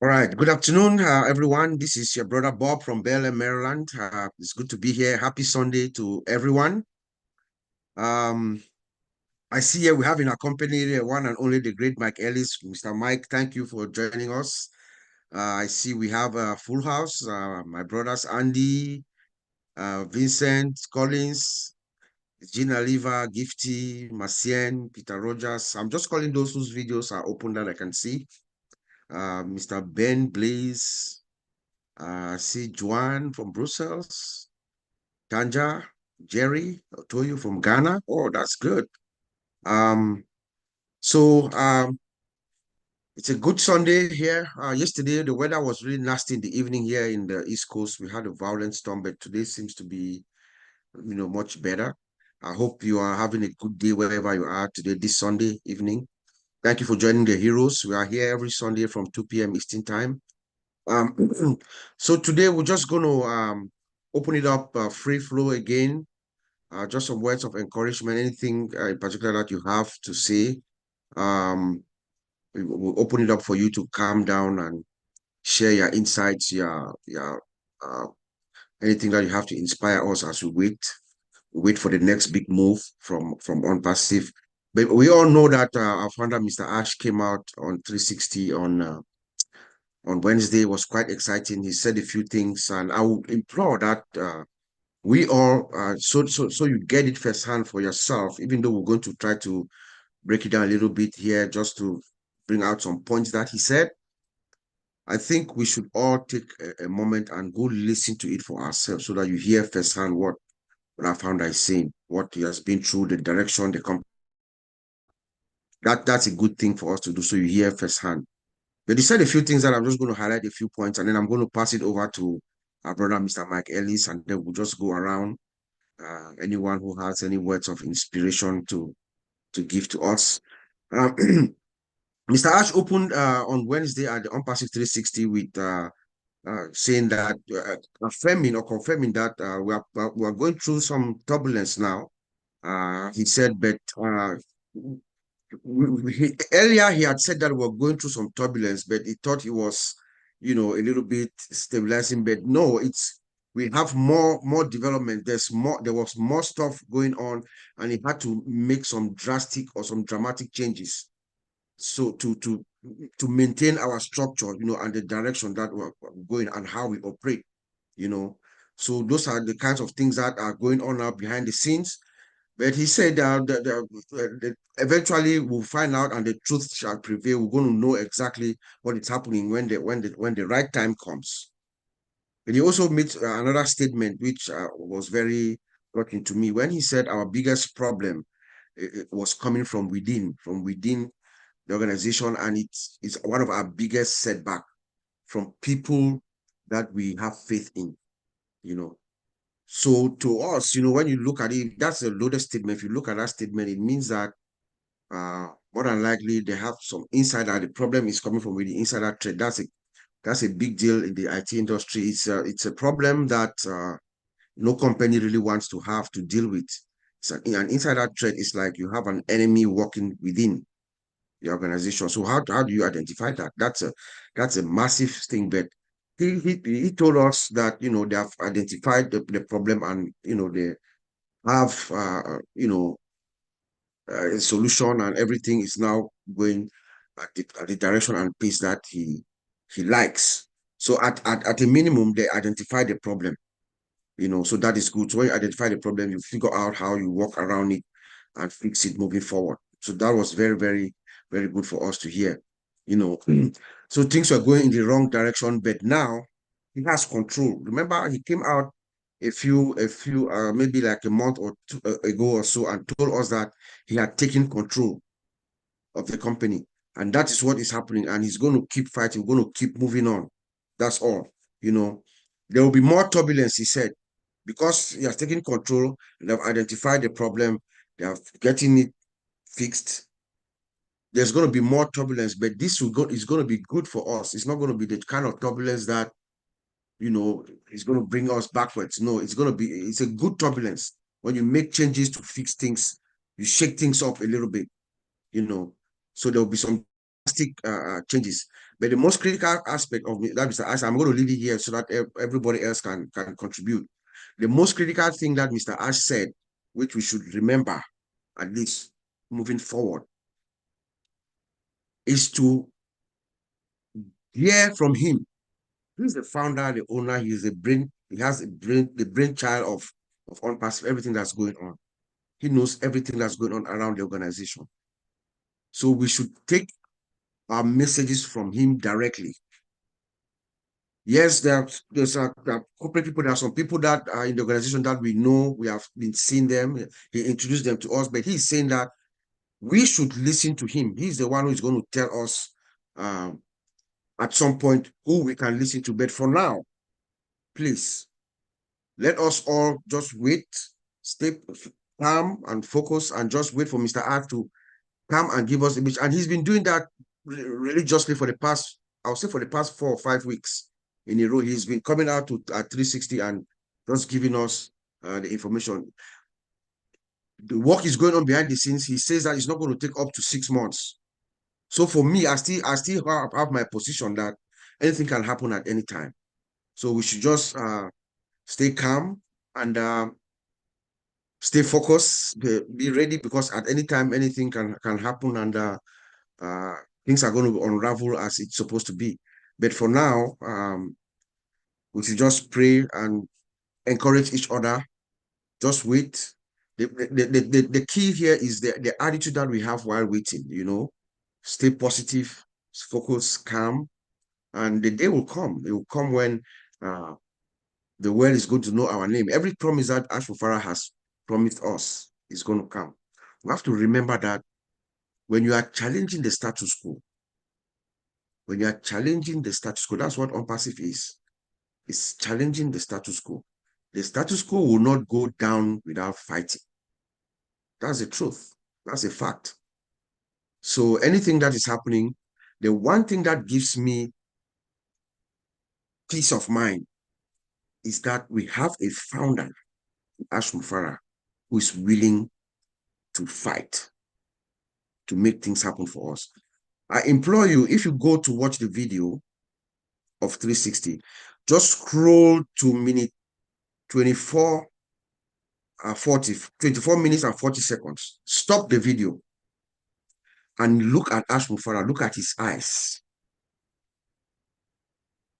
All right. Good afternoon, everyone. This is your brother Bob from Bel Air, Maryland. It's good to be here. Happy Sunday to everyone. Um, I see here we have in our company the one and only the great Mike Ellis. Mr. Mike, thank you for joining us. I see we have a full house. My brothers Andy, Vincent, Collins, Gina Liva, Gifty, Macien, Peter Rogers. I'm just calling those whose videos are open that I can see. Mr. Ben Blaze. See Juan from Brussels, Tanja, Jerry, Otoyo from Ghana. Oh, that's good. Um, so it's a good Sunday here. Yesterday the weather was really nasty in the evening here in the East Coast. We had a violent storm, but today seems to be, much better. I hope you are having a good day wherever you are today, this Sunday evening. Thank you for joining the heroes. We are here every Sunday from 2 p.m. Eastern time. Um, so today we're just going to open it up free flow again. Just some words of encouragement, anything in particular that you have to say. Um, we'll open it up for you to calm down and share your insights, your anything that you have to inspire us as we wait for the next big move from OnPassive. But we all know that our founder, Mr. Ash, came out on 360 on Wednesday. It was quite exciting. He said a few things, and I would implore that we all so you get it firsthand for yourself, even though we're going to try to break it down a little bit here just to bring out some points that he said. I think we should all take a moment and go listen to it for ourselves so that you hear firsthand what our founder is saying, what he has been through, the direction, the company. That's a good thing for us to do so you hear firsthand. But he said a few things that I'm just going to highlight a few points, and then I'm going to pass it over to our brother, Mr. Mike Ellis, and then we'll just go around. Anyone who has any words of inspiration to give to us. Um, Mr. Ash opened on Wednesday at the Unpassive 360 with saying that, affirming or confirming that we are going through some turbulence now. He said, but earlier he had said that we're going through some turbulence, but he thought he was, a little bit stabilizing. But no, we have more development. There was more stuff going on, and he had to make some drastic or some dramatic changes. So to maintain our structure, and the direction that we're going and how we operate, you know. So those are the kinds of things that are going on now behind the scenes. But he said that eventually we'll find out and the truth shall prevail. We're going to know exactly what is happening when the right time comes. And he also made another statement which was very shocking to me when he said our biggest problem it was coming from within the organization, and it's one of our biggest setback from people that we have faith in, you know. So to us, when you look at it, that's a loaded statement. If you look at that statement, it means that more than likely they have some insider. The problem is coming from the insider trade. That's a big deal in the IT industry. It's a problem that no company really wants to have to deal with. An insider trade is like you have an enemy working within the organization. So how do you identify that? That's a massive thing. But he told us that they have identified the problem, and they have a solution, and everything is now going at the direction and pace that he likes. So at a minimum, they identify the problem, so that is good. So when you identify the problem, you figure out how you work around it and fix it moving forward. So that was very, very, very good for us to hear. So things were going in the wrong direction, but now he has control. Remember, he came out a few maybe like a month or two ago or so and told us that he had taken control of the company, and that is what is happening. And he's going to keep fighting, going to keep moving on. That's all. You know, there will be more turbulence, he said, because he has taken control. They have identified the problem. They are getting it fixed. There's going to be more turbulence, but this is going to be good for us. It's not going to be the kind of turbulence that is going to bring us backwards. No, it's a good turbulence. When you make changes to fix things, you shake things up a little bit, you know. So there will be some drastic changes. But the most critical aspect of me, that Mr. Ash, I'm going to leave it here so that everybody else can contribute. The most critical thing that Mr. Ash said, which we should remember, at least moving forward, is to hear from him. He's the founder, the owner, he's the brain, he has the brainchild of OnPassive, everything that's going on. He knows everything that's going on around the organization. So we should take our messages from him directly. Yes, there's corporate people. There are some people that are in the organization that we know, we have been seeing them. He introduced them to us, but he's saying that we should listen to him. He's the one who is going to tell us at some point who we can listen to. But for now, please, let us all just wait, stay calm and focus, and just wait for Mr. R to come and give us a pitch. And he's been doing that religiously for the past, I'll say for the past 4 or 5 weeks in a row. He's been coming out to at 360 and just giving us the information. The work is going on behind the scenes. He says that it's not going to take up to 6 months. So for me, I still have my position that anything can happen at any time. So we should just stay calm and stay focused, be ready, because at any time anything can happen, and things are going to unravel as it's supposed to be. But for now, we should just pray and encourage each other. Just wait. The key here is the attitude that we have while waiting, stay positive, focus, calm, and the day will come. It will come when the world is going to know our name. Every promise that Ashfufara has promised us is going to come. We have to remember that when you are challenging the status quo, that's what unpassive is. It's challenging the status quo. The status quo will not go down without fighting. That's the truth. That's a fact. So anything that is happening, the one thing that gives me peace of mind is that we have a founder, Ash Mufara, who is willing to fight to make things happen for us. I implore you, if you go to watch the video of 360, just scroll to minute 24 24 minutes and 40 seconds. Stop the video and look at Ash Mufara, look at his eyes.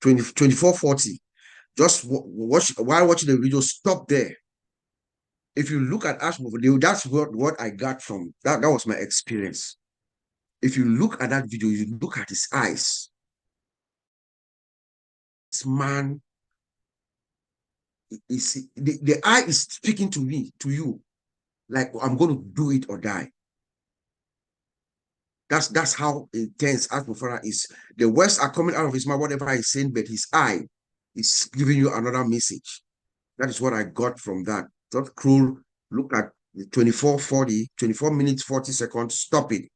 24:40. Just watch while watching the video, stop there. If you look at Ash Mufara, that's what I got from that. That was my experience. If you look at that video, you look at his eyes. This man is the eye is speaking to me, to you, like I'm going to do it or die. That's how intense Atmosphera is. The words are coming out of his mouth, whatever he's saying, but his eye is giving you another message. That is what I got from that. Not cruel. Look at the 24 minutes, 40 seconds. Stop it.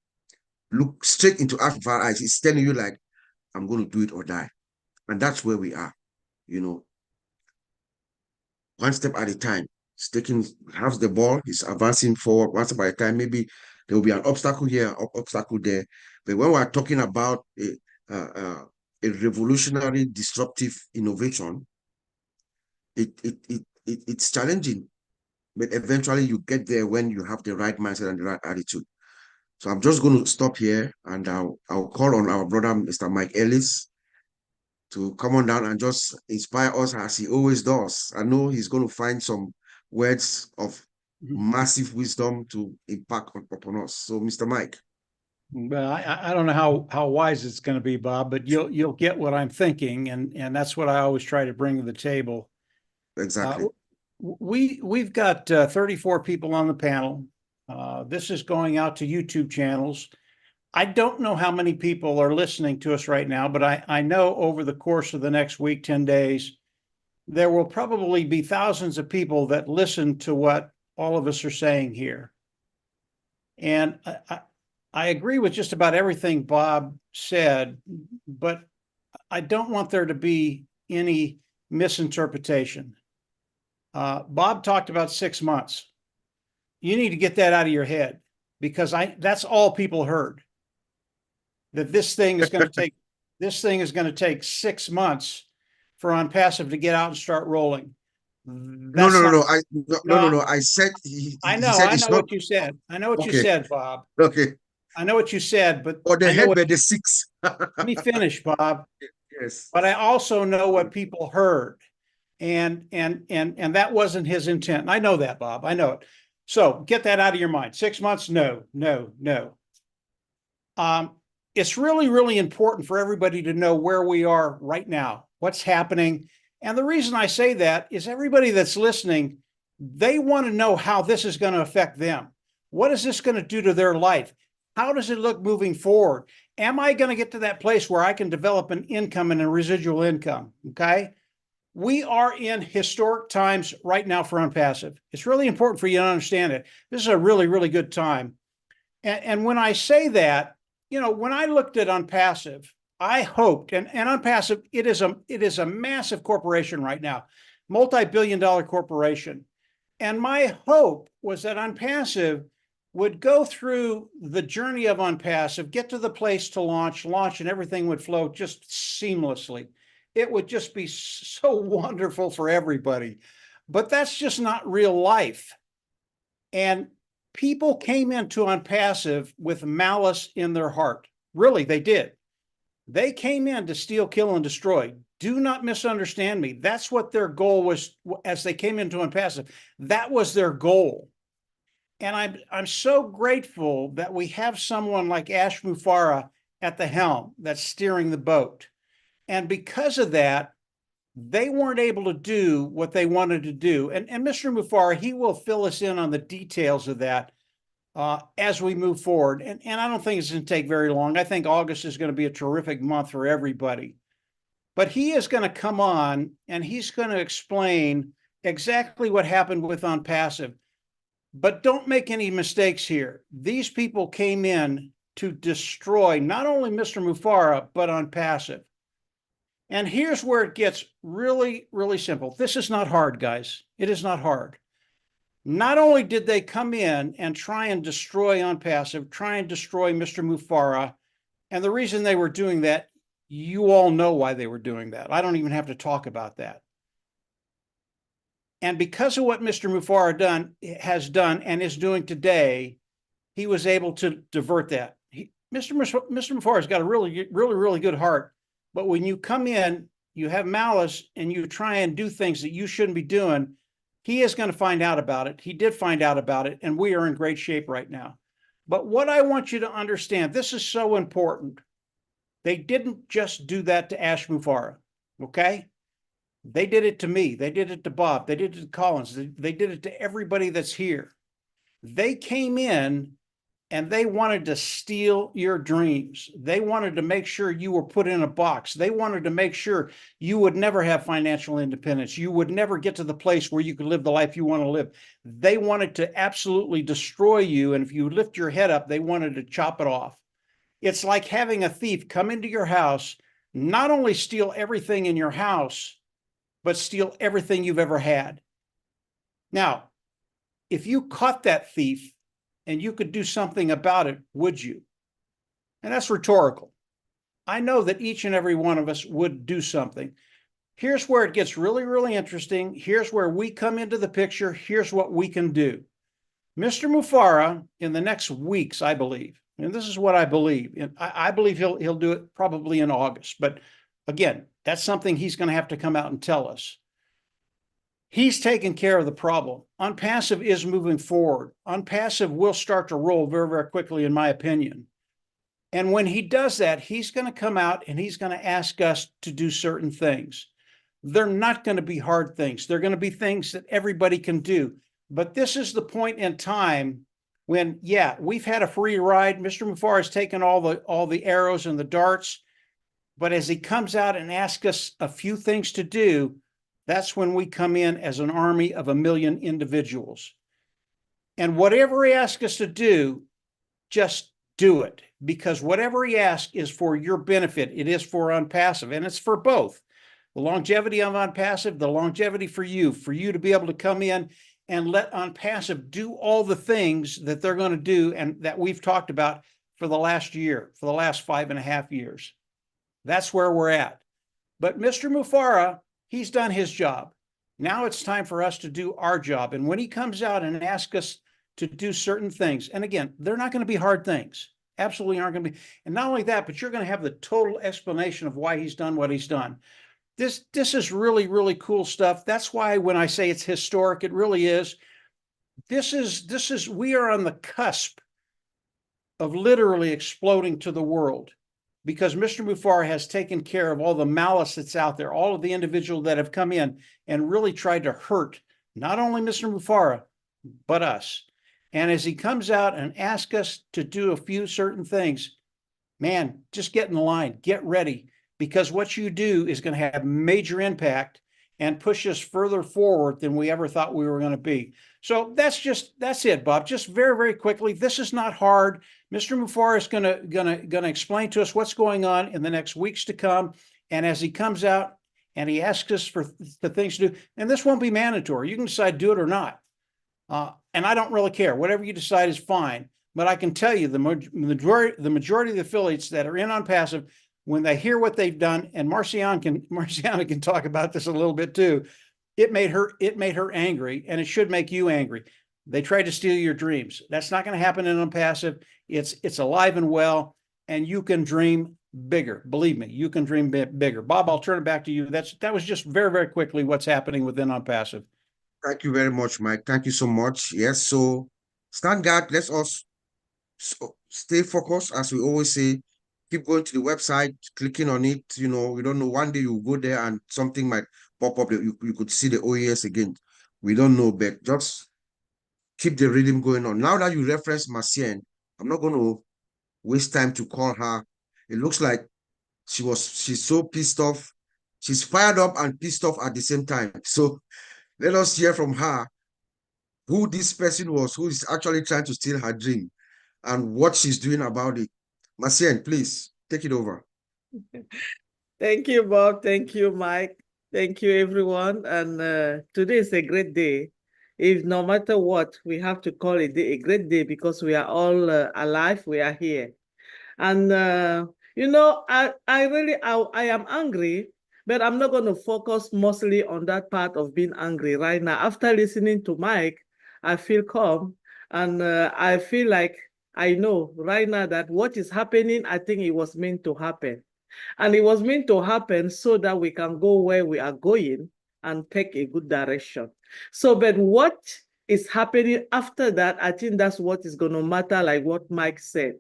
Look straight into Atmosphera's eyes. It's telling you like, I'm going to do it or die. And that's where we are, one step at a time. He's taking, has the ball, he's advancing forward one step at a time. Maybe there will be an obstacle here, obstacle there. But when we're talking about a revolutionary, disruptive innovation, it's challenging. But eventually you get there when you have the right mindset and the right attitude. So I'm just going to stop here, and I'll call on our brother, Mr. Mike Ellis, to come on down and just inspire us as he always does. I know he's going to find some words of massive wisdom to impact upon us. So, Mr. Mike. Well, I don't know how wise it's going to be, Bob, but you'll get what I'm thinking, and that's what I always try to bring to the table. Exactly. We've got 34 people on the panel. This is going out to YouTube channels. I don't know how many people are listening to us right now, but I know over the course of the next week, 10 days, there will probably be thousands of people that listen to what all of us are saying here. And I agree with just about everything Bob said, but I don't want there to be any misinterpretation. Bob talked about 6 months. You need to get that out of your head, because that's all people heard. That this thing is going to take This thing is going to take 6 months for OnPassive to get out and start rolling. No, That's no, no, not, no. No, no, no, no, no. I said I he know, said I it's know not what you said. I know what you okay. said, Bob. Okay. I know what you said, but Or the I know head what, by the six. let me finish, Bob. Yes. But I also know what people heard. And that wasn't his intent. And I know that, Bob. I know it. So get that out of your mind. 6 months? No, no, no. It's really, really important for everybody to know where we are right now, what's happening. And the reason I say that is everybody that's listening, they want to know how this is going to affect them. What is this going to do to their life? How does it look moving forward? Am I going to get to that place where I can develop an income and a residual income? Okay. We are in historic times right now for OnPassive. It's really important for you to understand it. This is a really, really good time. And when I say that, when I looked at OnPassive, I hoped, and OnPassive, it is a massive corporation right now, multi-billion-dollar corporation. And my hope was that OnPassive would go through the journey of OnPassive, get to the place to launch, and everything would flow just seamlessly. It would just be so wonderful for everybody. But that's just not real life. And people came into OnPassive with malice in their heart. Really, they did. They came in to steal, kill, and destroy. Do not misunderstand me. That's what their goal was as they came into OnPassive. That was their goal. And I'm so grateful that we have someone like Ash Mufara at the helm that's steering the boat. And because of that, they weren't able to do what they wanted to do. And Mr. Mufara, he will fill us in on the details of that as we move forward. And I don't think it's going to take very long. I think August is going to be a terrific month for everybody. But he is going to come on and he's going to explain exactly what happened with OnPassive. But don't make any mistakes here. These people came in to destroy not only Mr. Mufara, but OnPassive. And here's where it gets really, really simple. This is not hard, guys. It is not hard. Not only did they come in and try and destroy OnPassive, try and destroy Mr. Mufara, and the reason they were doing that, you all know why they were doing that. I don't even have to talk about that. And because of what Mr. Mufara has done and is doing today, he was able to divert that. Mr. Mufara's got a really, really, really good heart. But when you come in, you have malice and you try and do things that you shouldn't be doing, he is going to find out about it. He did find out about it, and we are in great shape right now. But what I want you to understand, this is so important. They didn't just do that to Ash Mufara, okay? They did it to me. They did it to Bob. They did it to Collins. They did it to everybody that's here. They came in and they wanted to steal your dreams. They wanted to make sure you were put in a box. They wanted to make sure you would never have financial independence. You would never get to the place where you could live the life you want to live. They wanted to absolutely destroy you. And if you lift your head up, they wanted to chop it off. It's like having a thief come into your house, not only steal everything in your house, but steal everything you've ever had. Now, if you caught that thief and you could do something about it, would you? And that's rhetorical. I know that each and every one of us would do something. Here's where it gets really, really interesting. Here's where we come into the picture. Here's what we can do. Mr. Mufara, in the next weeks, I believe, and this is what I believe, and I believe he'll do it probably in August. But again, that's something he's going to have to come out and tell us. He's taking care of the problem. OnPassive is moving forward. OnPassive will start to roll very, very quickly, in my opinion. And when he does that, he's going to come out and he's going to ask us to do certain things. They're not going to be hard things. They're going to be things that everybody can do. But this is the point in time when, yeah, we've had a free ride. Mr. Mufara has taken all the arrows and the darts. But as he comes out and asks us a few things to do, that's when we come in as an army of 1 million individuals. And whatever he asks us to do, just do it, because whatever he asks is for your benefit. It is for OnPassive, and it's for both. The longevity of OnPassive, the longevity for you to be able to come in and let OnPassive do all the things that they're going to do and that we've talked about for the last year, for the last 5.5 years. That's where we're at. But Mr. Mufara, he's done his job. Now it's time for us to do our job. And when he comes out and asks us to do certain things, and again, they're not going to be hard things. Absolutely aren't going to be. And not only that, but you're going to have the total explanation of why he's done what he's done. This is really, really cool stuff. That's why when I say it's historic, it really is. We are on the cusp of literally exploding to the world, because Mr. Mufara has taken care of all the malice that's out there, all of the individuals that have come in and really tried to hurt not only Mr. Mufara, but us. And as he comes out and asks us to do a few certain things, man, just get in the line, get ready, because what you do is going to have major impact and push us further forward than we ever thought we were going to be. So that's it, Bob. Just very, very quickly. This is not hard. Mr. Mufara is gonna explain to us what's going on in the next weeks to come. And as he comes out and he asks us for the things to do, and this won't be mandatory. You can decide to do it or not. And I don't really care. Whatever you decide is fine. But I can tell you the majority of the affiliates that are in on passive, when they hear what they've done, and Marciana can talk about this a little bit too. It made her angry, and it should make you angry. They tried to steal your dreams. That's not going to happen in Unpassive. It's alive and well, and you can dream bigger. Believe me, you can dream bigger. Bob, I'll turn it back to you. That was just very, very quickly what's happening within Unpassive. Thank you very much, Mike. Thank you so much. Yes, so stand guard. Let's also stay focused, as we always say. Keep going to the website, clicking on it. You know, we don't know. One day you go there and something might pop up. You could see the OES again. We don't know, but just keep the rhythm going on. Now that you reference Marcienne, I'm not going to waste time to call her. It looks like she's so pissed off. She's fired up and pissed off at the same time. So let us hear from her who this person was, who is actually trying to steal her dream and what she's doing about it. Marcienne, please take it over. Thank you, Bob. Thank you, Mike. Thank you, everyone. And today is a great day. If no matter what, we have to call it a great day because we are all alive. We are here. And, I am angry, but I'm not going to focus mostly on that part of being angry right now. After listening to Mike, I feel calm, and I feel like I know right now that what is happening, I think it was meant to happen. And it was meant to happen so that we can go where we are going and take a good direction. So, but what is happening after that, I think that's what is going to matter, like what Mike said.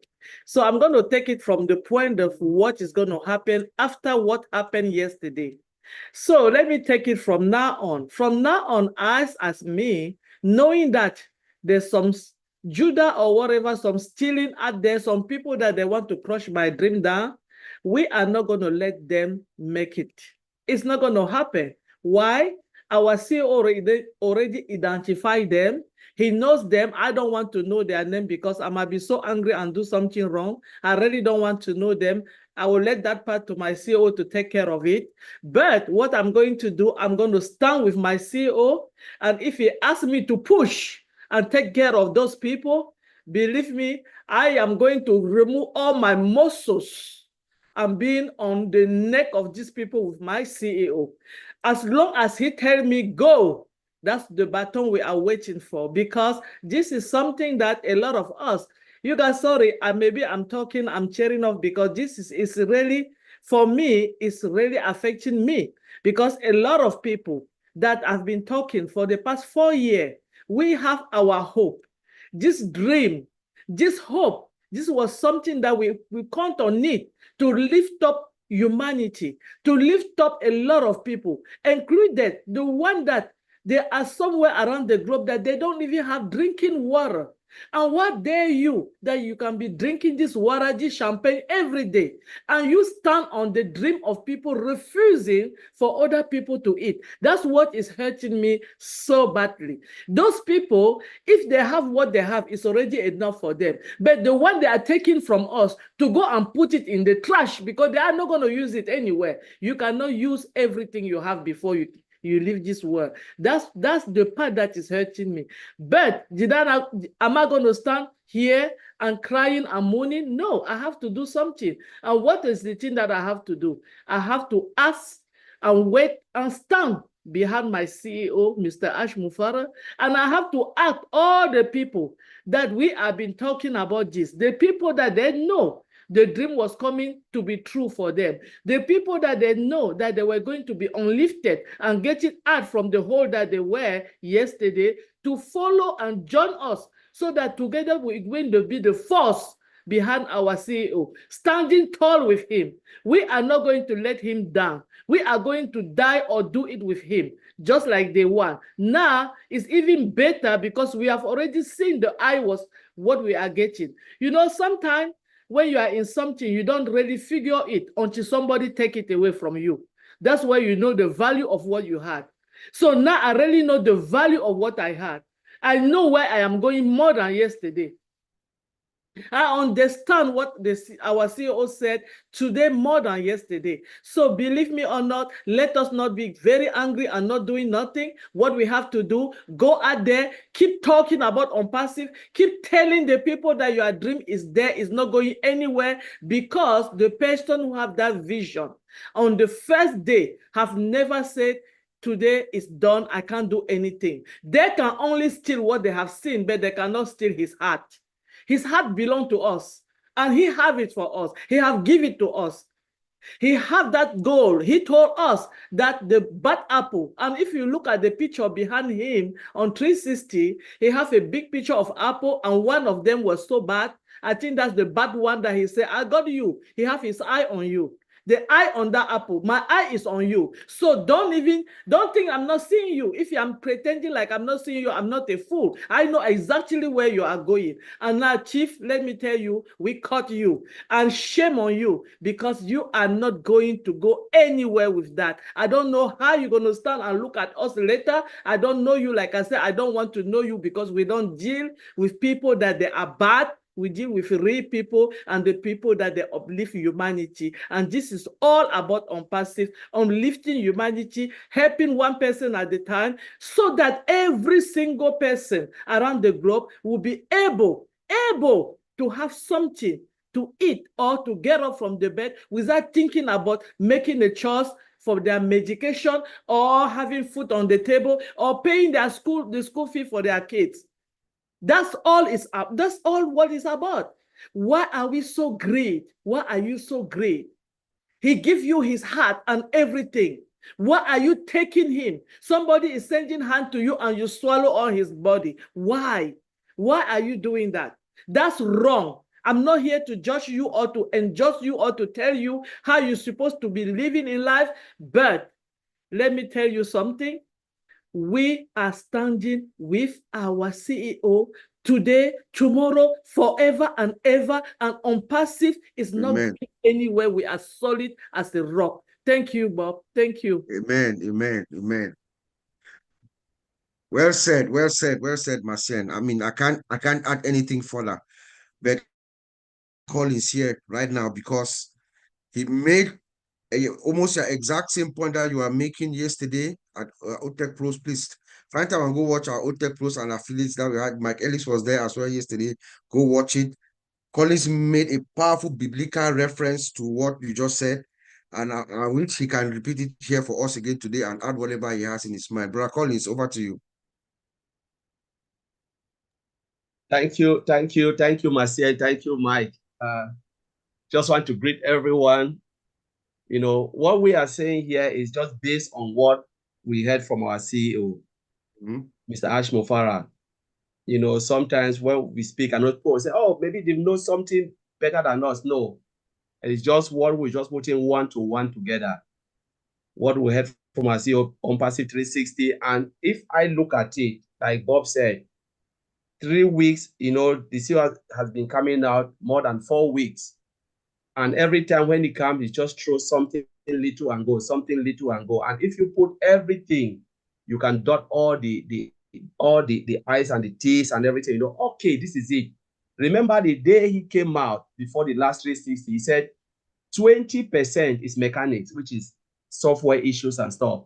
So I'm going to take it from the point of what is going to happen after what happened yesterday. So let me take it from now on. From now on, as me, knowing that there's some Judah or whatever, some stealing out there, some people that they want to crush my dream down, we are not going to let them make it. It's not going to happen. Why? Our CEO already identified them. He knows them. I don't want to know their name because I might be so angry and do something wrong. I really don't want to know them. I will let that part to my CEO to take care of it. But what I'm going to do, I'm going to stand with my CEO. And if he asks me to push and take care of those people, believe me, I am going to remove all my muscles and being on the neck of these people with my CEO. As long as he tells me go, that's the baton we are waiting for, because this is something that a lot of us, you guys, sorry, maybe I'm cheering off because this is really, for me, it's really affecting me because a lot of people that have been talking for the past 4 years, we have our hope, this dream, this hope. This was something that we count on it to lift up humanity, to lift up a lot of people, included the one that they are somewhere around the globe that they don't even have drinking water. And what dare you that you can be drinking this water, this champagne every day, and you stand on the dream of people refusing for other people to eat. That's what is hurting me so badly. Those people, if they have what they have, it's already enough for them. But the one they are taking from us to go and put it in the trash because they are not going to use it anywhere. You cannot use everything you have before you leave this world. That's the part that is hurting me. But am I going to stand here and crying and moaning. No, I have to do something. And what is the thing that I have to do? I have to ask and wait and stand behind my CEO, Mr. Ash Mufara, and I have to ask all the people that we have been talking about this, the people that they know the dream was coming to be true for them, the people that they know that they were going to be unlifted and getting out from the hole that they were yesterday, to follow and join us, so that together we're going to be the force behind our CEO, standing tall with him. We are not going to let him down. We are going to die or do it with him, just like they want. Now it's even better because we have already seen the IWAS, what we are getting. You know, sometimes when you are in something, you don't really figure it until somebody take it away from you. That's where you know the value of what you had. So now I really know the value of what I had. I know where I am going more than yesterday. I understand what our CEO said today more than yesterday. So believe me or not, let us not be very angry and not doing nothing. What we have to do, go out there, keep talking about unpassive, keep telling the people that your dream is there, is not going anywhere, because the person who have that vision on the first day have never said, today is done, I can't do anything. They can only steal what they have seen, but they cannot steal his heart. His heart belongs to us, and he have it for us. He have given it to us. He have that goal. He told us that the bad apple, and if you look at the picture behind him on 360, he have a big picture of apple, and one of them was so bad. I think that's the bad one that he said, I got you. He have his eye on you. The eye on that apple, my eye is on you. So don't think I'm not seeing you. If I'm pretending like I'm not seeing you, I'm not a fool. I know exactly where you are going. And now, Chief, let me tell you, we caught you. And shame on you, because you are not going to go anywhere with that. I don't know how you're going to stand and look at us later. I don't know you. Like I said, I don't want to know you, because we don't deal with people that they are bad. We deal with real people and the people that they uplift humanity. And this is all about unpassive, uplifting humanity, helping one person at a time, so that every single person around the globe will be able to have something to eat or to get up from the bed without thinking about making a choice for their medication, or having food on the table, or paying the school fee for their kids. That's all what it's about. Why are we so great? Why are you so great? He gives you his heart and everything. Why are you taking him? Somebody is sending hand to you and you swallow all his body. Why? Why are you doing that? That's wrong. I'm not here to judge you or to injust you or to tell you how you're supposed to be living in life. But let me tell you something. We are standing with our CEO today, tomorrow, forever and ever, and unpassive is not going anywhere. We are solid as a rock. Thank you, Bob. Thank you. Amen, amen, amen. Well said, well said, well said, Marcien. I mean, I can't add anything further. But Collins here right now, because he made almost the exact same point that you were making yesterday at OTEC Pros. Please find time and go watch our OTEC Pros and affiliates that we had. Mike Ellis was there as well yesterday. Go watch it. Collins made a powerful biblical reference to what you just said, and I wish he can repeat it here for us again today and add whatever he has in his mind. Brother Collins, over to you. Thank you, Marcel. Thank you, Mike. Just want to greet everyone. You know, what we are saying here is just based on what we heard from our CEO, Mr. Ash Mofara. You know, sometimes when we speak, and people say, oh, maybe they know something better than us. No, it's just what we're just putting one to one together. What we heard from our CEO on Passive 360. And if I look at it, like Bob said, 3 weeks, you know, the CEO has been coming out more than 4 weeks. And every time when he comes, he just throws something little and go, something little and go. And if you put everything, you can dot all the I's and the T's and everything, you know, okay, this is it. Remember the day he came out before the last 360, he said 20% is mechanics, which is software issues and stuff.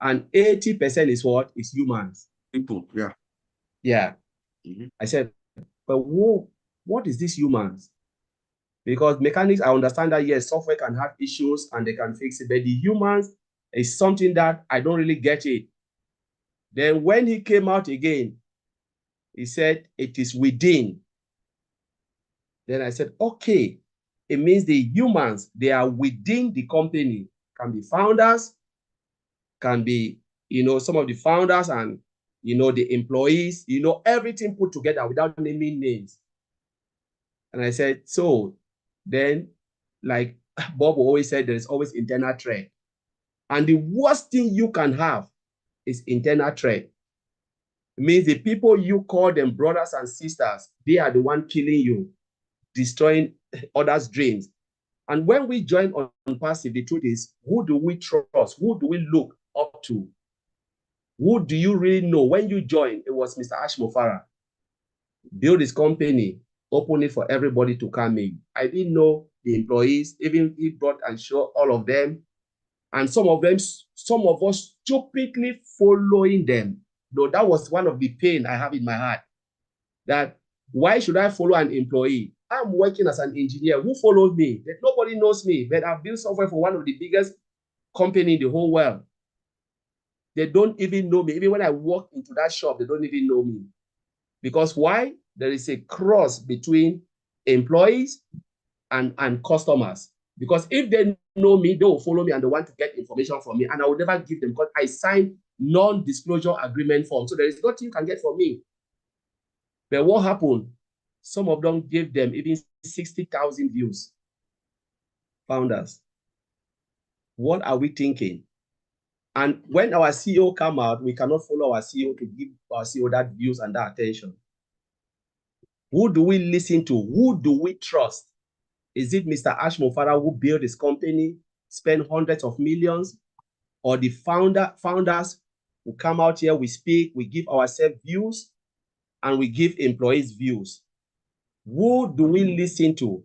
And 80% is what? Is humans. People, yeah. Yeah. I said, but who what is this humans? Because mechanics, I understand that, yes, software can have issues and they can fix it, but the humans is something that I don't really get it. Then when he came out again, he said, it is within. Then I said, okay, it means the humans, they are within the company, can be founders, can be, some of the founders and, the employees, everything put together without naming names. And I said, so then, like Bob always said, there is always internal threat. And the worst thing you can have is internal threat. It means the people you call them brothers and sisters, they are the one killing you, destroying others' dreams. And when we join on passive, the truth is, who do we trust? Who do we look up to? Who do you really know? When you join, it was Mr. Ash Mofara. Build his company, open it for everybody to come in. I didn't know the employees, even he brought and showed all of them. And some of us stupidly following them. Though that was one of the pain I have in my heart. That why should I follow an employee? I'm working as an engineer. Who followed me? That nobody knows me, but I've built software for one of the biggest companies in the whole world. They don't even know me. Even when I walk into that shop, they don't even know me. Because why? There is a cross between employees and customers. Because if they know me, they will follow me and they want to get information from me. And I will never give them because I signed non-disclosure agreement form. So there is nothing you can get from me. But what happened? Some of them gave them even 60,000 views. Founders. What are we thinking? And when our CEO come out, we cannot follow our CEO to give our CEO that views and that attention. Who do we listen to? Who do we trust? Is it Mr. Ash Mofara who built his company, spend hundreds of millions, or the founders who come out here, we speak, we give ourselves views, and we give employees views? Who do we listen to?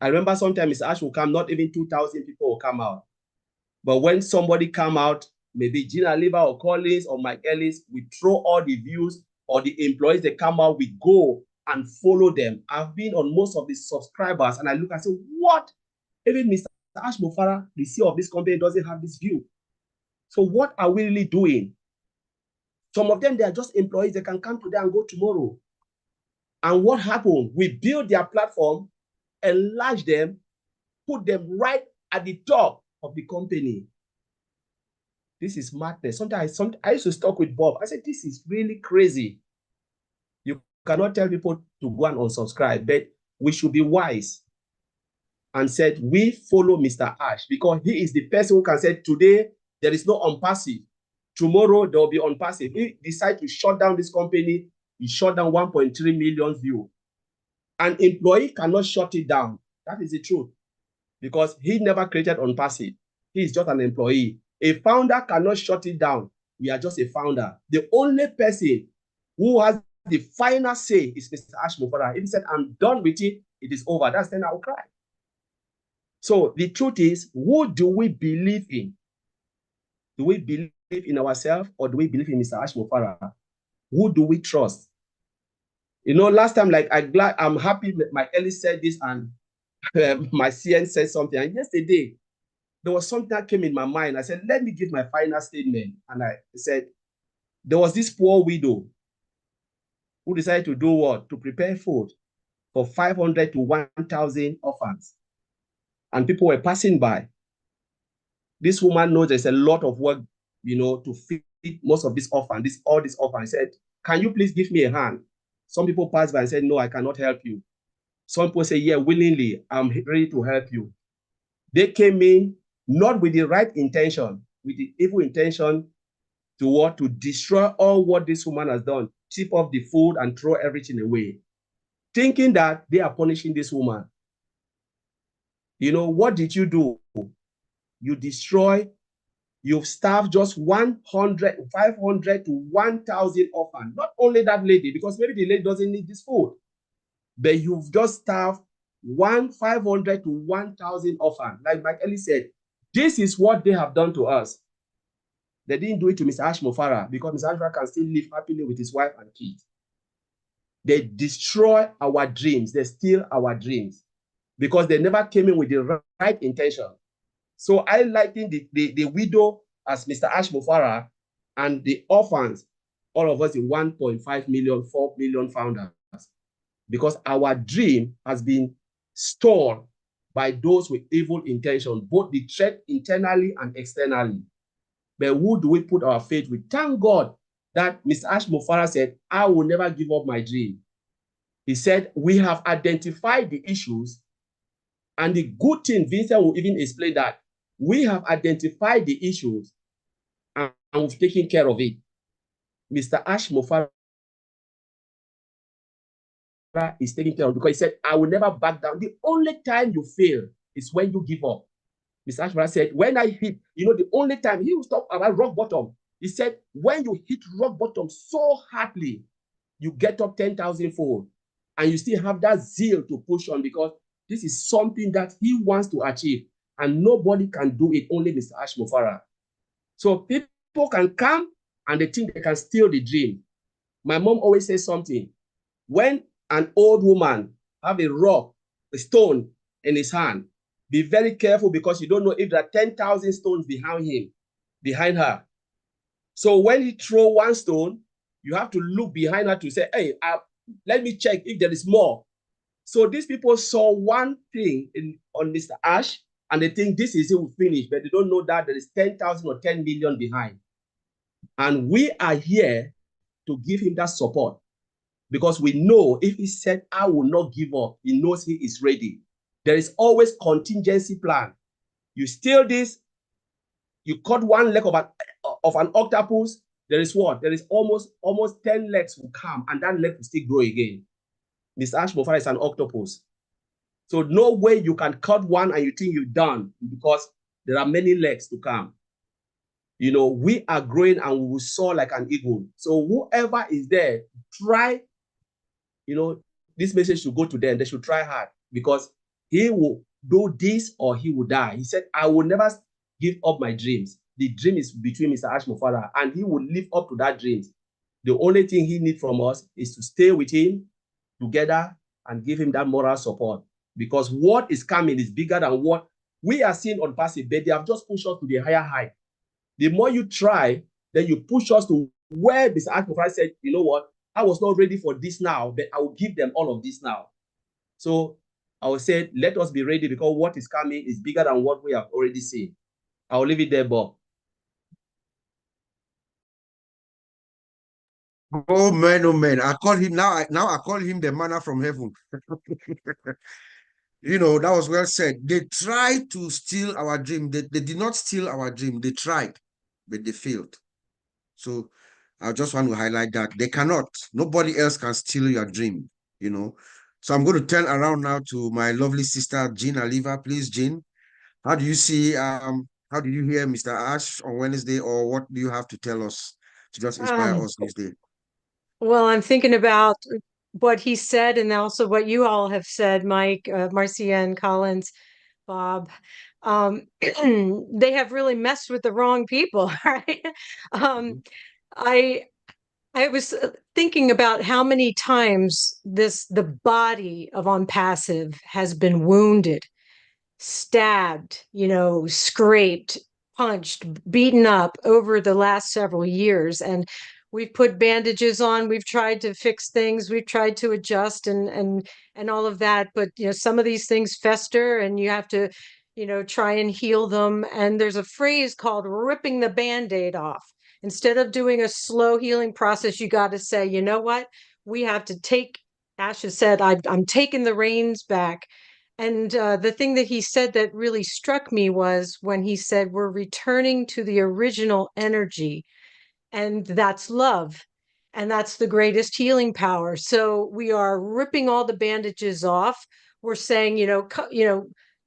I remember sometimes Mr. Ash will come, not even 2,000 people will come out. But when somebody come out, maybe Gina Liver or Collins or Mike Ellis, we throw all the views, or the employees that come out, we go and follow them. I've been on most of the subscribers and I look and say, what? Even Mr. Ash Mofara, the CEO of this company, doesn't have this view. So what are we really doing? Some of them, they are just employees. They can come today and go tomorrow. And what happened? We build their platform, enlarge them, put them right at the top of the company. This is madness. Sometimes I used to talk with Bob. I said, this is really crazy. You cannot tell people to go and unsubscribe, but we should be wise and said, we follow Mr. Ash because he is the person who can say, today, there is no unpassive. Tomorrow, there will be unpassive. He decide to shut down this company, he shut down 1.3 million views. An employee cannot shut it down. That is the truth. Because he never created unpassive. He is just an employee. A founder cannot shut it down. We are just a founder. The only person who has the final say is Mr. Ash Mofara. If he said, I'm done with it, it is over. That's then I will cry. So the truth is, who do we believe in? Do we believe in ourselves or do we believe in Mr. Ash Mofara? Who do we trust? Last time, I'm happy my Ellis said this and my CN said something. And yesterday, there was something that came in my mind. I said, let me give my final statement. And I said, there was this poor widow who decided to do what? To prepare food for 500 to 1,000 orphans. And people were passing by. This woman knows there's a lot of work, to feed most of these orphans, all these orphans. Said, can you please give me a hand? Some people passed by and said, no, I cannot help you. Some people say, yeah, willingly, I'm ready to help you. They came in not with the right intention, with the evil intention to what? To destroy all what this woman has done, chip off the food and throw everything away, thinking that they are punishing this woman. What did you do? You destroy, you've starved just 100, 500 to 1,000 orphans. Not only that lady, because maybe the lady doesn't need this food, but you've just starved 500 to 1,000 orphans. Like Mike Ellis said, this is what they have done to us. They didn't do it to Mr. Ash Mofara because Mr. Ash Mofara can still live happily with his wife and kids. They destroy our dreams. They steal our dreams because they never came in with the right intention. So I liken the widow as Mr. Ash Mufara and the orphans, all of us in 1.5 million, 4 million founders, because our dream has been stored by those with evil intention, both the threat internally and externally. But who do we put our faith with? Thank God that Mr. Ash Mufara said, I will never give up my dream. He said, we have identified the issues, and the good thing, Vincent will even explain that we have identified the issues and we've taken care of it. Mr. Ash Mufara is taking care of it because he said, I will never back down. The only time you fail is when you give up. Mr. Ash Mufara said, when I hit, the only time he will talk about rock bottom. He said, when you hit rock bottom so hardly, you get up 10,000 fold and you still have that zeal to push on because this is something that he wants to achieve and nobody can do it, only Mr. Ash Mufara. So people can come and they think they can steal the dream. My mom always says something. When an old woman have a rock, a stone in his hand, be very careful because you don't know if there are 10,000 stones behind her. So when he throw one stone, you have to look behind her to say, hey, let me check if there is more. So these people saw one thing on Mr. Ash, and they think this is it, will finish, but they don't know that there is 10,000 or 10 million behind. And we are here to give him that support because we know if he said, I will not give up, he knows he is ready. There is always contingency plan. You steal this, you cut one leg of an octopus, there is what? There is almost 10 legs will come, and that leg will still grow again. Mr. Ash Mufara is an octopus. So no way you can cut one and you think you're done because there are many legs to come. We are growing and we will soar like an eagle. So whoever is there, try, this message should go to them. They should try hard because he will do this or he will die. He said, I will never give up my dreams. The dream is between Mr. Ash Mufara and he will live up to that dream. The only thing he needs from us is to stay with him together and give him that moral support because what is coming is bigger than what we are seeing on passive, but they have just pushed us to the higher height. The more you try, then you push us to where Mr. Ash Mufara said, you know what, I was not ready for this now, but I will give them all of this now. So I will say, let us be ready because what is coming is bigger than what we have already seen. I'll leave it there, Bob. Oh man, oh man. I call him now. I call him the manna from heaven. That was well said. They tried to steal our dream. They did not steal our dream. They tried, but they failed. So I just want to highlight that they cannot. Nobody else can steal your dream. So I'm going to turn around now to my lovely sister Jean Aliva. Please, Jean, how do you see? How did you hear Mr. Ash on Wednesday, or what do you have to tell us to just inspire us this day? Well, I'm thinking about what he said and also what you all have said, Mike, Marcia and Collins, Bob. They have really messed with the wrong people, right? Mhm. I I was thinking about how many times the body of On Passive has been wounded, stabbed, scraped, punched, beaten up over the last several years. And we've put bandages on, we've tried to fix things, we've tried to adjust and all of that. But some of these things fester and you have to, try and heal them. And there's a phrase called ripping the band-aid off. Instead of doing a slow healing process, you got to say, you know what? We have to take, Ash has said, I'm taking the reins back. And the thing that he said that really struck me was when he said, we're returning to the original energy, and that's love. And that's the greatest healing power. So we are ripping all the bandages off. We're saying,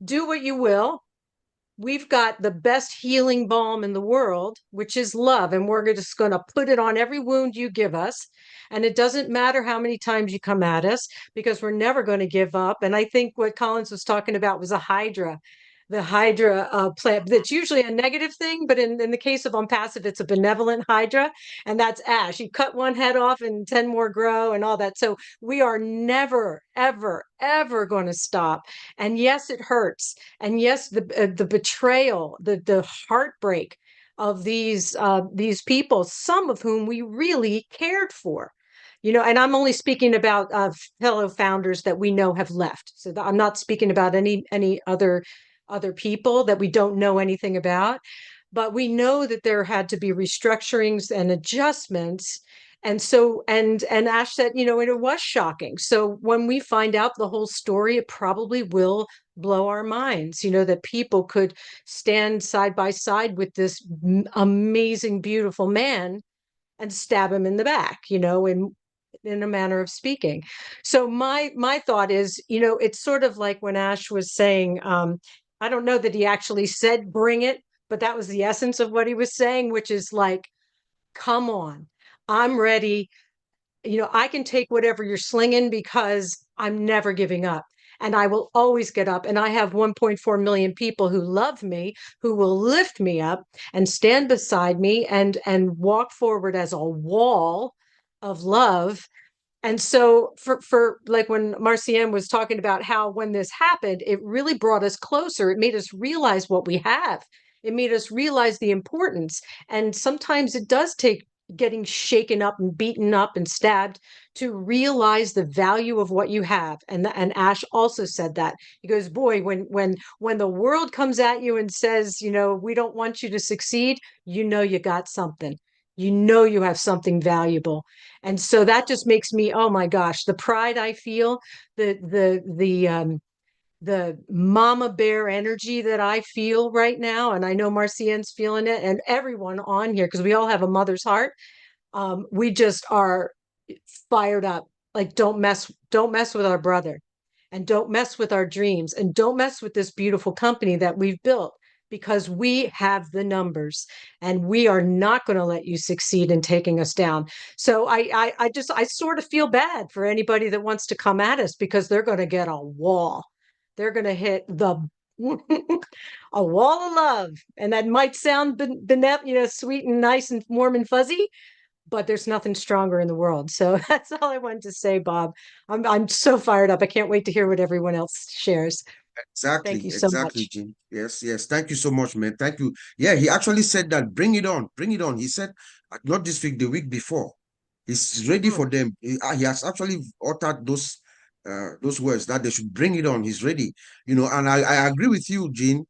do what you will. We've got the best healing balm in the world, which is love. And we're just going to put it on every wound you give us. And it doesn't matter how many times you come at us because we're never going to give up. And I think what Collins was talking about was a hydra. the Hydra plant. That's usually a negative thing, but in the case of On Passive, it's a benevolent Hydra, and that's ash. You cut one head off and 10 more grow and all that. So we are never, ever, ever going to stop. And yes, it hurts. And yes, the betrayal, the heartbreak of these people, some of whom we really cared for. And I'm only speaking about fellow founders that we know have left. So I'm not speaking about any other people that we don't know anything about, but we know that there had to be restructurings and adjustments. And Ash said, it was shocking. So when we find out the whole story, it probably will blow our minds, that people could stand side by side with this amazing, beautiful man and stab him in the back, in a manner of speaking. So my thought is, it's sort of like when Ash was saying, I don't know that he actually said bring it, but that was the essence of what he was saying, which is like, come on, I'm ready. I can take whatever you're slinging because I'm never giving up. And I will always get up. And I have 1.4 million people who love me, who will lift me up and stand beside me and walk forward as a wall of love. And so for like when Marcienne was talking about how when this happened, it really brought us closer. It made us realize what we have. It made us realize the importance. And sometimes it does take getting shaken up and beaten up and stabbed to realize the value of what you have. And Ash also said that. He goes, boy, when the world comes at you and says, we don't want you to succeed, you got something. You have something valuable. And so that just makes me, oh my gosh, the pride I feel, the mama bear energy that I feel right now, and I know Marcienne's feeling it, and everyone on here, because we all have a mother's heart. We just are fired up. Like, don't mess with our brother, and don't mess with our dreams, and don't mess with this beautiful company that we've built, because we have the numbers and we are not going to let you succeed in taking us down. So I sort of feel bad for anybody that wants to come at us, because they're going to get a wall. They're going to hit the a wall of love. And that might sound sweet and nice and warm and fuzzy, but there's nothing stronger in the world. So that's all I wanted to say, Bob. I'm so fired up. I can't wait to hear what everyone else shares. Thank you so Exactly, much. Jean. Yes. Thank you so much, man. Thank you. Yeah, he actually said that. Bring it on, bring it on. He said, not this week, the week before. He's ready for them. He has actually uttered those words that they should bring it on. He's ready. And I agree with you, Jean.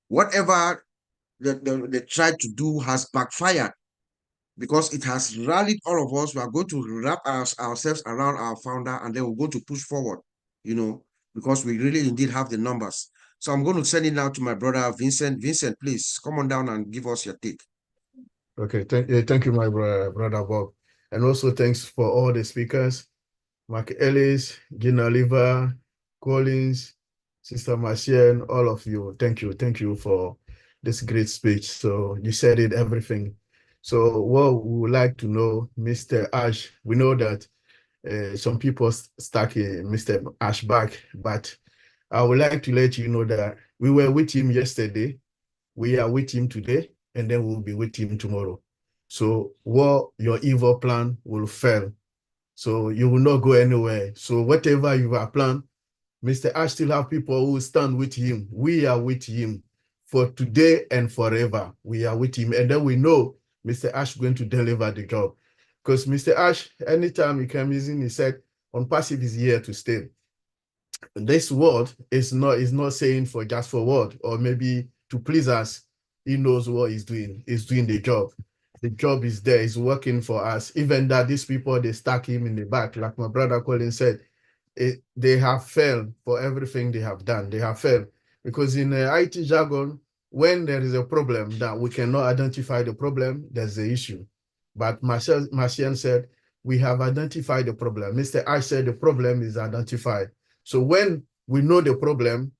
Whatever they tried to do has backfired, because it has rallied all of us. We are going to wrap ourselves around our founder, and then we're going to push forward, because we really indeed have the numbers. So I'm going to send it now to my brother, Vincent. Vincent, please come on down and give us your take. Okay, thank you, my brother Bob. And also thanks for all the speakers, Mark Ellis, Gina Oliver, Collins, Sister Marcienne, all of you. Thank you for this great speech. So you said it, everything. So what we would like to know, Mr. Ash, we know that some people stuck in Mr. Ash back, but I would like to let you know that we were with him yesterday, we are with him today, and then we'll be with him tomorrow. So what your evil plan will fail. So you will not go anywhere. So whatever you have planned, Mr. Ash still have people who stand with him. We are with him for today and forever. We are with him. And then we know Mr. Ash going to deliver the job. Because Mr. Ash, anytime he comes in, he said, On Passive is here to stay. This word is not saying for just for word or maybe to please us. He knows what he's doing. He's doing the job. The job is there. He's working for us. Even that these people, they stuck him in the back, like my brother Colin said, they have failed for everything they have done. They have failed because in IT jargon, when there is a problem that we cannot identify the problem, there's the issue. But Marcian said, we have identified the problem. Mr. Ash said the problem is identified. So when we know the problem,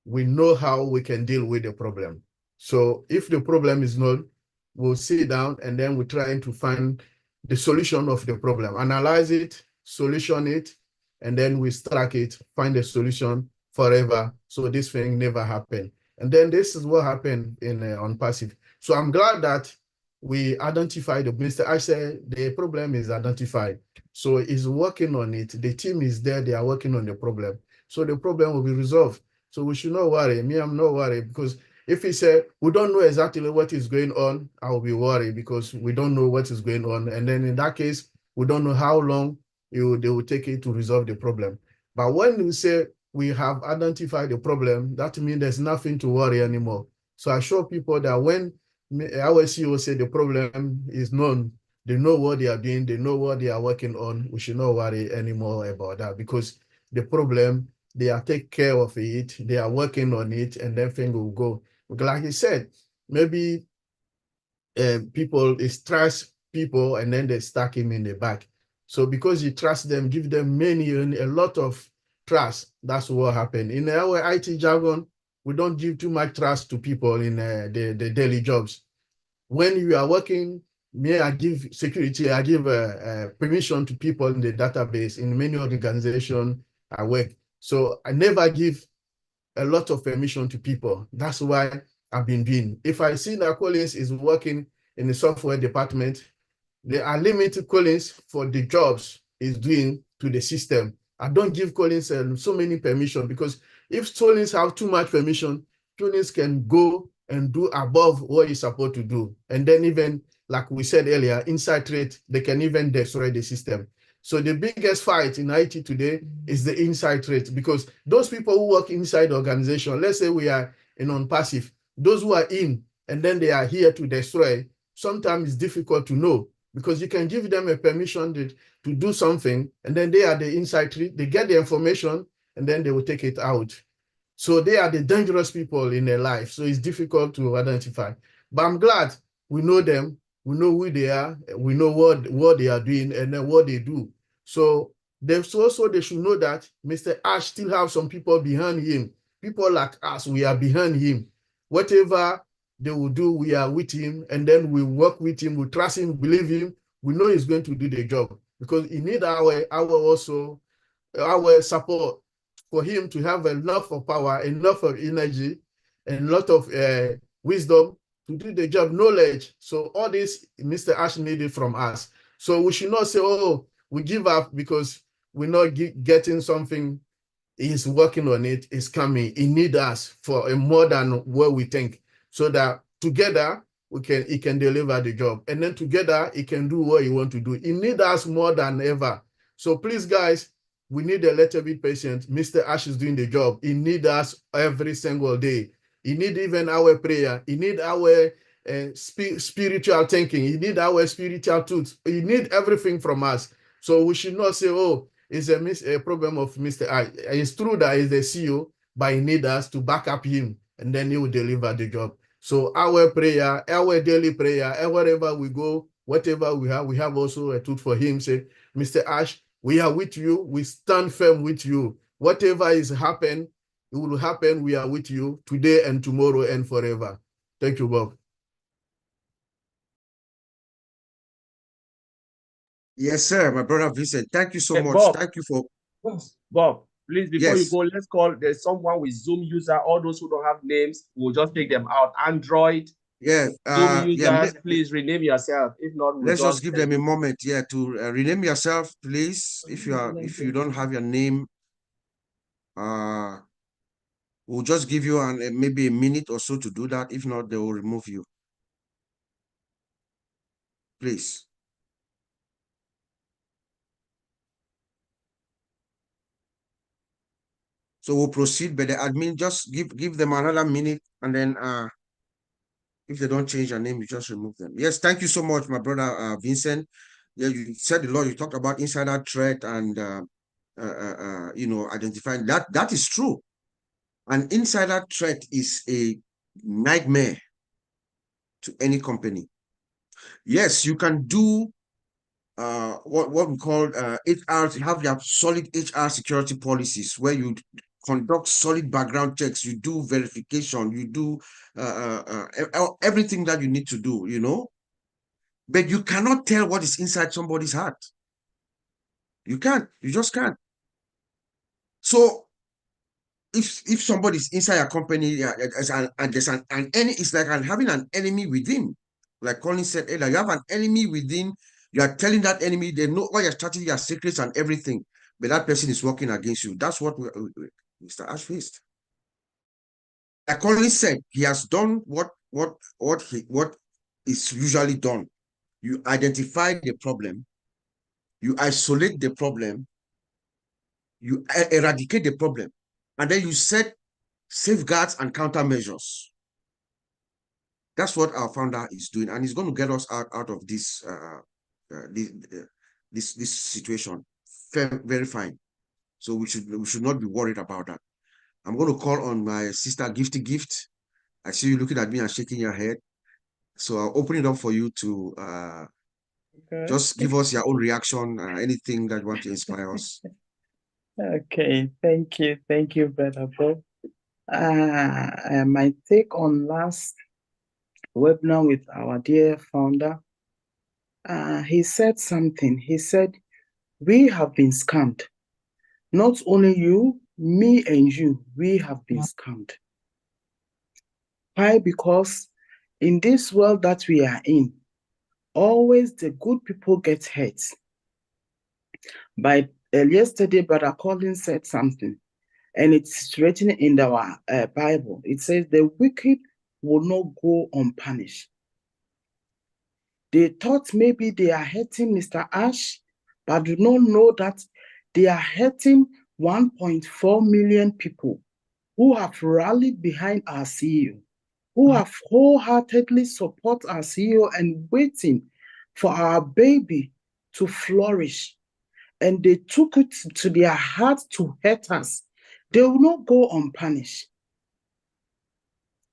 we know how we can deal with the problem. So if the problem is known, we'll sit down and then we're trying to find the solution of the problem, analyze it, solution it, and then we track it, find a solution forever. So this thing never happened. And then this is what happened in on passive. So I'm glad that we identified the Mr. I said the problem is identified. So he's working on it. The team is there. They are working on the problem. So the problem will be resolved. So we should not worry. Me, I'm not worried because if he said we don't know exactly what is going on, I will be worried because we don't know what is going on. And then in that case, we don't know how long they will take it to resolve the problem. But when we say we have identified the problem, that means there's nothing to worry anymore. So I show people that when our CEO say the problem is known, they know what they are doing, they know what they are working on. We should not worry anymore about that because the problem, they are taking care of it, they are working on it, and then things will go. Like he said, maybe people is trust people and then they stack him in the back. So because you trust them, give them many and a lot of trust. That's what happened. In our IT jargon, we don't give too much trust to people in the daily jobs. When you are working, me, I give security, I give permission to people in the database in many organizations I work. So I never give a lot of permission to people. That's why I've been doing. If I see that Collins is working in the software department, there are limited Collins for the jobs he's doing to the system. I don't give Collins so many permission because if Collins have too much permission, Collins can go and do above what he's supposed to do. And then even, like we said earlier, inside trade, they can even destroy the system. So the biggest fight in IT today is the inside trade because those people who work inside the organization, let's say we are in non-passive, those who are in and then they are here to destroy, sometimes it's difficult to know because you can give them a permission to do something and then they are the inside trade, they get the information and then they will take it out. So they are the dangerous people in their life. So it's difficult to identify. But I'm glad we know them, we know who they are, we know what they are doing and then what they do. So they should know that Mr. Ash still have some people behind him. People like us, we are behind him. Whatever they will do, we are with him, and then we work with him, we trust him, believe him. We know he's going to do the job because he need our support for him to have enough of power, enough of energy, and a lot of wisdom to do the job, knowledge. So all this Mr. Ash needed from us. So we should not say, oh, we give up because we're not getting something. He's working on it. It's coming. He needs us for a more than what we think, so that together he can deliver the job, and then together he can do what he want to do. He needs us more than ever. So please, guys, we need a little bit patient. Mr. Ash is doing the job. He needs us every single day. He needs even our prayer. He needs our spiritual thinking. He needs our spiritual tools. He needs everything from us. So we should not say, oh, it's a problem of Mr. Ash. It's true that he's the CEO, but he needs us to back up him, and then he will deliver the job. So our prayer, our daily prayer, and wherever we go, whatever we have also a tool for him. Say, Mr. Ash, we are with you. We stand firm with you. Whatever is happen, it will happen. We are with you today and tomorrow and forever. Thank you, Bob. Yes, sir, my brother Vincent. Thank you so Hey, much. Bob. Thank you for Bob, please, before you yes. go, let's call. There's someone with Zoom user. All those who don't have names, we'll just take them out. Android, Yeah, Zoom users, please rename yourself. If not, we'll let's just give them a delete. moment, yeah, to rename yourself, please. If you don't have your name, we'll just give you maybe a minute or so to do that. If not, they will remove you. Please. So we'll proceed, but the admin just give them another minute, and then if they don't change their name, you just remove them. Yes, thank you so much, my brother Vincent. Yeah, you said a lot. You talked about insider threat and identifying that. That is true. An insider threat is a nightmare to any company. Yes, you can do what we call HR, have your solid HR security policies where you conduct solid background checks, you do verification, you do everything that you need to do, but you cannot tell what is inside somebody's heart. You can't, you just can't. So if somebody's inside a company and there's an enemy, it's like having an enemy within. Like Colin said earlier, you have an enemy within. You are telling that enemy they know all your strategy, your secrets, and everything, but that person is working against you. That's what Mr. Ash faced. Like Colin said, he has done what is usually done. You identify the problem, you isolate the problem, you eradicate the problem, and then you set safeguards and countermeasures. That's what our founder is doing, and he's going to get us out of this this situation very fine. So we should not be worried about that. I'm going to call on my sister Gifty Gift. I see you looking at me and shaking your head. So I'll open it up for you to Okay. just give us your own reaction, anything that you want to inspire us. Okay, thank you, Brother Bob. My take on last webinar with our dear founder, he said something. He said, we have been scammed. Not only you, me and you, we have been scammed. Why? Because in this world that we are in, always the good people get hurt. By yesterday, Brother Colin said something, and it's written in our Bible. It says, the wicked will not go unpunished. They thought maybe they are hurting Mr. Ash, but do not know that they are hurting 1.4 million people who have rallied behind our CEO, who have wholeheartedly support our CEO and waiting for our baby to flourish. And they took it to their heart to hurt us. They will not go unpunished.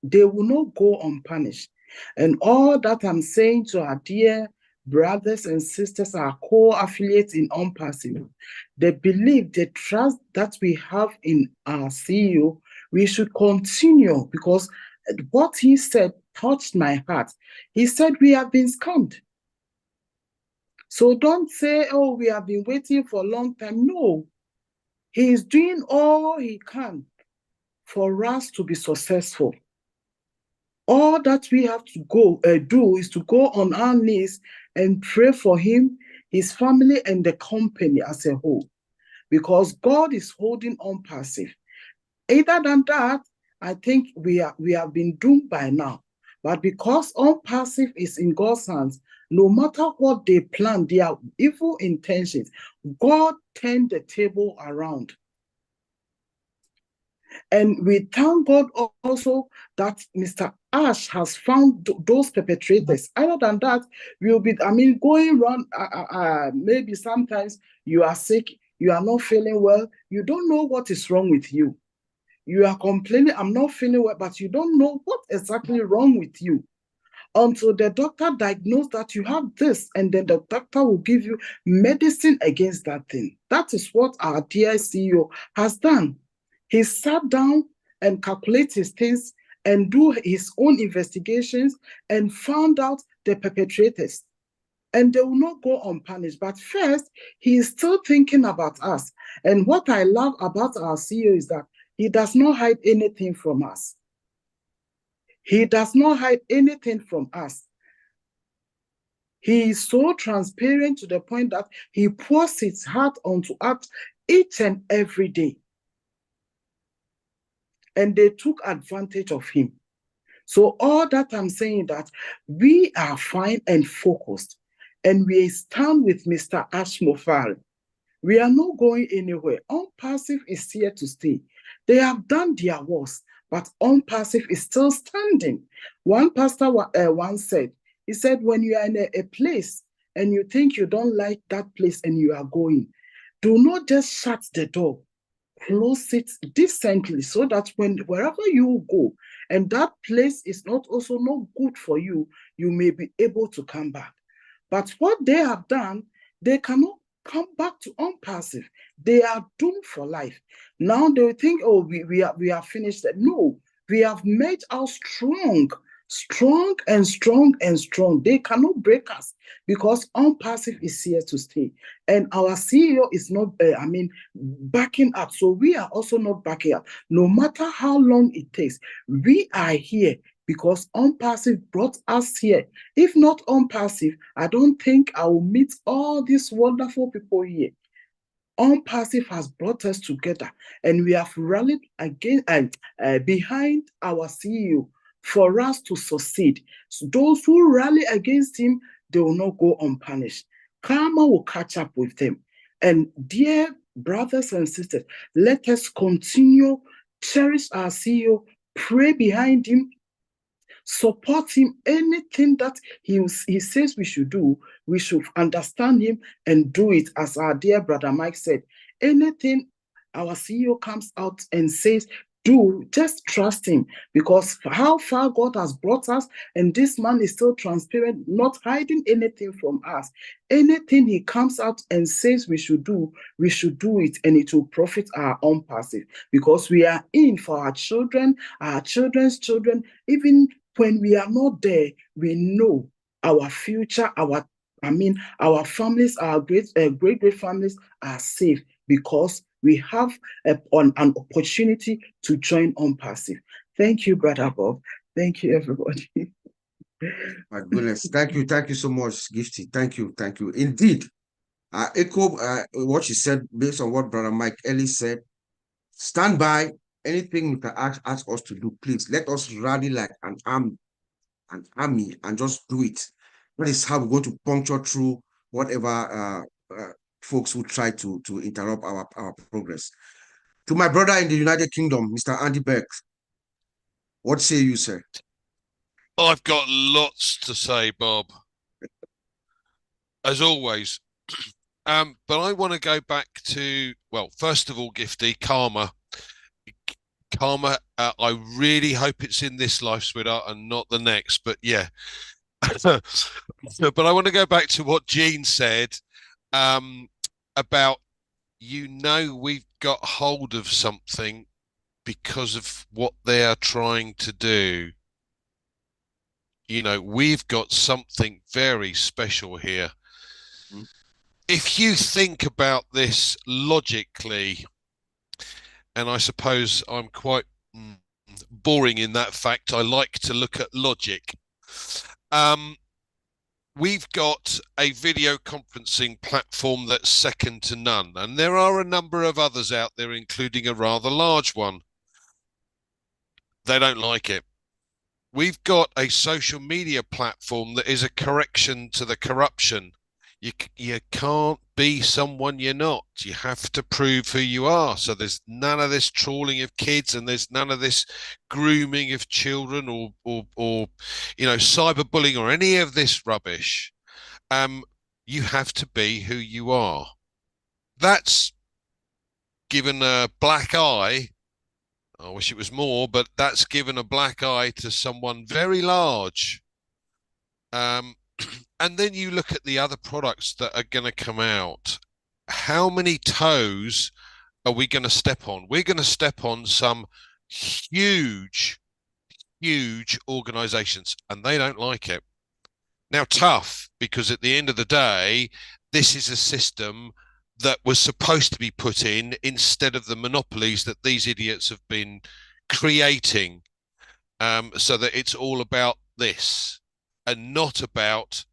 They will not go unpunished. And all that I'm saying to our dear brothers and sisters, our co-affiliates in OnPassive, the belief, the trust that we have in our CEO, we should continue, because what he said touched my heart. He said, we have been scammed. So don't say, oh, we have been waiting for a long time. No, he is doing all he can for us to be successful. All that we have to do is to go on our knees and pray for him, his family, and the company as a whole, because God is holding OnPassive. Either than that, I think we have been doomed by now. But because OnPassive is in God's hands, no matter what they plan, their evil intentions, God turned the table around. And we thank God also that Mr. Ash has found those perpetrators. Other than that, we'll be, going around, maybe sometimes you are sick, you are not feeling well, you don't know what is wrong with you. You are complaining, I'm not feeling well, but you don't know what exactly wrong with you until the doctor diagnosed that you have this, and then the doctor will give you medicine against that thing. That is what our dear CEO has done. He sat down and calculated his things and do his own investigations and found out the perpetrators. And they will not go unpunished. But first, he is still thinking about us. And what I love about our CEO is that he does not hide anything from us. He does not hide anything from us. He is so transparent to the point that he pours his heart onto us each and every day. And they took advantage of him. So all that I'm saying that we are fine and focused, and we stand with Mr. Ash Mofari. We are not going anywhere. OnPassive is here to stay. They have done their worst, but OnPassive is still standing. One pastor once said, he said, when you are in a place and you think you don't like that place and you are going, do not just shut the door. Close it decently so that wherever you go and that place is not good for you, you may be able to come back. But what they have done, they cannot come back to OnPassive. They are doomed for life. Now they think, oh, we are finished. No, we have made us strong strong and strong and strong. They cannot break us because unpassive is here to stay. And our CEO is not, backing up. So we are also not backing up. No matter how long it takes, we are here because unpassive brought us here. If not unpassive, I don't think I will meet all these wonderful people here. Unpassive has brought us together, and we have rallied again and behind our CEO for us to succeed. So those who rally against him, they will not go unpunished. Karma will catch up with them. And dear brothers and sisters, let us continue, cherish our CEO, pray behind him, support him. Anything that he says we should do, we should understand him and do it. As our dear brother Mike said, anything our CEO comes out and says, do, just trust him, because how far God has brought us, and this man is still transparent, not hiding anything from us. Anything he comes out and says we should do it, and it will profit our own passive, because we are in for our children, our children's children. Even when we are not there, we know our future, our families, our great families are safe, because we have an opportunity to join unpassive. Thank you, Brother Bob. Thank you, everybody. My goodness. Thank you so much, Gifty. Thank you. Indeed, I echo what you said based on what Brother Mike Ellis said. Stand by. Anything you can ask us to do, please let us rally like an army, and just do it. That is how we're going to puncture through whatever folks who try to interrupt our progress. To my brother in the United Kingdom, Mr. Andy Beck, what say you, sir? I've got lots to say, Bob, as always. But I want to go back to, well, first of all, Gifty, karma. Karma, I really hope it's in this life, sweetheart, and not the next. But yeah. But I want to go back to what Jean said about, we've got hold of something because of what they are trying to do. We've got something very special here. If you think about this logically, and I suppose I'm quite boring in that fact, I like to look at logic. We've got a video conferencing platform that's second to none, and there are a number of others out there, including a rather large one. They don't like it. We've got a social media platform that is a correction to the corruption. You can't be someone you're not. You have to prove who you are. So there's none of this trawling of kids, and there's none of this grooming of children or cyberbullying or any of this rubbish. You have to be who you are. That's given a black eye. I wish it was more, but that's given a black eye to someone very large. And then you look at the other products that are going to come out. How many toes are we going to step on? We're going to step on some huge organizations, and they don't like it. Now, tough, because at the end of the day, this is a system that was supposed to be put in instead of the monopolies that these idiots have been creating, so that it's all about this and not about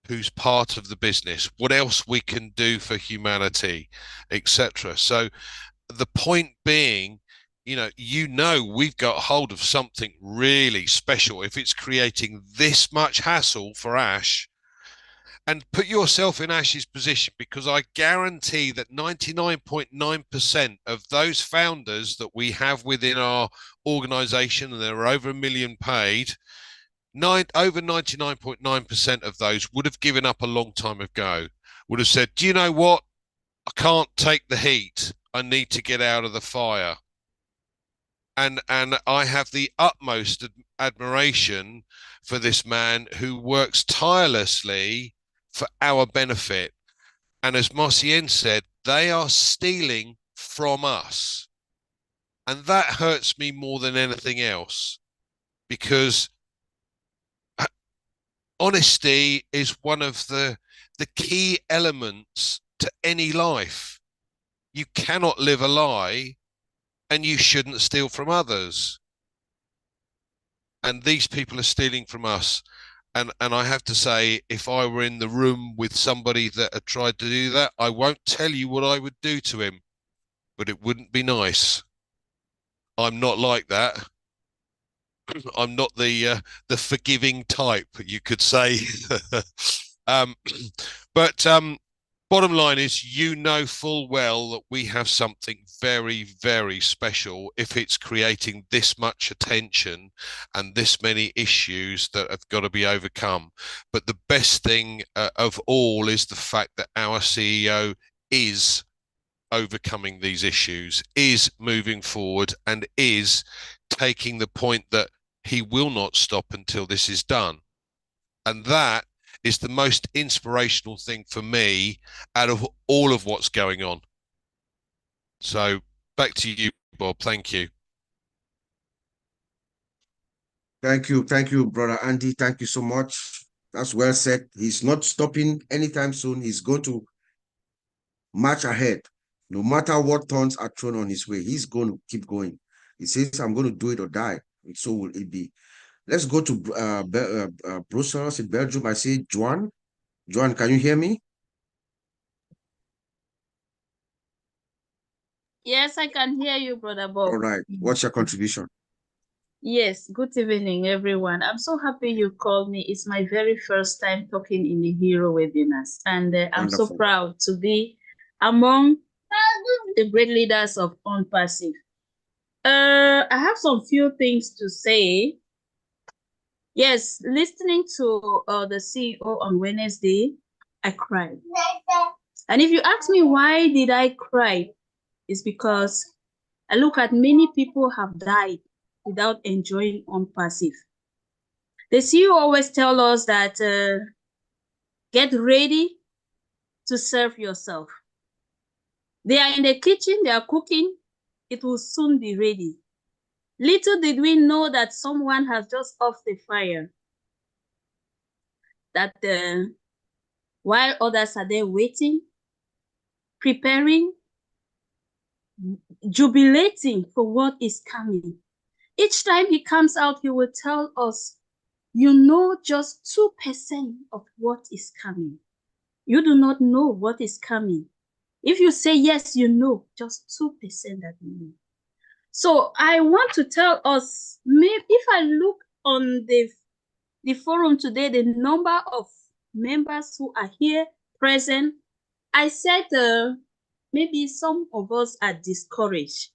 who's part of the business, what else we can do for humanity, etc. So the point being, we've got hold of something really special if it's creating this much hassle for Ash. And put yourself in Ash's position, because I guarantee that 99.9% of those founders that we have within our organization, and there are over 1 million paid, over 99.9% of those would have given up a long time ago, would have said, do you know what? I can't take the heat. I need to get out of the fire. And I have the utmost admiration for this man who works tirelessly for our benefit. And as Marcienne said, they are stealing from us. And that hurts me more than anything else, because honesty is one of the key elements to any life. You cannot live a lie, and you shouldn't steal from others. And these people are stealing from us. And I have to say, if I were in the room with somebody that had tried to do that, I won't tell you what I would do to him, but it wouldn't be nice. I'm not like that. I'm not the forgiving type, you could say. um, but bottom line is, you know full well that we have something very, very special if it's creating this much attention and this many issues that have got to be overcome. But the best thing of all is the fact that our CEO is overcoming these issues, is moving forward, and is taking the point that he will not stop until this is done. And that is the most inspirational thing for me out of all of what's going on. So back to you, Bob. Thank you. Thank you, brother Andy. Thank you so much. That's well said. He's not stopping anytime soon. He's going to march ahead. No matter what thorns are thrown on his way, he's going to keep going. He says, I'm going to do it or die. And so will it be. Let's go to Brussels in Belgium. I see Joan. Joan, can you hear me? Yes, I can hear you, Brother Bob. All right. What's your contribution? Yes, good evening, everyone. I'm so happy you called me. It's my very first time talking in the Hero webinars, and I'm so proud to be among the great leaders of OnPassive. I have some few things to say. Yes, listening to the CEO on Wednesday, I cried. And if you ask me why did I cry, it's because I look at many people have died without enjoying OnPassive. The CEO always tell us that get ready to serve yourself. They are in the kitchen, they are cooking, it will soon be ready. Little did we know that someone has just off the fire, that while others are there waiting, preparing, jubilating for what is coming. Each time he comes out, he will tell us, you know just 2% of what is coming. You do not know what is coming. If you say yes, you know, just 2% that you know. So I want to tell us, maybe if I look on the forum today, the number of members who are here present, I said maybe some of us are discouraged.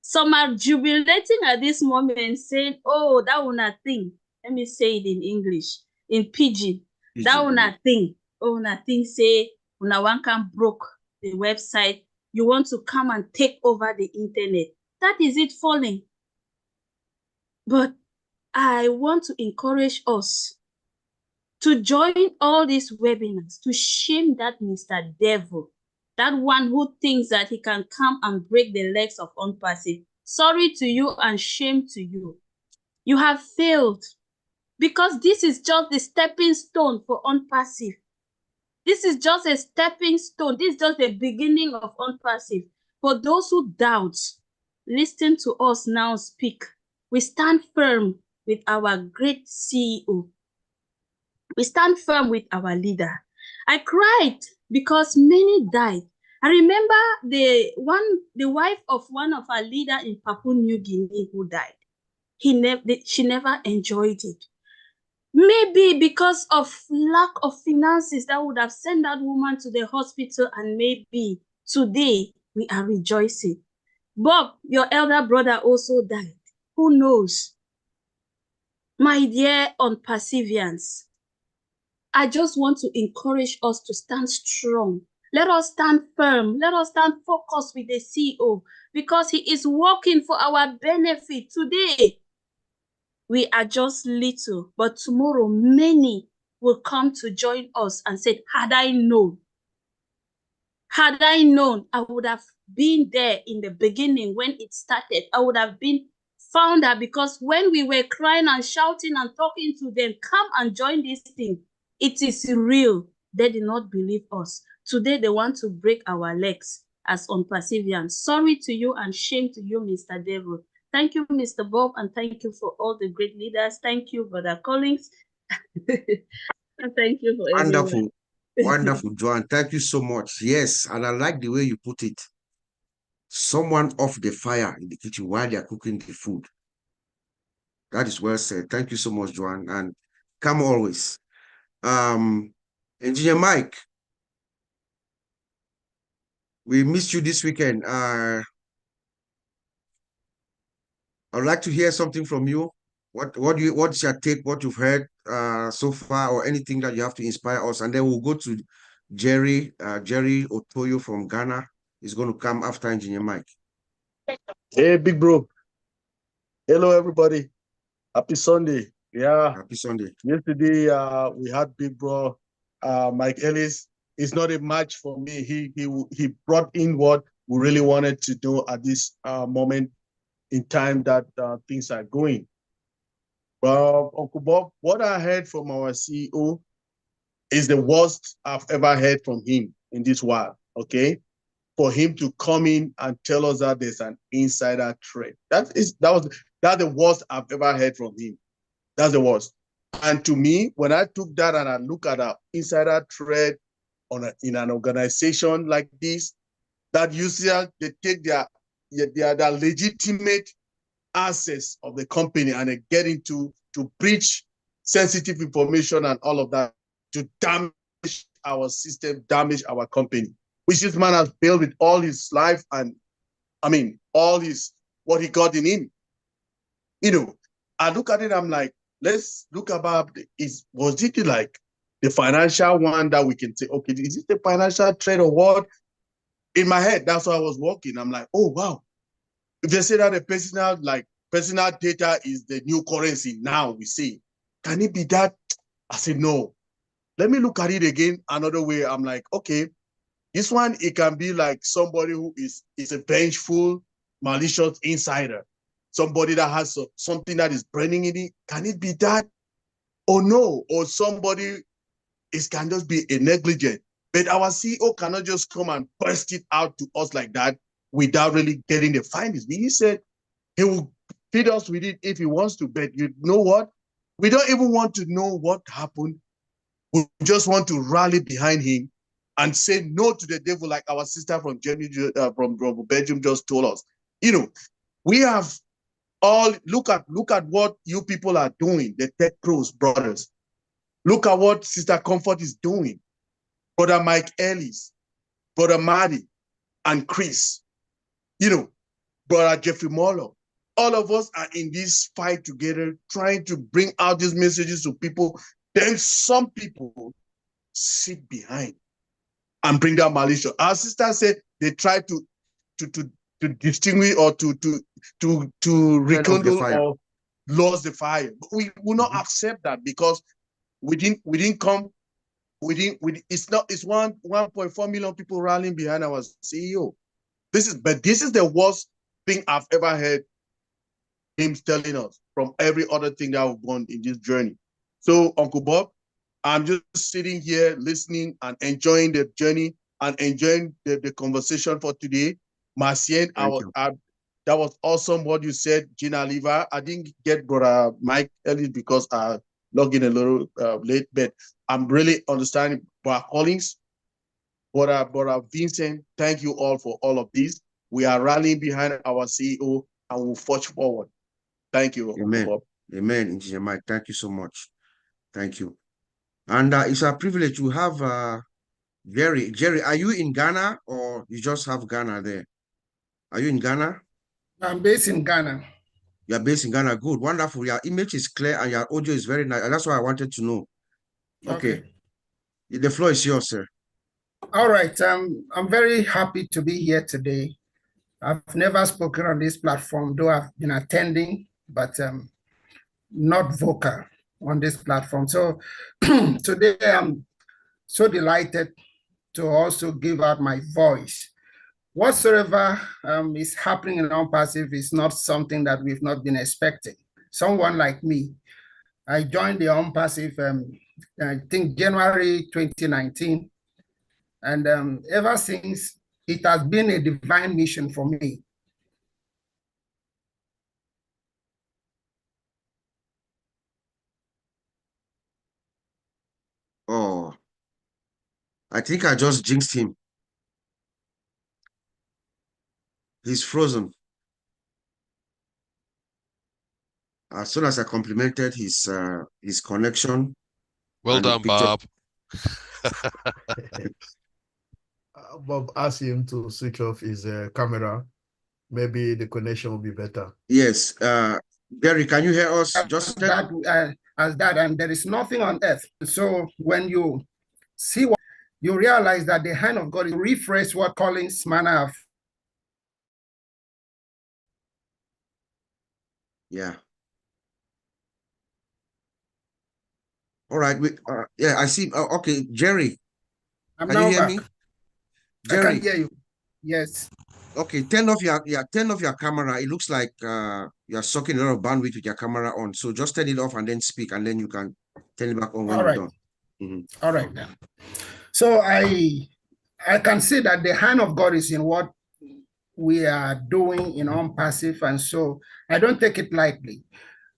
Some are jubilating at this moment, saying, oh, that one thing. Let me say it in English, in Pidgin. That one thing. Oh, nothing say, una one can broke the website. You want to come and take over the internet. That is it falling. But I want to encourage us to join all these webinars, to shame that Mr. Devil, that one who thinks that he can come and break the legs of OnPassive. Sorry to you and shame to you. You have failed, because this is just the stepping stone for OnPassive. This is just a stepping stone. This is just the beginning of OnPassive. For those who doubt, listen to us now speak. We stand firm with our great CEO. We stand firm with our leader. I cried because many died. I remember the wife of one of our leaders in Papua New Guinea who died. She never enjoyed it. Maybe because of lack of finances that would have sent that woman to the hospital, and maybe today we are rejoicing. Bob, your elder brother, also died. Who knows? My dear OnPassivians, I just want to encourage us to stand strong. Let us stand firm. Let us stand focused with the CEO, because he is working for our benefit. Today, we are just little, but tomorrow many will come to join us and say, had I known, I would have been there in the beginning when it started. I would have been found out, because when we were crying and shouting and talking to them, come and join this thing, it is real. They did not believe us. Today, they want to break our legs as unperseverance. Sorry to you and shame to you, Mr. Devil. Thank you, Mr. Bob, and thank you for all the great leaders. Thank you, Brother Collins. And thank you for everyone. Wonderful. Wonderful, Joan. Thank you so much. Yes, and I like the way you put it. Someone off the fire in the kitchen while they're cooking the food. That is well said. Thank you so much, Joan. And come always. Engineer Mike, we missed you this weekend. I'd like to hear something from you. What's your take, what you've heard so far, or anything that you have to inspire us? And then we'll go to Jerry Otoyo from Ghana. Is going to come after Engineer Mike. Hey, big bro. Hello, everybody. Happy Sunday. Yeah. Happy Sunday. Yesterday, we had big bro, Mike Ellis. It's not a match for me. He brought in what we really wanted to do at this moment in time that things are going. Well, Uncle Bob, what I heard from our CEO is the worst I've ever heard from him in this while. Okay. For him to come in and tell us that there's an insider trade. That's the worst I've ever heard from him. That's the worst. And to me, when I took that and I look at an insider trade in an organization like this, that usually they take their legitimate assets of the company and they get into to breach sensitive information and all of that to damage our system, damage our company, which this man has built with all his life and, I mean, all his, what he got in him. You know, I look at it, I'm like, let's look about, was it like the financial one that we can say, okay, is it the financial trade or what? In my head, that's how I was walking. I'm like, oh, wow. If they say that the personal data is the new currency now, we see, can it be that? I said, no. Let me look at it again another way. I'm like, okay, this one, it can be like somebody who is a vengeful, malicious insider. Somebody that has something that is burning in it. Can it be that? Or no? Or somebody can just be a negligent. But our CEO cannot just come and burst it out to us like that without really getting the findings. He said he will feed us with it if he wants to. But you know what? We don't even want to know what happened. We just want to rally behind him and say no to the devil, like our sister from Germany, from Belgium just told us. You know, we have all, look at what you people are doing, the Tech Pros brothers. Look at what Sister Comfort is doing. Brother Mike Ellis, Brother Maddie, and Chris. You know, Brother Jeffrey Morlow. All of us are in this fight together, trying to bring out these messages to people. Then some people sit behind and bring down malicious. Our sister said they try to distinguish or to rekindle or lose the fire. But we will not accept that because we didn't come. It's 1.4 million people rallying behind our CEO. This is the worst thing I've ever heard him telling us from every other thing that we've gone in this journey. So, Uncle Bob, I'm just sitting here listening and enjoying the journey and enjoying the conversation for today. Marcien, that was awesome what you said, Gina Liva. I didn't get Brother Mike Ellis because I logged in a little late, but I'm really understanding Brother Collins, Brother Vincent. Thank you all for all of this. We are rallying behind our CEO and we'll forge forward. Thank you. Amen. Bob. Amen, Engineer Mike. Thank you so much. Thank you. And it's a privilege to have Jerry. Jerry, are you in Ghana or you just have Ghana there? Are you in Ghana? I'm based in Ghana. You're based in Ghana. Good. Wonderful. Your image is clear and your audio is very nice. And that's what I wanted to know. Okay. The floor is yours, sir. All right. I'm very happy to be here today. I've never spoken on this platform, though I've been attending, but not vocal on this platform. So today I'm so delighted to also give out my voice whatsoever is happening in unpassive is not something that we've not been expecting. Someone like me, I joined the unpassive, I think January 2019, and ever since, it has been a divine mission for me. Oh, I think I just jinxed him. He's frozen. As soon as I complimented his connection Well and the done, picture. Bob. Bob asked him to switch off his camera. Maybe the connection will be better. Yes, Gary, can you hear us? Just tell As that, and there is nothing on earth. So when you see what you realize that the hand of God is rephrase what Collins manner of. Yeah. All right. Yeah, I see. Okay, Jerry. I'm Can you now hear back. me? I Jerry. can hear you. Yes. Okay, turn off your camera. It looks like you're sucking a lot of bandwidth with your camera on. So just turn it off and then speak, and then you can turn it back on when All you're right. done. Mm-hmm. All right then. So I can see that the hand of God is in what we are doing in unpassive, and so I don't take it lightly.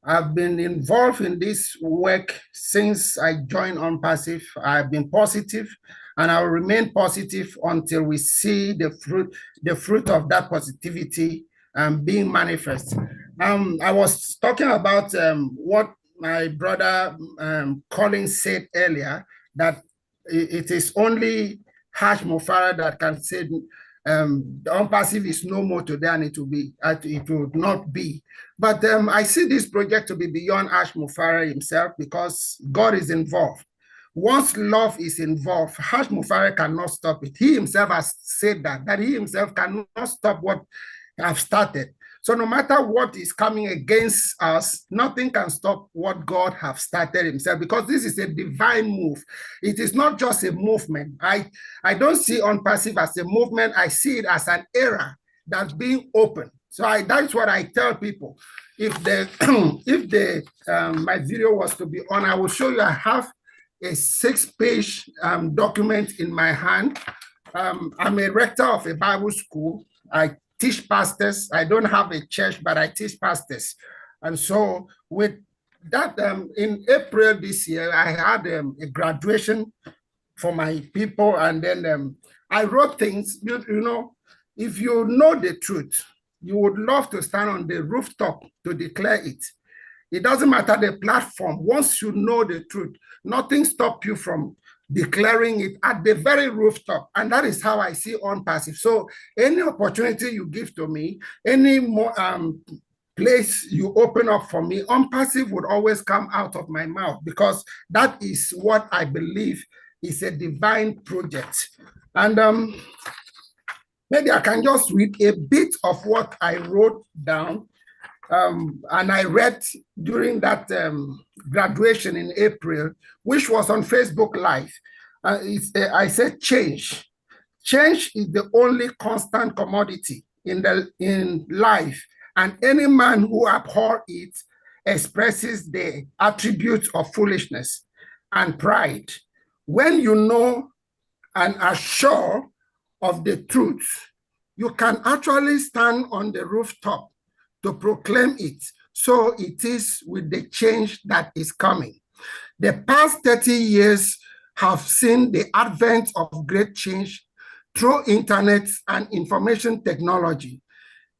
I've been involved in this work since I joined unpassive. I've been positive, and I will remain positive until we see the fruit of that positivity being manifest. I was talking about what my brother Colin said earlier, that it is only Hash Mufara that can say the unpassive is no more today, and it will not be. But I see this project to be beyond Ash Mufara himself, because God is involved. Once love is involved, Ash Mufara cannot stop it. He himself has said that he himself cannot stop what I've started. So no matter what is coming against us, nothing can stop what God has started himself, because this is a divine move. It is not just a movement. I don't see unpassive as a movement. I see it as an era that's being opened. So that's what I tell people. If my video was to be on, I will show you. I have a 6-page document in my hand. I'm a rector of a Bible school. I teach pastors. I don't have a church, but I teach pastors. And so with that, in April this year, I had a graduation for my people. And then I wrote things, if you know the truth, you would love to stand on the rooftop to declare it. It doesn't matter the platform. Once you know the truth, nothing stops you from declaring it at the very rooftop. And that is how I see unpassive. So any opportunity you give to me, any more place you open up for me, unpassive would always come out of my mouth, because that is what I believe is a divine project. And maybe I can just read a bit of what I wrote down. And I read during that graduation in April, which was on Facebook Live. I said, change. Change is the only constant commodity in life, and any man who abhors it expresses the attributes of foolishness and pride. When you know and are sure of the truth, you can actually stand on the rooftop to proclaim it. So it is with the change that is coming. The past 30 years have seen the advent of great change through internet and information technology.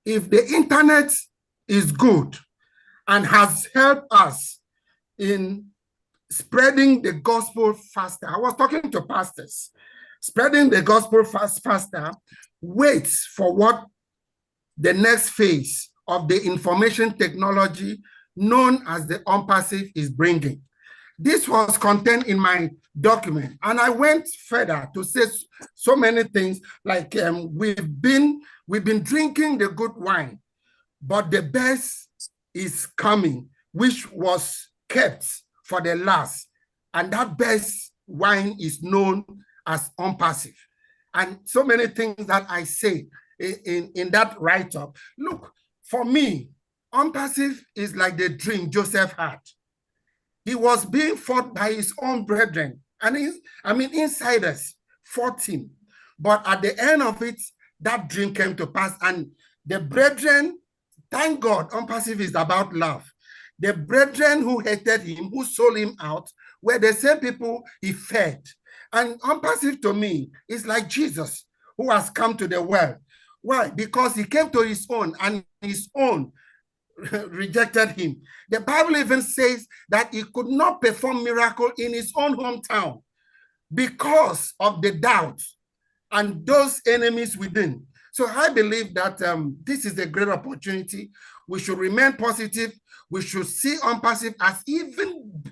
If the internet is good and has helped us in spreading the gospel faster, I was talking to pastors, spreading the gospel faster, wait for what the next phase of the information technology known as the unpassive is bringing. This was contained in my document, and I went further to say so many things, like we've been drinking the good wine, but the best is coming, which was kept for the last, and that best wine is known as unpassive. And so many things that I say in that write-up. Look, for me, unpassive is like the dream Joseph had. He was being fought by his own brethren, and insiders fought him. But at the end of it, that dream came to pass, and the brethren, thank God, unpassive is about love. The brethren who hated him, who sold him out, were the same people he fed. And unpassive to me is like Jesus, who has come to the world. Why? Because he came to his own, and his own rejected him. The Bible even says that he could not perform miracle in his own hometown because of the doubt and those enemies within. So I believe that this is a great opportunity. We should remain positive. We should see unpassive as even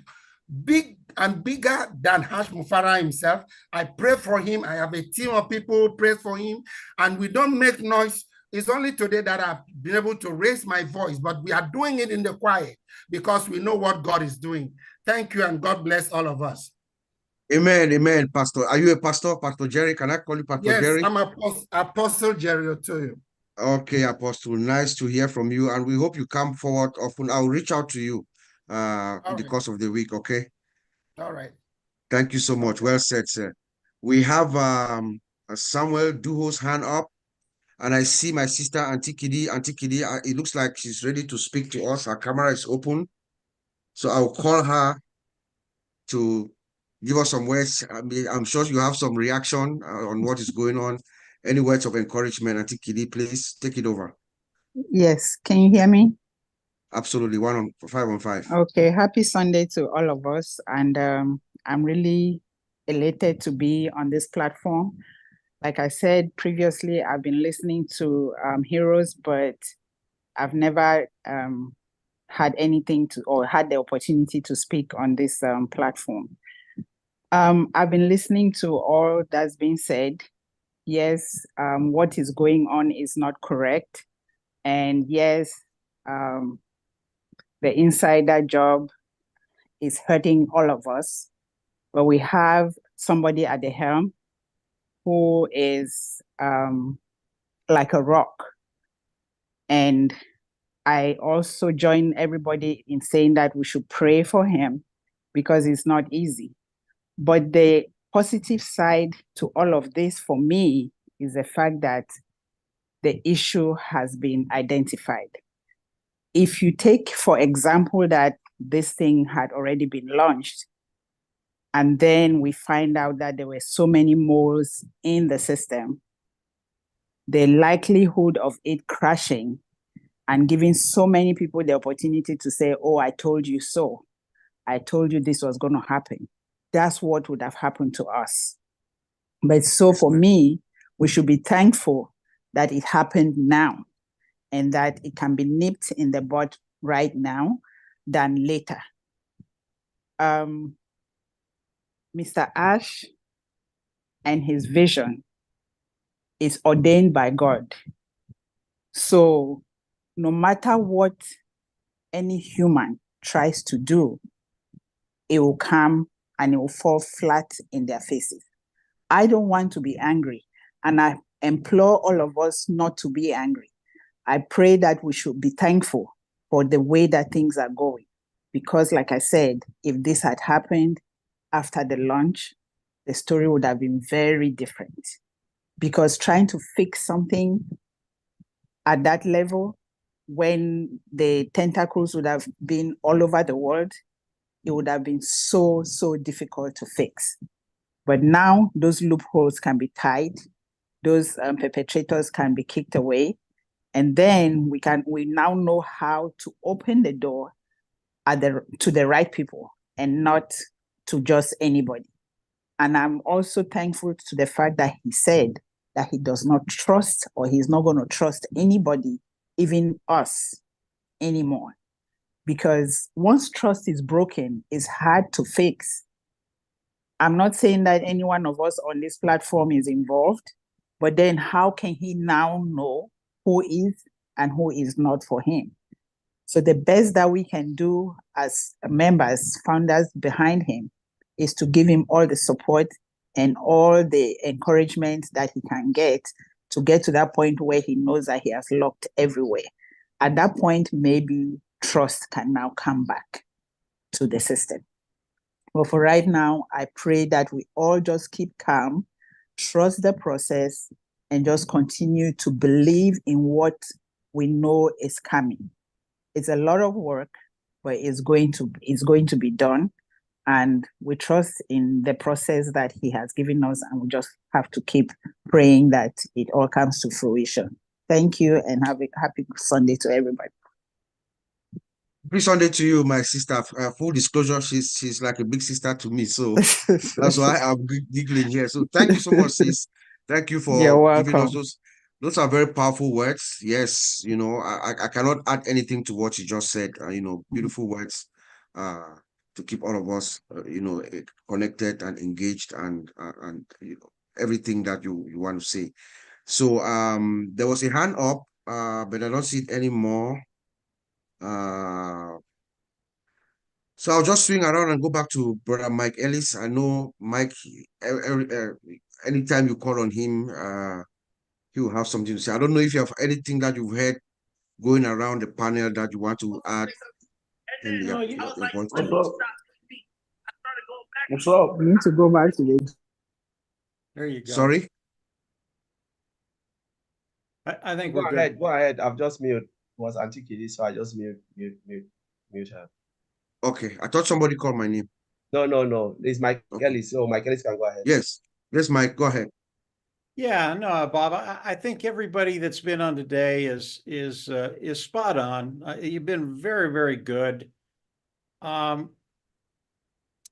big and bigger than Hash Mufara himself. I pray for him. I have a team of people who pray for him, and we don't make noise. It's only today that I've been able to raise my voice, but we are doing it in the quiet because we know what God is doing. Thank you, and God bless all of us. Amen, amen, Pastor. Are you a pastor, Pastor Jerry? Can I call you Pastor Jerry? Yes, I'm Apostle Jerry to you. Okay, Apostle, nice to hear from you, and we hope you come forward often. I'll reach out to you in the course of the week, okay? All right. Thank you so much. Okay. Well said, sir. We have Samuel Duho's hand up, and I see my sister, Auntie Kidi. Auntie Kidi, it looks like she's ready to speak to us. Her camera is open, so I'll call her to give us some words. I mean, I'm sure you have some reaction on what is going on. Any words of encouragement, Auntie Kidi, please take it over. Yes, can you hear me? Absolutely, 5 on 5. Okay, happy Sunday to all of us. And I'm really elated to be on this platform. Like I said previously, I've been listening to Heroes, but I've never had anything to, or had the opportunity to speak on this platform. I've been listening to all that's been said. Yes, what is going on is not correct. And yes, the insider job is hurting all of us, but we have somebody at the helm who is like a rock. And I also join everybody in saying that we should pray for him because it's not easy. But the positive side to all of this for me is the fact that the issue has been identified. If you take, for example, that this thing had already been launched, and then we find out that there were so many moles in the system, the likelihood of it crashing and giving so many people the opportunity to say, oh, I told you so. I told you this was going to happen. That's what would have happened to us. But so for me, we should be thankful that it happened now and that it can be nipped in the bud right now than later. Mr. Ash and his vision is ordained by God. So no matter what any human tries to do, it will come and it will fall flat in their faces. I don't want to be angry, and I implore all of us not to be angry. I pray that we should be thankful for the way that things are going. Because like I said, if this had happened after the launch, the story would have been very different. Because trying to fix something at that level, when the tentacles would have been all over the world, it would have been so, so difficult to fix. But now those loopholes can be tied, those perpetrators can be kicked away, and then we now know how to open the door to the right people and not to just anybody. And I'm also thankful to the fact that he said that he does not trust, or he's not going to trust anybody, even us, anymore. Because once trust is broken, it's hard to fix. I'm not saying that any one of us on this platform is involved, but then how can he now know who is and who is not for him? So the best that we can do as members, founders behind him, is to give him all the support and all the encouragement that he can get to get to that point where he knows that he has locked everywhere. At that point, maybe trust can now come back to the system. But for right now, I pray that we all just keep calm, trust the process, and just continue to believe in what we know is coming. It's a lot of work, but it's going to be done. And we trust in the process that he has given us, and we just have to keep praying that it all comes to fruition. Thank you, and have a happy Sunday to everybody. Happy Sunday to you, my sister. Full disclosure, she's like a big sister to me, so that's why I'm giggling here. So thank you so much, sis. Thank you for giving us those. Those are very powerful words. Yes, you know, I cannot add anything to what you just said. You know, beautiful words. To keep all of us, you know, connected and engaged, and you know, everything that you want to say. So there was a hand up, but I don't see it anymore. So I'll just swing around and go back to Brother Mike Ellis. I know Mike, anytime you call on him, he will have something to say. I don't know if you have anything that you've heard going around the panel that you want to add. And What's up? We need to go back to the. There you go. Sorry? I think Go we're ahead. good. Go ahead. I've just mute. It was Auntie Kitty, so I just mute her. Okay, I thought somebody called my name. No. It's Mike Ellis. So Mike Ellis can go ahead. Yes, Mike, go ahead. Yeah, no, Bob. I think everybody that's been on today is spot on. You've been very, very good.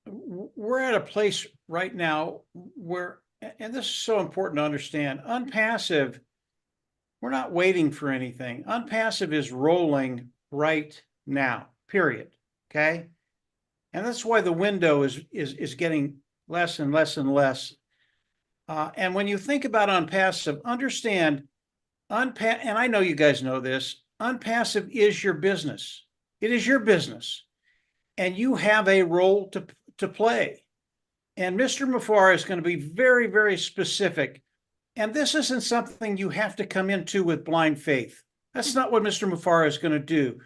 We're at a place right now where, and this is so important to understand, Unpassive, we're not waiting for anything. Unpassive is rolling right now, period. Okay. And that's why the window is getting less and less and less. And when you think about Unpassive, understand and I know you guys know this, Unpassive is your business. It is your business. And you have a role to play. And Mr. Mufar is going to be very, very specific. And this isn't something you have to come into with blind faith. That's not what Mr. Mufar is going to do.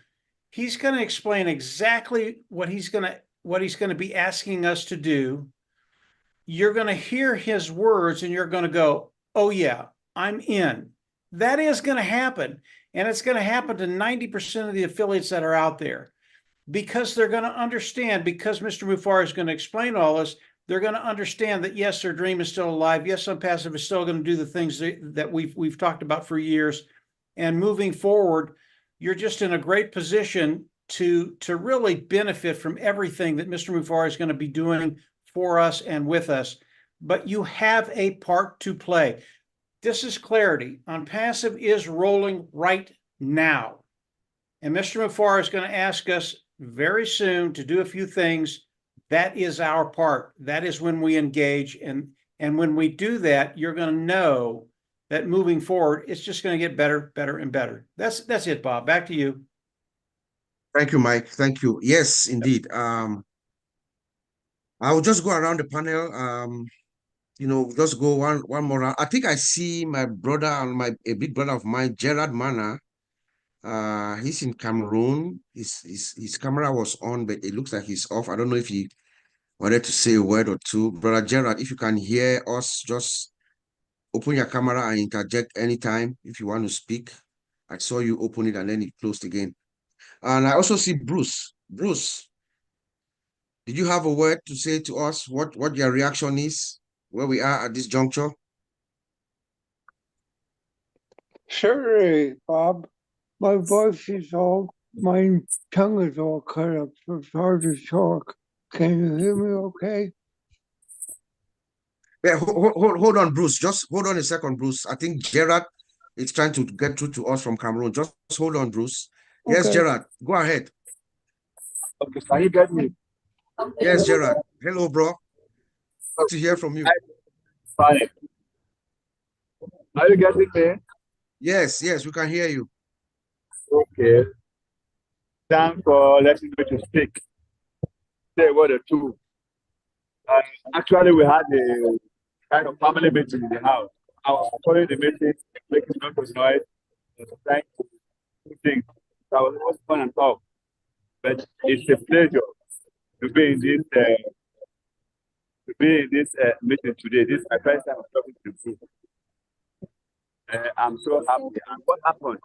He's going to explain exactly what he's going to be asking us to do. You're going to hear his words and you're going to go, oh yeah, I'm in. That is going to happen. And it's going to happen to 90% of the affiliates that are out there, because they're going to understand, because Mr. Mufar is going to explain all this, they're going to understand that yes, their dream is still alive. Yes, Unpassive is still going to do the things that we've talked about for years. And moving forward, you're just in a great position to really benefit from everything that Mr. Mufar is going to be doing for us and with us. But you have a part to play. This is clarity. Unpassive is rolling right now. And Mr. Mufar is going to ask us very soon to do a few things. That is our part. That is when we engage. And when we do that, you're going to know that moving forward, it's just going to get better, better, and better. That's it, Bob. Back to you. Thank you, Mike. Thank you. Yes, indeed. I will just go around the panel. You know, just go one more round. I think I see my brother and a big brother of mine, Gerard Mana. He's in Cameroon. His camera was on, but it looks like he's off. I don't know if he wanted to say a word or two. Brother Gerard, if you can hear us, just open your camera and interject anytime if you want to speak. I saw you open it and then it closed again. And I also see Bruce. Bruce, did you have a word to say to us? What your reaction is, where we are at this juncture? Certainly, Bob. My voice is my tongue is all cut up, so it's hard to talk. Can you hear me okay? Yeah, hold on, Bruce. Just hold on a second, Bruce. I think Gerard is trying to get through to us from Cameroon. Just hold on, Bruce. Yes, Okay. Gerard, go ahead. Okay, can you get me? Yes, Gerard. Hello, bro. Good to hear from you. Fine. Are you getting me? Yes, we can hear you. Okay. Thanks for letting me to speak. Say a word or two. Actually, we had a kind of family meeting in the house. our following the message, making a lot of noise, trying to do things. So I was supposed to come and talk, but it's a pleasure to be in this meeting today. This is my first time talking to you. I'm so happy. And what happened?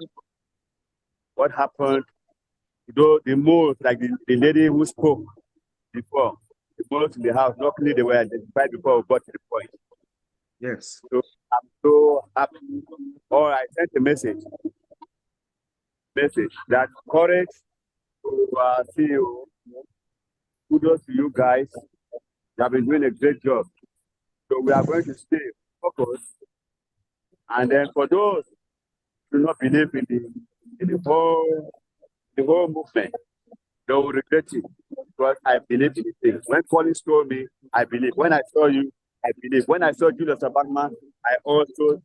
What happened? Though the most, like the lady who spoke before, the most in the house, luckily they were identified before we got to the point. Yes. So I'm so happy. Or I sent a message that courage to CEO. Kudos to you guys. You have been doing a great job. So we are going to stay focused. And then for those who do not believe in the whole movement, they will regret it because I believe in the thing. When Collins told me, I believe. When I saw you, I believe. When I saw Julius Abagman, I also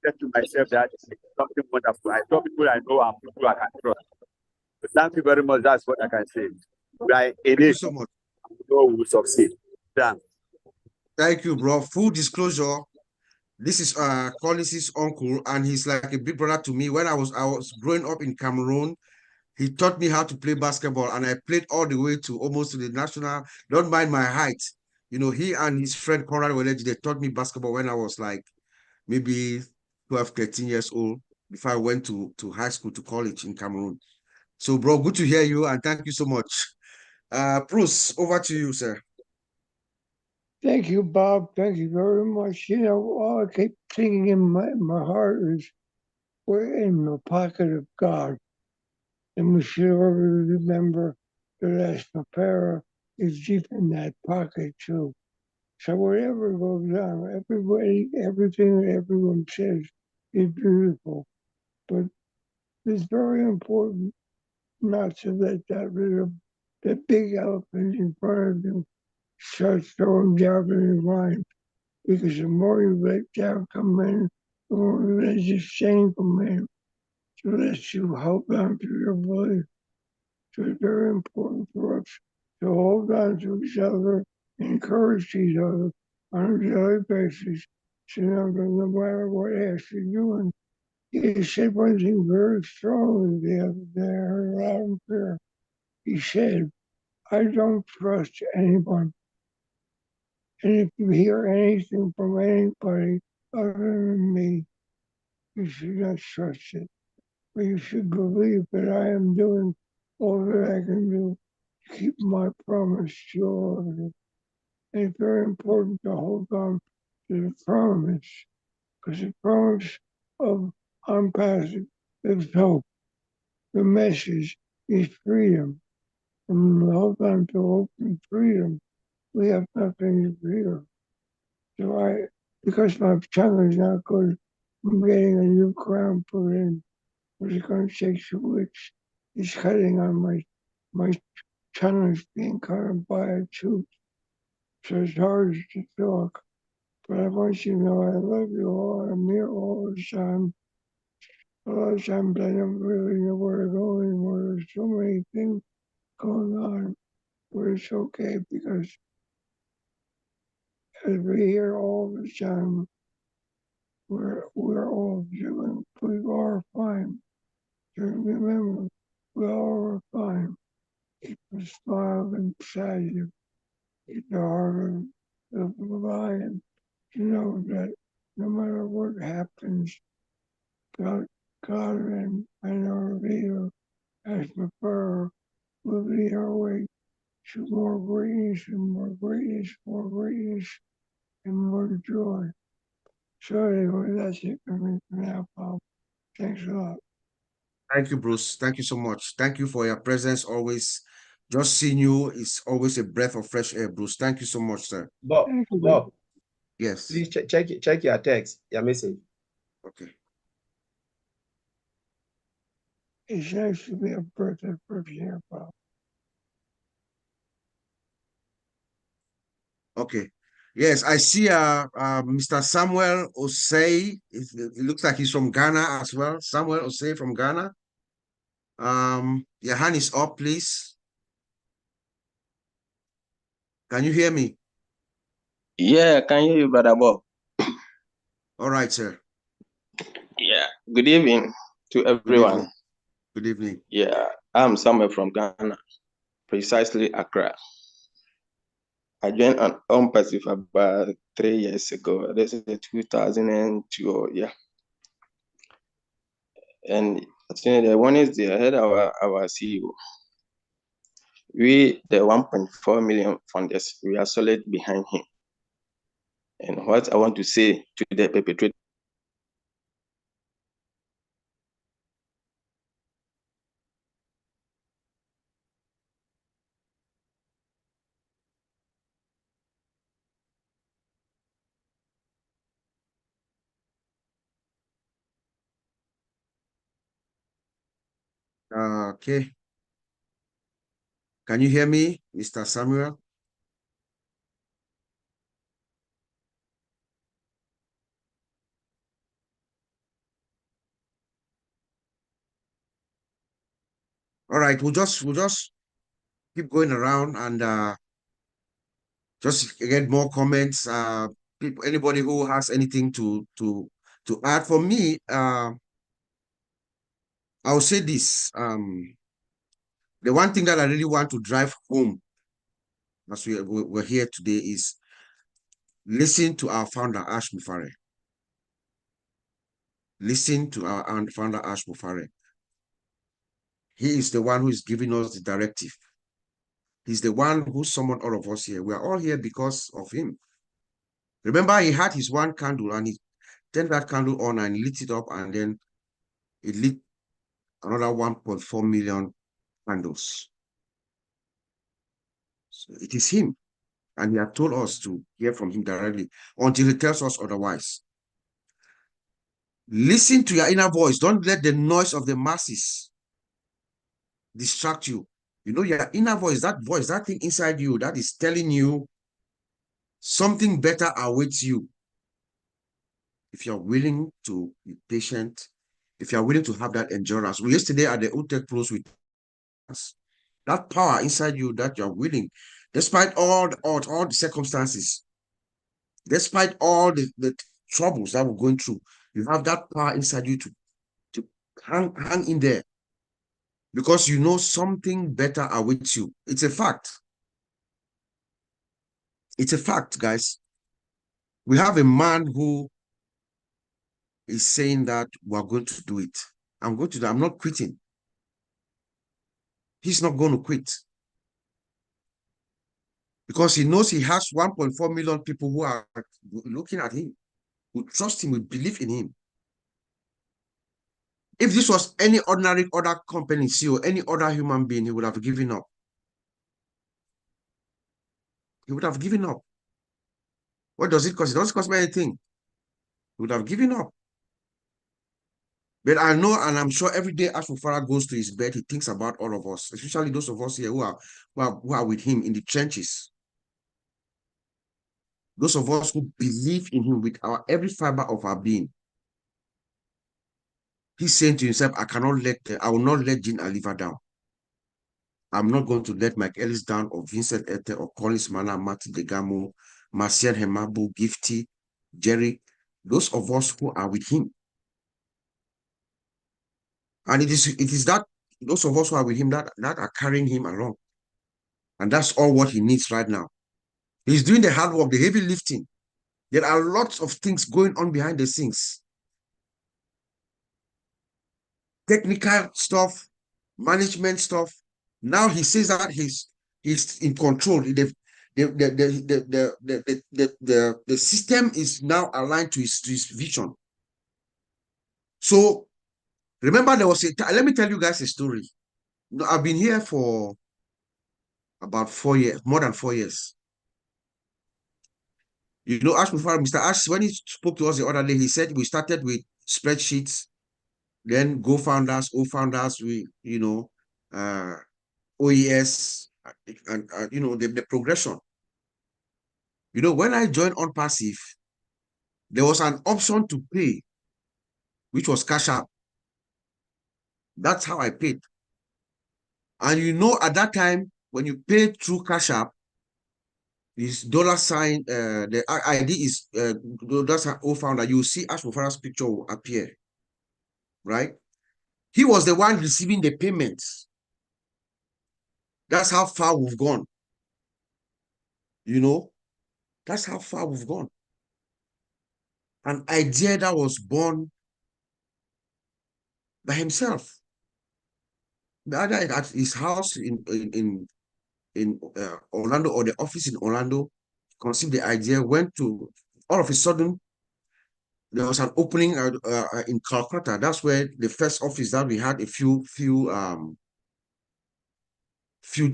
said to myself that it's something wonderful. I saw people I know and people I can trust. So thank you very much. That's what I can say. We are in Thank it. you so much. We know we will succeed. Thanks. Thank you, bro. Full disclosure, this is Collins's uncle, and he's like a big brother to me. When I was growing up in Cameroon, he taught me how to play basketball, and I played all the way to almost to the national. Don't mind my height. You know, he and his friend Conrad Weleji, they taught me basketball when I was like maybe 12, 13 years old before I went to high school, to college in Cameroon. So, bro, good to hear you, and thank you so much. Bruce, over to you, sir. Thank you, Bob. Thank you very much. You know, all I keep thinking in my heart is we're in the pocket of God. And we should always remember the last Prepara is deep in that pocket too. So whatever goes on, everything that everyone says is beautiful. But it's very important not to let the big elephant in front of you start throwing javelin lines. Because the more you let doubt come in, the more you let disdain come in. So that you hold on to your belief. So it's very important for us to hold on to each other, encourage each other on a daily basis. So no matter what Ashley doing, he said one thing very strongly the other day. I heard loud and clear. He said, "I don't trust anyone. And if you hear anything from anybody other than me, you should not trust it. But you should believe that I am doing all that I can do to keep my promise to all of you." And it's very important to hold on to the promise, because the promise of unpassive is hope. The message is freedom. And when we hold on to hope and freedom, we have nothing to fear. So because my tongue is not good, I'm getting a new crown put in, which is going to take 2 weeks. It's cutting on my tongue is being cut on by a tooth. So it's hard to talk. But I want you to know I love you all. I'm here all the time. A lot of times I don't really know where to go anymore. There's so many things going on. But it's okay because as we hear all the time, we're all doing, we are fine. So remember, we all are fine. Keep a smile inside you. Keep the heart of the lion. To know that no matter what happens, God and our leader as Prepara will lead our way to more greatness and more greatness, more greatness, and more joy. So anyway, that's it for me for now, Bob. Thanks a lot. Thank you, Bruce. Thank you so much. Thank you for your presence always. Just seeing you is always a breath of fresh air, Bruce. Thank you so much, sir. Bob, yes. Please check your text, your message. Okay. It's nice to be a breath of fresh air, Bob. Okay. Yes, I see Mr. Samuel Osei. It looks like he's from Ghana as well. Samuel Osei from Ghana. Your hand is up, please. Can you hear me? Yeah, can you hear you, Brother Bob? All right, sir. Yeah, good evening to Good everyone. evening. Good evening. Yeah, I'm Samuel from Ghana, precisely Accra. I joined on Pacific about 3 years ago. This is 2002. Yeah, and I think the one is the head of our CEO. We, the 1.4 million founders, we are solid behind him. And what I want to say to the perpetrator. Okay. Can you hear me, Mr. Samuel? All right, we'll just keep going around and just get more comments. People, anybody who has anything to add. For me, I'll say this. The one thing that I really want to drive home as we're here today is listen to our founder, Ash Mufare. Listen to our founder, Ash Mufare. He is the one who is giving us the directive. He's the one who summoned all of us here. We are all here because of him. Remember, he had his one candle and he turned that candle on and lit it up, and then it lit another 1.4 million candles. So it is him. And he had told us to hear from him directly until he tells us otherwise. Listen to your inner voice. Don't let the noise of the masses distract you. You know, your inner voice, that thing inside you that is telling you something better awaits you. If you're willing to be patient, if you're willing to have that endurance. We yesterday at the Utech Plus with us, that power inside you that you're willing, despite all the circumstances, despite all the troubles that we're going through, you have that power inside you to hang in there because you know something better awaits you. It's a fact. It's a fact, guys. We have a man who is saying that we're going to do it. I'm going to do it. I'm not quitting. He's not going to quit because he knows he has 1.4 million people who are looking at him, who trust him, who believe in him. If this was any ordinary other company CEO, any other human being, he would have given up. He would have given up. What does it cost? It doesn't cost me anything. He would have given up. But I know, and I'm sure every day as Farah goes to his bed, he thinks about all of us, especially those of us here who are with him in the trenches. Those of us who believe in him with every fiber of our being. He's saying to himself, I will not let Jean Aliva down. I'm not going to let Mike Ellis down, or Vincent Ete, or Collins Mana, Martin Degamo, Marcel Hemabu, Gifty, Jerry, those of us who are with him. And it is that those of us who are with him that are carrying him along. And that's all what he needs right now. He's doing the hard work, the heavy lifting. There are lots of things going on behind the scenes. Technical stuff, management stuff. Now he says that he's in control. The system is now aligned to his vision. So remember, there was let me tell you guys a story. I've been here for about 4 years, more than 4 years. You know, Mr. Ash, when he spoke to us the other day, he said we started with spreadsheets, then Go Founders, O Founders, OES, and the progression. You know, when I joined on Passive, there was an option to pay, which was Cash App. That's how I paid. And you know, at that time, when you paid through Cash App, is $sign. The ID is $sign founder. You see Ash Mufara's picture will appear, right? He was the one receiving the payments. That's how far we've gone. You know, that's how far we've gone. An idea that was born by himself. The other at his house in Orlando, or the office in Orlando, conceived the idea, went to, all of a sudden, there was an opening in Calcutta. That's where the first office that we had, a few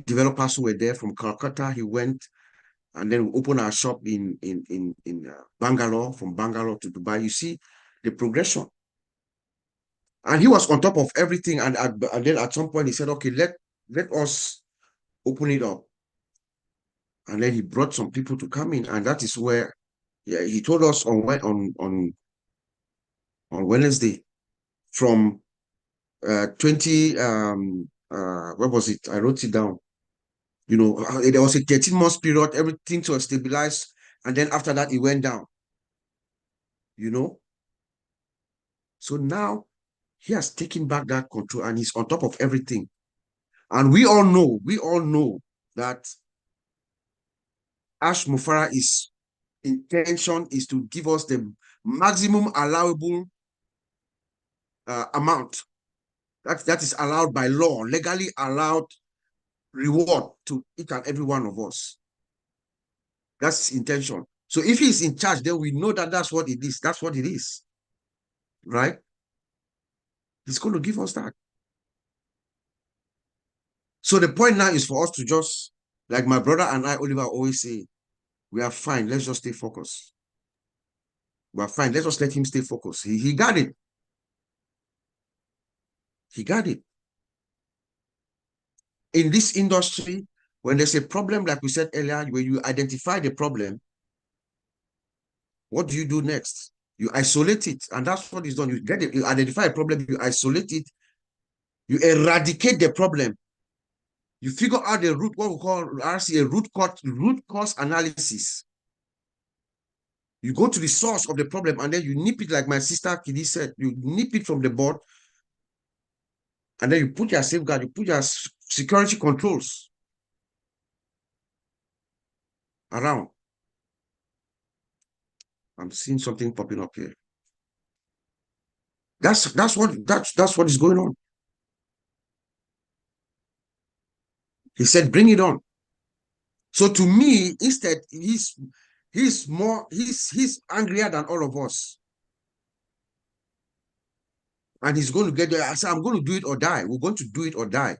developers who were there from Calcutta. He went, and then we opened our shop in Bangalore, from Bangalore to Dubai. You see the progression. And he was on top of everything. And then at some point he said, okay, let us open it up. And then he brought some people to come in. And that is where, yeah, he told us on Wednesday from 20, what was it? I wrote it down. You know, there was a 13-month period, everything was stabilized. And then after that, it went down. You know? So now he has taken back that control and he's on top of everything. And we all know that Ash Mufara intention is to give us the maximum allowable amount that is allowed by law, legally allowed reward to each and every one of us. That's his intention. So if he's in charge, then we know that that's what it is. That's what it is. Right? He's going to give us that. So the point now is for us to just, like my brother and I, Oliver, always say, we are fine. Let's just stay focused. We are fine. Let's just let him stay focused. He got it. He got it. In this industry, when there's a problem, like we said earlier, when you identify the problem, what do you do next? You isolate it, and that's what is done. You get it, you identify a problem, you isolate it, you eradicate the problem. You figure out the root, what we call RC, a root cause analysis. You go to the source of the problem, and then you nip it, like my sister Kidi said, you nip it from the board, and then you put your safeguard, you put your security controls around. I'm seeing something popping up here. That's what is going on. He said, bring it on. So to me, instead, he's angrier than all of us. And he's going to get there. I said, I'm going to do it or die. We're going to do it or die.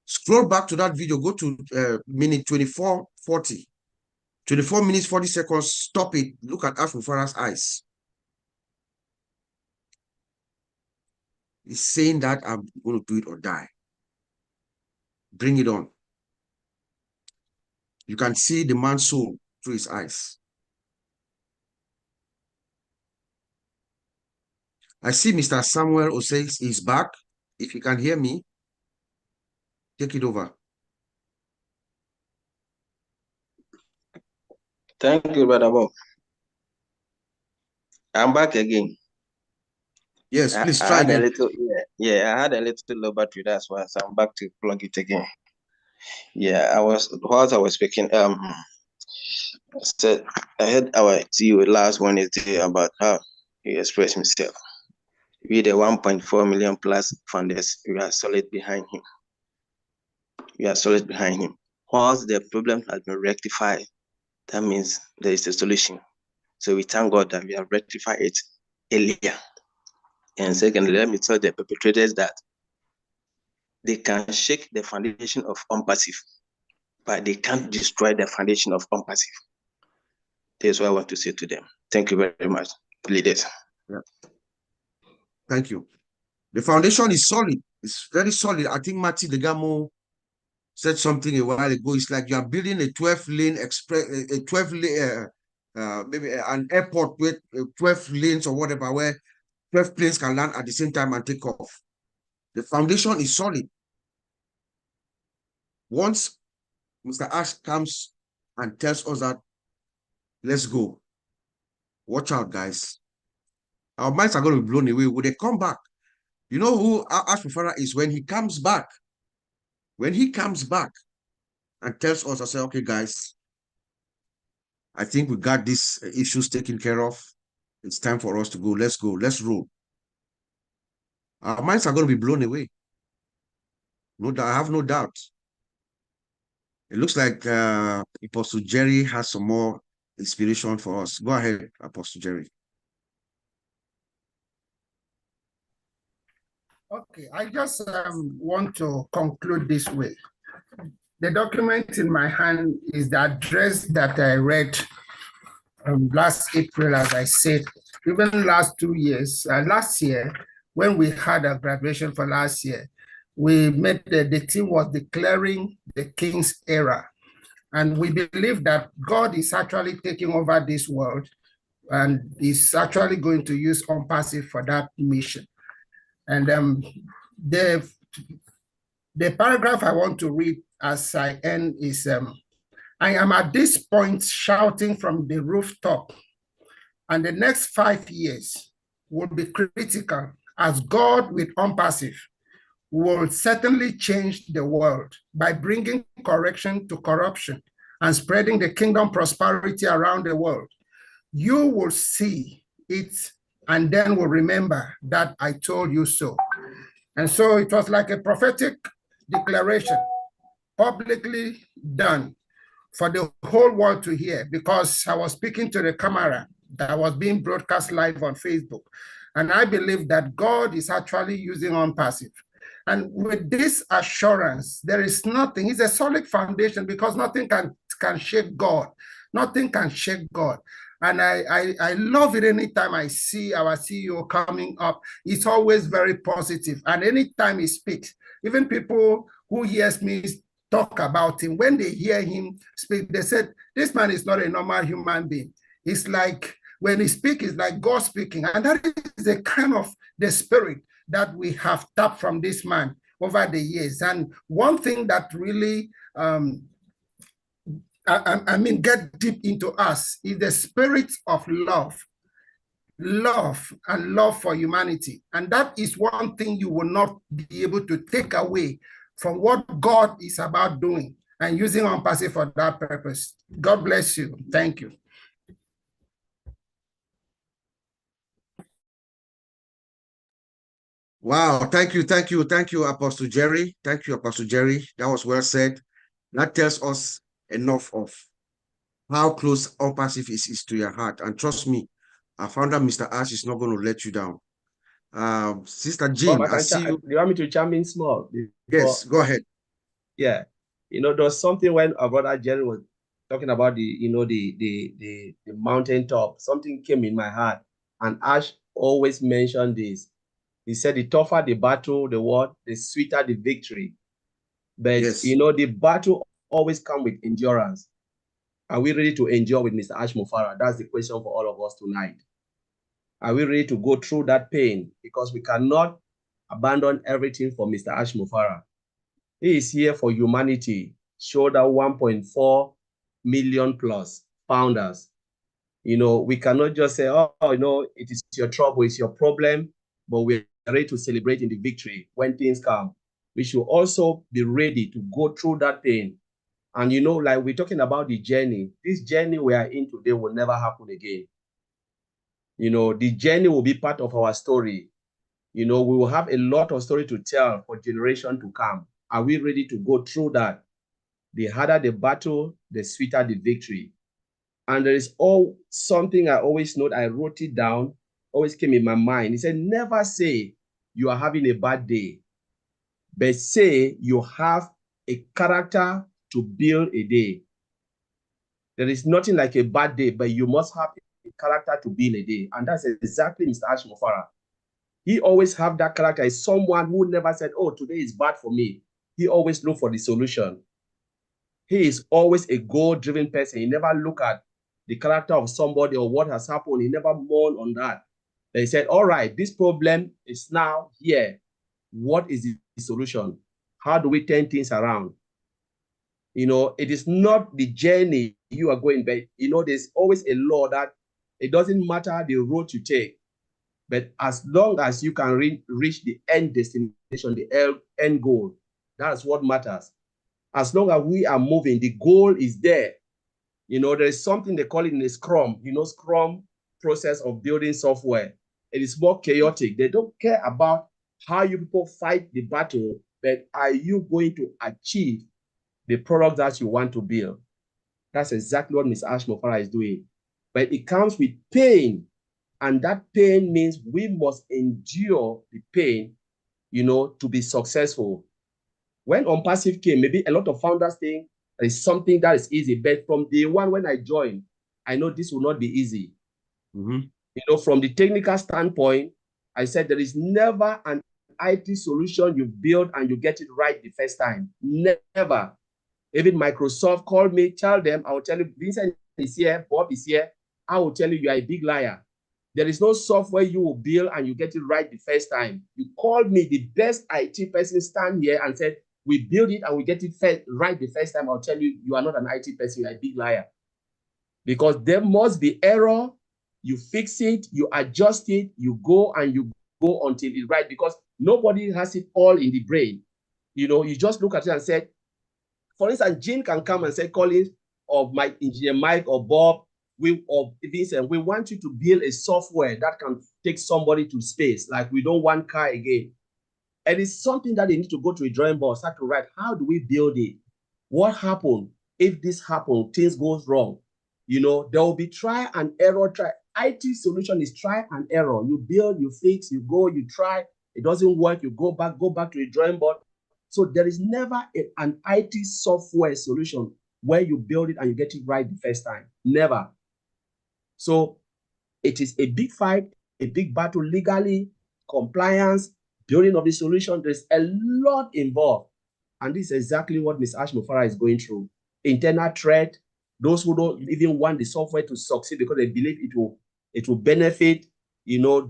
Scroll back to that video, go to minute 24:40. 24 minutes, 40 seconds, stop it. Look at Ash Mufara's eyes. He's saying that I'm going to do it or die. Bring it on. You can see the man's soul through his eyes. I see Mr. Samuel Osei is back. If you can hear me, take it over. Thank you, Brother Bob. I'm back again. Yes, please try again. I had a little low battery, that's why, so I'm back to plug it again. Yeah, whilst I was speaking, said I heard our CEO last Wednesday about how he expressed himself. We the 1.4 million plus funders, we are solid behind him. We are solid behind him. Whilst the problem has been rectified, that means there is a solution. So we thank God that we have rectified it earlier. And secondly, let me tell the perpetrators that they can shake the foundation of unpassive, but they can't destroy the foundation of unpassive. That's what I want to say to them. Thank you very much, leaders. Yeah. Thank you. The foundation is solid. It's very solid. I think Mati Degamo said something a while ago. It's like you are building a 12-lane express, a 12-lane, maybe an airport with 12 lanes or whatever, where 12 planes can land at the same time and take off. The foundation is solid. Once Mr. Ash comes and tells us that Let's go. Watch out, guys. Our minds are going to be blown away when they come back. You know who Ash Mufara is when he comes back? When he comes back and tells us, I say, okay, guys, I think we got these issues taken care of. It's time for us to go. Let's go. Let's roll. Our minds are going to be blown away. No doubt. I have no doubt. It looks like Apostle Jerry has some more inspiration for us. Go ahead, Apostle Jerry. Okay, I just want to conclude this way. The document in my hand is the address that I read last April, as I said, even last 2 years, last year, when we had a graduation for last year, we met, the team was declaring the King's era. And we believe that God is actually taking over this world and is actually going to use OnPassive for that mission. And the paragraph I want to read as I end is, I am at this point shouting from the rooftop, and the next 5 years will be critical as God with OnPassive will certainly change the world by bringing correction to corruption and spreading the kingdom prosperity around the world. You will see it and then will remember that I told you so. And so it was like a prophetic declaration publicly done for the whole world to hear, because I was speaking to the camera that was being broadcast live on Facebook. And I believe that God is actually using OnPassive. And with this assurance, there is nothing, it's a solid foundation, because nothing can shake God. Nothing can shake God. And I love it anytime I see our CEO coming up. It's always very positive. And anytime he speaks, even people who hears me talk about him, when they hear him speak, they said, this man is not a normal human being. It's like, when he speaks, it's like God speaking. And that is the kind of the spirit that we have tapped from this man over the years. And one thing that really, get deep into us is the spirit of love and love for humanity. And that is one thing you will not be able to take away from what God is about doing and using OnPassive for that purpose. God bless you. Thank you. Wow, thank you, Apostle Jerry. Thank you, Apostle Jerry. That was well said. That tells us enough of how close OnPassive is to your heart. And trust me, our founder, Mr. Ash, is not going to let you down. Sister Jean, I see you. Do you want me to chime in small? Yes, go ahead. Yeah. There was something when our brother Jerry was talking about the mountaintop. Something came in my heart. And Ash always mentioned this. He said, the tougher the battle, the sweeter the victory. But, yes, the battle always comes with endurance. Are we ready to endure with Mr. Ash Mufara? That's the question for all of us tonight. Are we ready to go through that pain? Because we cannot abandon everything for Mr. Ash Mufara. He is here for humanity. Show that 1.4 million plus founders. We cannot just say, oh, it is your trouble, it's your problem, but we're ready to celebrate in the victory when things come. We should also be ready to go through that pain. And, like we're talking about the journey, this journey we are in today will never happen again. The journey will be part of our story. We will have a lot of story to tell for generation to come. Are we ready to go through that? The harder the battle, the sweeter the victory. And there is something I always note, I wrote it down, always came in my mind. He said, never say you are having a bad day, but say you have a character to build a day. There is nothing like a bad day, but you must have a character to build a day. And that's exactly Mr. Ash Mufara. He always have that character. Is someone who never said, oh, today is bad for me. He always look for the solution. He is always a goal-driven person. He never look at the character of somebody or what has happened. He never mourn on that. They said, all right, this problem is now here. What is the solution? How do we turn things around? It is not the journey you are going, but there's always a law that it doesn't matter the road you take, but as long as you can reach the end destination, the end goal, that's what matters. As long as we are moving, the goal is there. There is something they call it in a Scrum, Scrum process of building software. It is more chaotic. They don't care about how you people fight the battle, but are you going to achieve the product that you want to build? That's exactly what Ms. Ashmofara is doing. But it comes with pain. And that pain means we must endure the pain, to be successful. When OnPassive came, maybe a lot of founders think it's something that is easy. But from day one, when I joined, I know this will not be easy. From the technical standpoint, I said there is never an IT solution you build and you get it right the first time. Never. Even Microsoft called me, tell them, I will tell you, Vincent is here, Bob is here. I will tell you, you are a big liar. There is no software you will build and you get it right the first time. You called me, the best IT person, stand here and said, we build it and we get it right the first time. I'll tell you, you are not an IT person, you are a big liar. Because there must be error. You fix it, you adjust it, you go and you go until it's right, because nobody has it all in the brain. You just look at it and say, for instance, Jean can come and say, Collins, or my engineer Mike or Bob, or Vincent, we want you to build a software that can take somebody to space. Like, we don't want car again. And it's something that they need to go to a drawing board, start to write. How do we build it? What happened? If this happened, things goes wrong. There will be try and error. IT solution is try and error. You build, you fix, you go, you try. It doesn't work. You go back to a drawing board. So there is never an IT software solution where you build it and you get it right the first time. Never. So it is a big fight, a big battle legally, compliance, building of the solution. There's a lot involved. And this is exactly what Ms. Ashmofara is going through. Internal threat, those who don't even want the software to succeed because they believe it will benefit,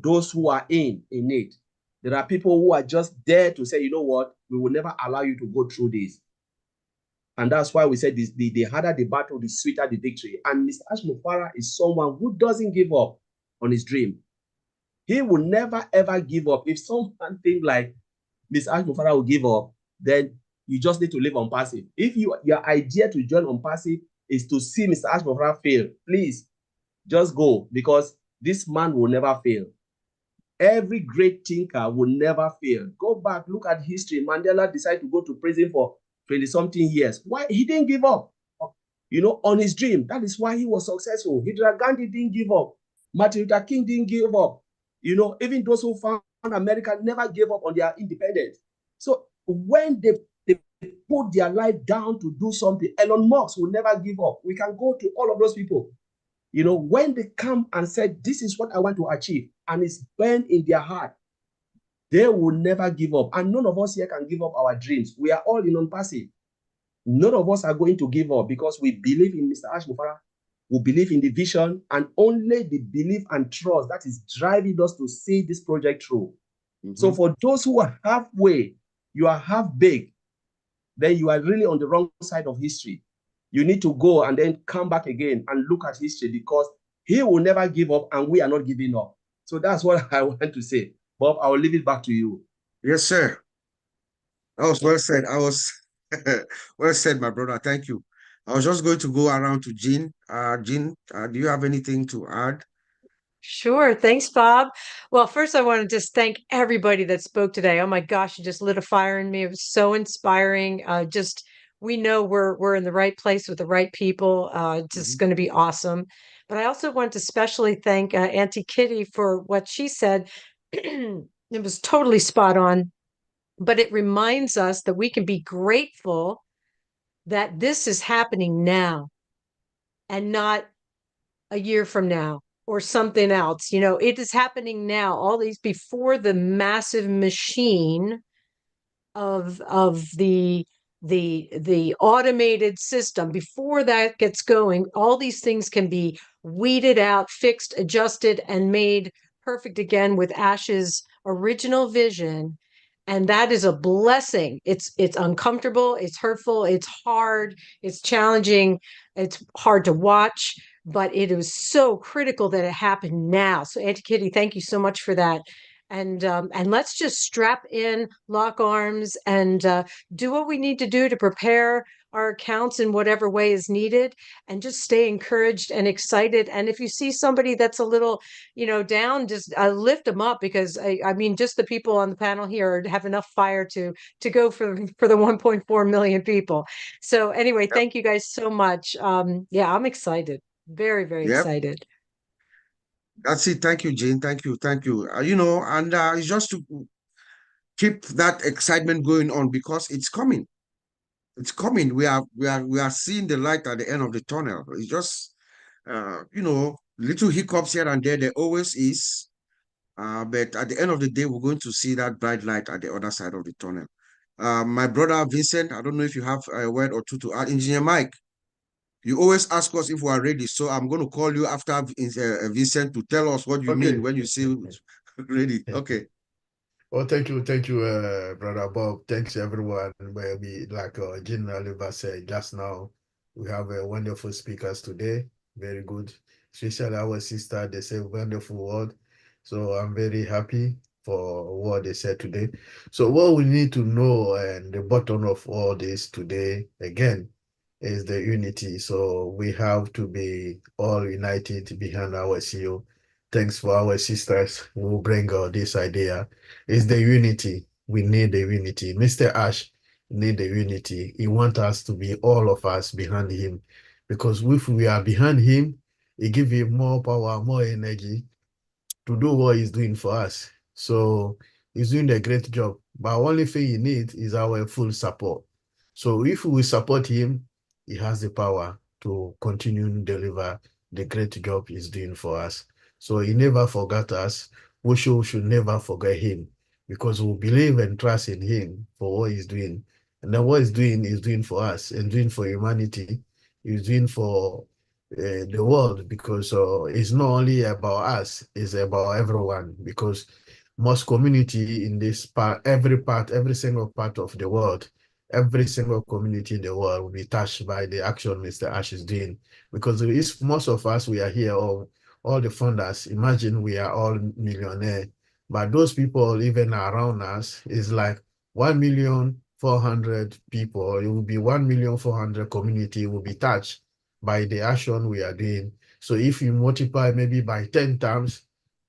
those who are in it. There are people who are just there to say, you know what, we will never allow you to go through this. And that's why we said this, the harder the battle, the sweeter the victory. And Mr. Ashmofara is someone who doesn't give up on his dream. He will never, ever give up. If someone think like Ms. Ashmofara will give up, then you just need to live OnPassive. If your idea to join OnPassive is to see Mr. Ashmofara fail, please just go, because this man will never fail. Every great thinker will never fail. Go back, look at history. Mandela decided to go to prison for 20-something years. Why? He didn't give up, on his dream. That is why he was successful. Indira Gandhi didn't give up. Martin Luther King didn't give up. Even those who found America never gave up on their independence. So when they put their life down to do something, Elon Musk will never give up. We can go to all of those people. When they come and said, this is what I want to achieve, and it's burned in their heart, they will never give up. And none of us here can give up our dreams. We are all in OnPassive. None of us are going to give up because we believe in Mr. Ashmofara. We believe in the vision, and only the belief and trust that is driving us to see this project through. So for those who are halfway, you are half-baked, then you are really on the wrong side of history. You need to go and then come back again and look at history, because he will never give up and we are not giving up. So that's what I want to say. Bob, I will leave it back to you. Yes, sir. That was well said. Well said, my brother. Thank you. I was just going to go around to Jean. Jean, do you have anything to add? Sure. Thanks, Bob. Well, first, I want to just thank everybody that spoke today. Oh my gosh, you just lit a fire in me. It was so inspiring. We know we're in the right place with the right people. It's just going to be awesome. But I also want to especially thank Auntie Kitty for what she said. It was totally spot on. But it reminds us that we can be grateful that this is happening now and not a year from now or something else. It is happening now. All these before the massive machine of the automated system, before that gets going, all these things can be weeded out, fixed, adjusted, and made perfect again with Ash's original vision. And that is a blessing. It's uncomfortable, it's hurtful, it's hard, it's challenging, it's hard to watch, but it is so critical that it happened now. So Auntie Kitty, thank you so much for that. And let's just strap in, lock arms, and do what we need to do to prepare our accounts in whatever way is needed, and just stay encouraged and excited. And if you see somebody that's a little, down, just lift them up, because I mean, just the people on the panel here have enough fire to go for the 1.4 million people. So anyway, thank you guys so much. Yeah, I'm excited. Very, very Yep. excited. That's it. Thank you, Jane. Thank you. Thank you. And it's just to keep that excitement going on, because it's coming. It's coming. We are seeing the light at the end of the tunnel. It's just little hiccups here and there. There always is. But at the end of the day, we're going to see that bright light at the other side of the tunnel. My brother Vincent, I don't know if you have a word or two to add. Engineer Mike, you always ask us if we are ready. So I'm going to call you after Vincent to tell us what you mean when you say ready. Okay. Well, thank you, Brother Bob. Thanks, everyone. Where we, like Jean Oliver said just now, we have wonderful speakers today. Very good, especially our sister. They say wonderful word. So I'm very happy for what they said today. So what we need to know, and the bottom of all this today, again, is the unity. So we have to be all united behind our CEO. Thanks for our sisters who bring this idea. It's the unity. We need the unity. Mr. Ash need the unity. He wants us to be all of us behind him, because if we are behind him, it gives him more power, more energy to do what he's doing for us. So he's doing a great job. But only thing he needs is our full support. So if we support him, he has the power to continue to deliver the great job he's doing for us. So he never forgot us. We should never forget him, because we believe and trust in him for what he's doing. And then what he's doing for us and doing for humanity. He's doing for the world, because it's not only about us, it's about everyone, because most community in this part, every single part of the world, every single community in the world will be touched by the action Mr. Ash is doing, because if most of us, we are here, all the funders, imagine we are all millionaire, but those people even around us is like 1,400,000 people. It will be 1,400,000 community will be touched by the action we are doing. So if you multiply maybe by 10 times,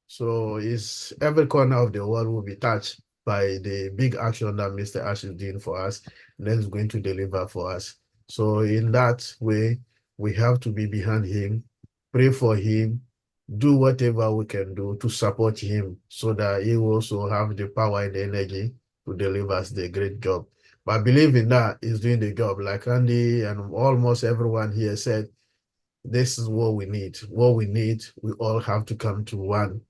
so it's every corner of the world will be touched by the big action that Mr. Ash is doing for us, and then is going to deliver for us. So in that way, we have to be behind him, pray for him, do whatever we can do to support him, so that he will also have the power and the energy to deliver us the great job. But believing that he's doing the job, like Andy and almost everyone here said, this is what we need. What we need, we all have to come to one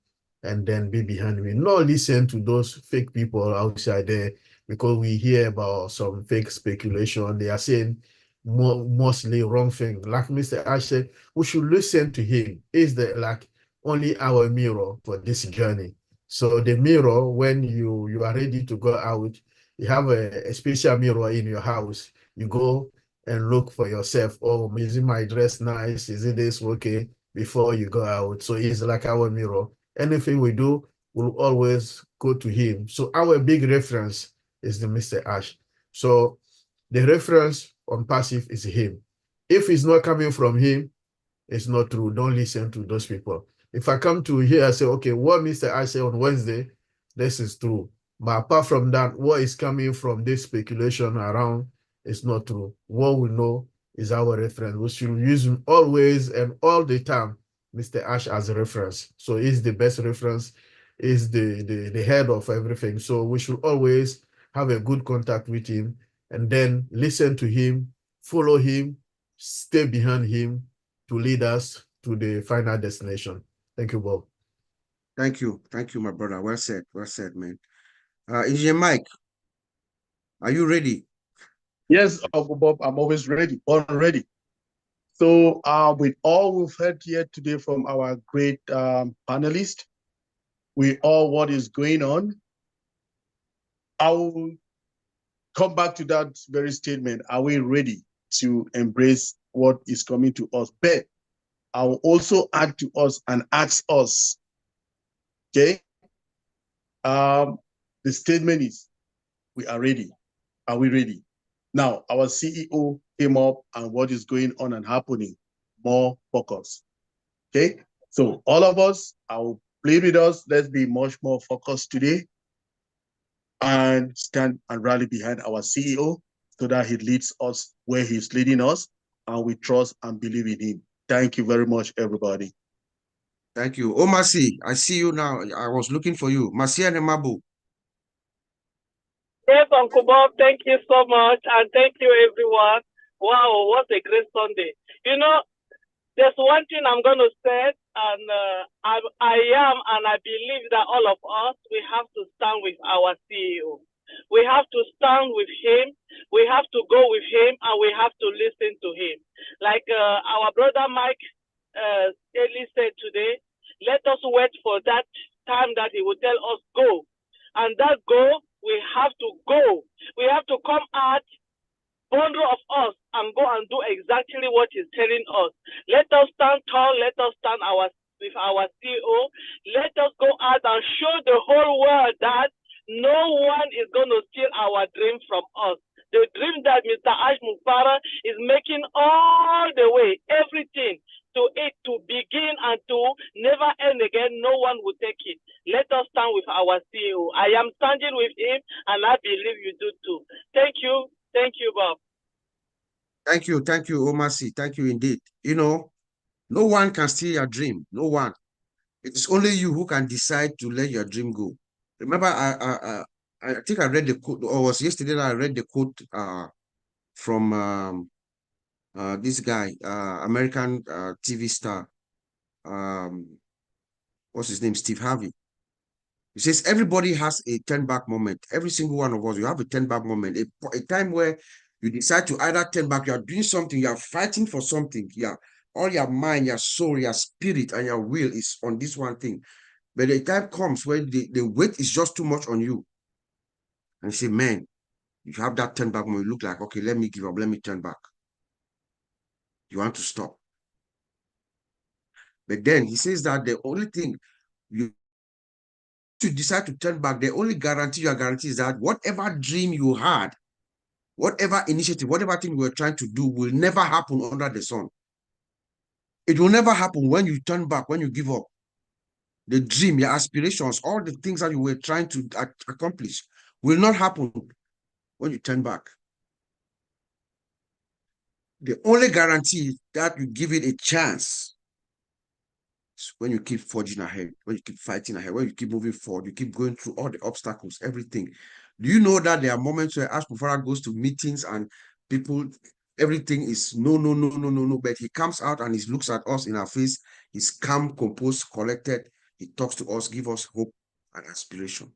and then be behind me. Not listen to those fake people outside there, because we hear about some fake speculation. They are saying mostly wrong thing. Like Mr. Ash said, we should listen to him. Is the like only our mirror for this journey. So the mirror, when you are ready to go out, you have a special mirror in your house. You go and look for yourself. Oh, is it my dress nice? Is it this okay? Before you go out. So it's like our mirror. Anything we do, we'll always go to him. So our big reference is the Mr. Ash. So the reference on passive is him. If it's not coming from him, it's not true. Don't listen to those people. If I come to here and say, okay, what Mr. Ash said on Wednesday, this is true. But apart from that, what is coming from this speculation around is not true. What we know is our reference. We should use him always and all the time, Mr. Ash as a reference. So he's the best reference, is the head of everything. So we should always have a good contact with him and then listen to him, follow him, stay behind him to lead us to the final destination. Thank you, Bob. Thank you. Thank you, my brother. Well said. Well said, man. Engineer Mike, are you ready? Yes, Uncle Bob, I'm always ready, born ready. So with all we've heard here today from our great panelists, with all what is going on, I will come back to that very statement. Are we ready to embrace what is coming to us? But I will also add to us and ask us, okay? The statement is, we are ready. Are we ready? Now, our CEO came up and what is going on and happening, more focus, okay? So all of us, I will play with us. Let's be much more focused today and stand and rally behind our CEO so that he leads us where he's leading us, and we trust and believe in him. Thank you very much, everybody. Thank you. Oh, Mercy, I see you now. I was looking for you. Mercy and Mabu. Yes, Uncle Bob, thank you so much. And thank you, everyone. Wow, what a great Sunday. You know, there's one thing I'm going to say, and I am, and I believe that all of us, we have to stand with our CEO. We have to stand with him. We have to go with him, and we have to listen to him. Like our brother Mike Eli said today, let us wait for that time that he will tell us go. And that go, we have to go. We have to come out, bundle of us, and go and do exactly what he's telling us. Let us stand tall. Let us stand with our CEO. Let us go out and show the whole world that no one is going to steal our dream from us. The dream that Mr. Ash Mufara is making all the way, everything to it to begin and to never end again, no one will take it. Let us stand with our CEO. I am standing with him, and I believe you do too. Thank you. Thank you, Bob. Thank you. Thank you, Omasi. Thank you indeed. You know, no one can steal your dream. No one. It is only you who can decide to let your dream go. Remember, I think I read the quote, or was yesterday that I read the quote from this guy, American TV star. What's his name? Steve Harvey. He says everybody has a turn back moment. Every single one of us, you have a turn back moment, a time where you decide to either turn back, you are doing something, you are fighting for something. Yeah, all your mind, your soul, your spirit, and your will is on this one thing. But the time comes where the weight is just too much on you. And you say, man, you have that turn back moment, you look like, okay, let me give up, let me turn back. You want to stop. But then he says that the only thing you decide to turn back, the only guarantee you are guaranteed is that whatever dream you had, whatever initiative, whatever thing we were trying to do will never happen under the sun. It will never happen when you turn back, when you give up. The dream, your aspirations, all the things that you were trying to accomplish will not happen when you turn back. The only guarantee that you give it a chance is when you keep forging ahead, when you keep fighting ahead, when you keep moving forward, you keep going through all the obstacles, everything. Do you know that there are moments where Ash Mufara goes to meetings and people, everything is no, no, no, no, no, no, but he comes out and he looks at us in our face. He's calm, composed, collected. He talks to us, give us hope and aspiration.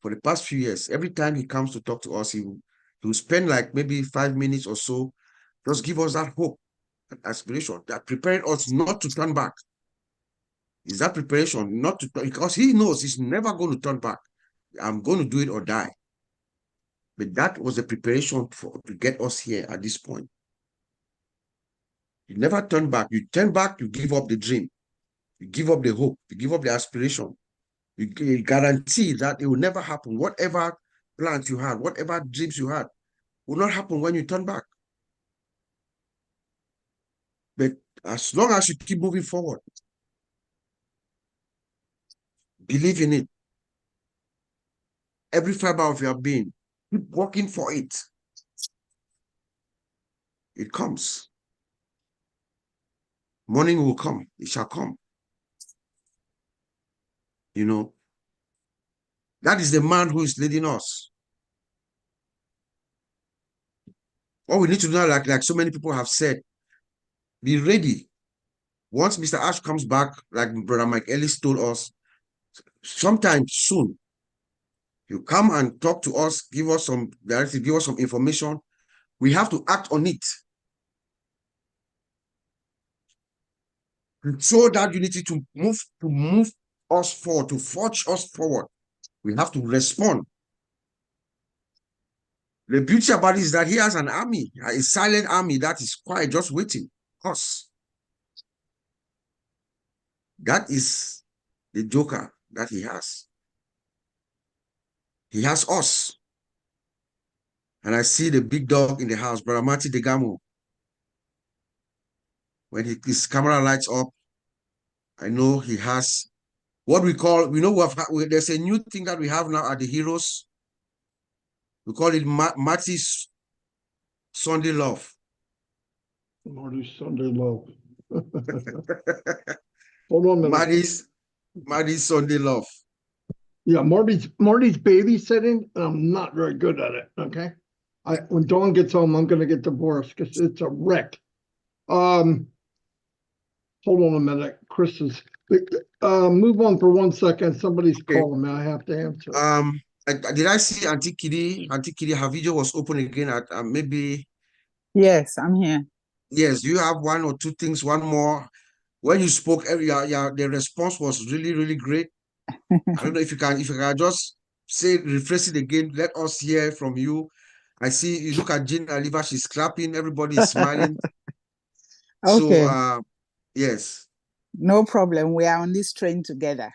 For the past few years, every time he comes to talk to us, he will spend like maybe 5 minutes or so, just give us that hope and aspiration, that preparing us not to turn back. Is that preparation not to, because he knows he's never going to turn back. I'm going to do it or die. But that was the preparation to get us here at this point. You never turn back. You turn back, you give up the dream. You give up the hope. You give up the aspiration. You guarantee that it will never happen. Whatever plans you had, whatever dreams you had, will not happen when you turn back. But as long as you keep moving forward, believe in it, every fiber of your being, keep working for it. It comes. Morning will come. It shall come. You know, that is the man who is leading us. What we need to do now, like so many people have said, be ready. Once Mr. Ash comes back, like Brother Mike Ellis told us, sometime soon, you come and talk to us, give us some directive, give us some information. We have to act on it. To show that unity, to move us forward, to forge us forward, we have to respond. The beauty about it is that he has an army, a silent army that is quiet, just waiting. Us. That is the joker that he has. He has us. And I see the big dog in the house, Brother Marty Degamo. When his camera lights up, I know he has what we call, there's a new thing that we have now at the Heroes. We call it Marty's Sunday Love. Marty's Sunday Love. Hold on a minute. Marty's Sunday Love. Yeah, Marty's babysitting. I'm not very good at it. Okay. When Dawn gets home, I'm gonna get divorced because it's a wreck. Hold on a minute. Chris is move on for 1 second. Somebody's calling me. I have to answer. Did I see Auntie Kitty? Auntie Kitty, her video was open again at maybe. Yes, I'm here. Yes, you have one or two things, one more. When you spoke, the response was really, really great. I don't know if you can just rephrase it again. Let us hear from you. I see you look at Jean Aliva, she's clapping, everybody is smiling. Okay. So yes. No problem. We are on this train together.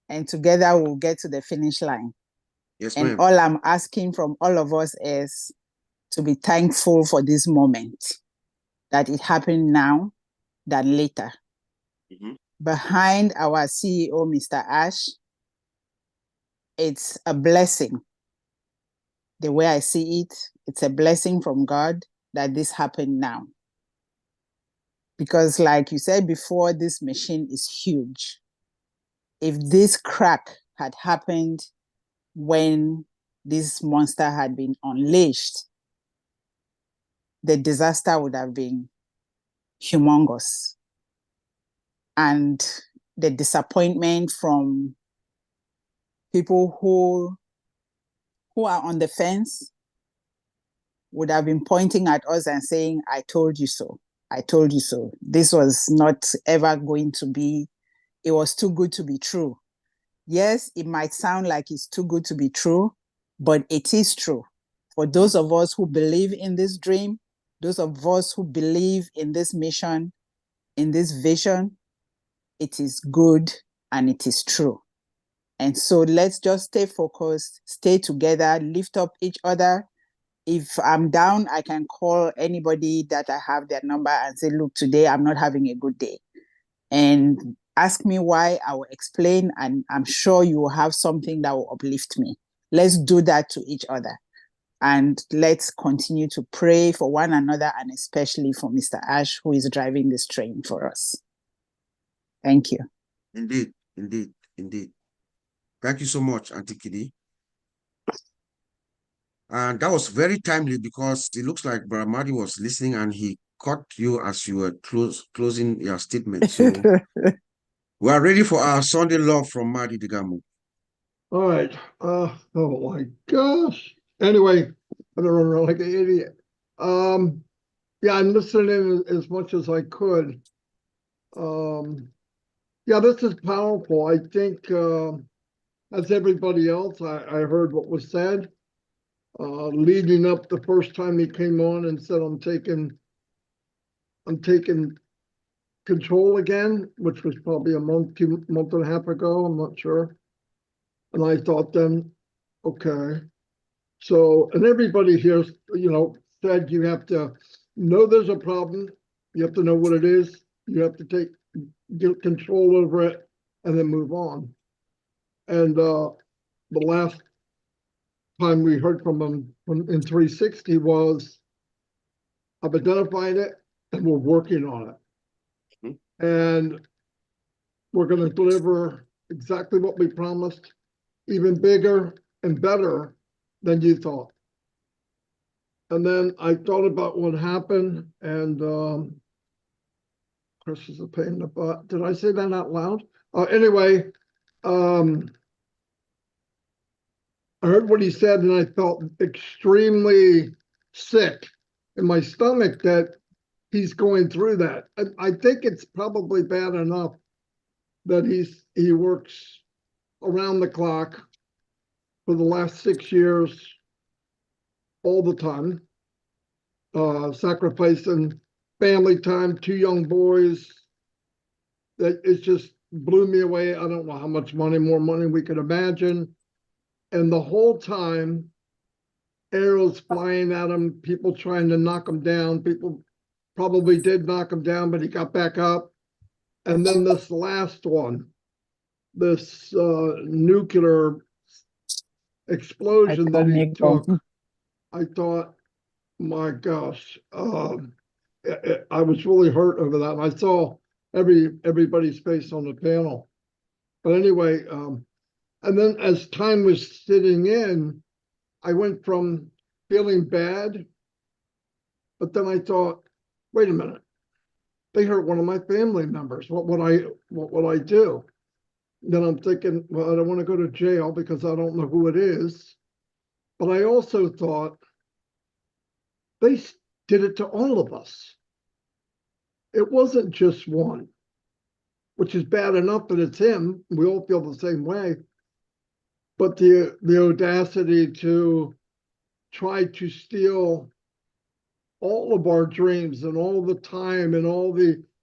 And together we'll get to the finish line. Yes, and ma'am. all I'm asking from all of us is to be thankful for this moment, that it happened now than later. Mm-hmm. Behind our CEO, Mr. Ash, it's a blessing. The way I see it, it's a blessing from God that this happened now. Because like you said before, this machine is huge. If this crack had happened when this monster had been unleashed, the disaster would have been humongous. And the disappointment from people who are on the fence would have been pointing at us and saying, I told you so. I told you so. This was not ever going to be, it was too good to be true. Yes, it might sound like it's too good to be true, but it is true. For those of us who believe in this dream, those of us who believe in this mission, in this vision, it is good and it is true. And so let's just stay focused, stay together, lift up each other. If I'm down, I can call anybody that I have their number and say, look, today I'm not having a good day. And ask me why, I will explain, and I'm sure you will have something that will uplift me. Let's do that to each other. And let's continue to pray for one another, and especially for Mr. Ash, who is driving this train for us. Thank you. Indeed, indeed, indeed. Thank you so much, Auntie Kitty. And that was very timely because it looks like Brother Marty was listening and he caught you as you were closing your statement. So we are ready for our Sunday love from Marty Degamo. All right. Oh my gosh. Anyway, I'm gonna run like an idiot. Yeah, I'm listening as much as I could. Yeah, this is powerful. I think as everybody else, I heard what was said. Leading up the first time he came on and said, I'm taking control again, which was probably a month and a half ago, I'm not sure. And I thought then, okay. So, and everybody here, said you have to know there's a problem. You have to know what it is. You have to get control over it and then move on. And the last time we heard from him in 360 was, I've identified it and we're working on it. Mm-hmm. And we're going to deliver exactly what we promised, even bigger and better than you thought. And then I thought about what happened, and Chris is a pain in the butt. Did I say that out loud? Anyway, I heard what he said, and I felt extremely sick in my stomach that he's going through that. I think it's probably bad enough that he works around the clock for the last 6 years, all the time, sacrificing family time, 2 young boys. That it just blew me away. I don't know how much more money we could imagine. And the whole time, arrows flying at him, people trying to knock him down. People probably did knock him down, but he got back up. And then this last one, this nuclear explosion that he took, I thought, my gosh, I was really hurt over that. And I saw everybody's face on the panel. But anyway, and then as time was sitting in, I went from feeling bad, but then I thought, wait a minute, they hurt one of my family members. What would I do? Then I'm thinking, well, I don't want to go to jail because I don't know who it is. But I also thought they did it to all of us. It wasn't just one, which is bad enough that it's him. We all feel the same way. But the audacity to try to steal all of our dreams and all the time and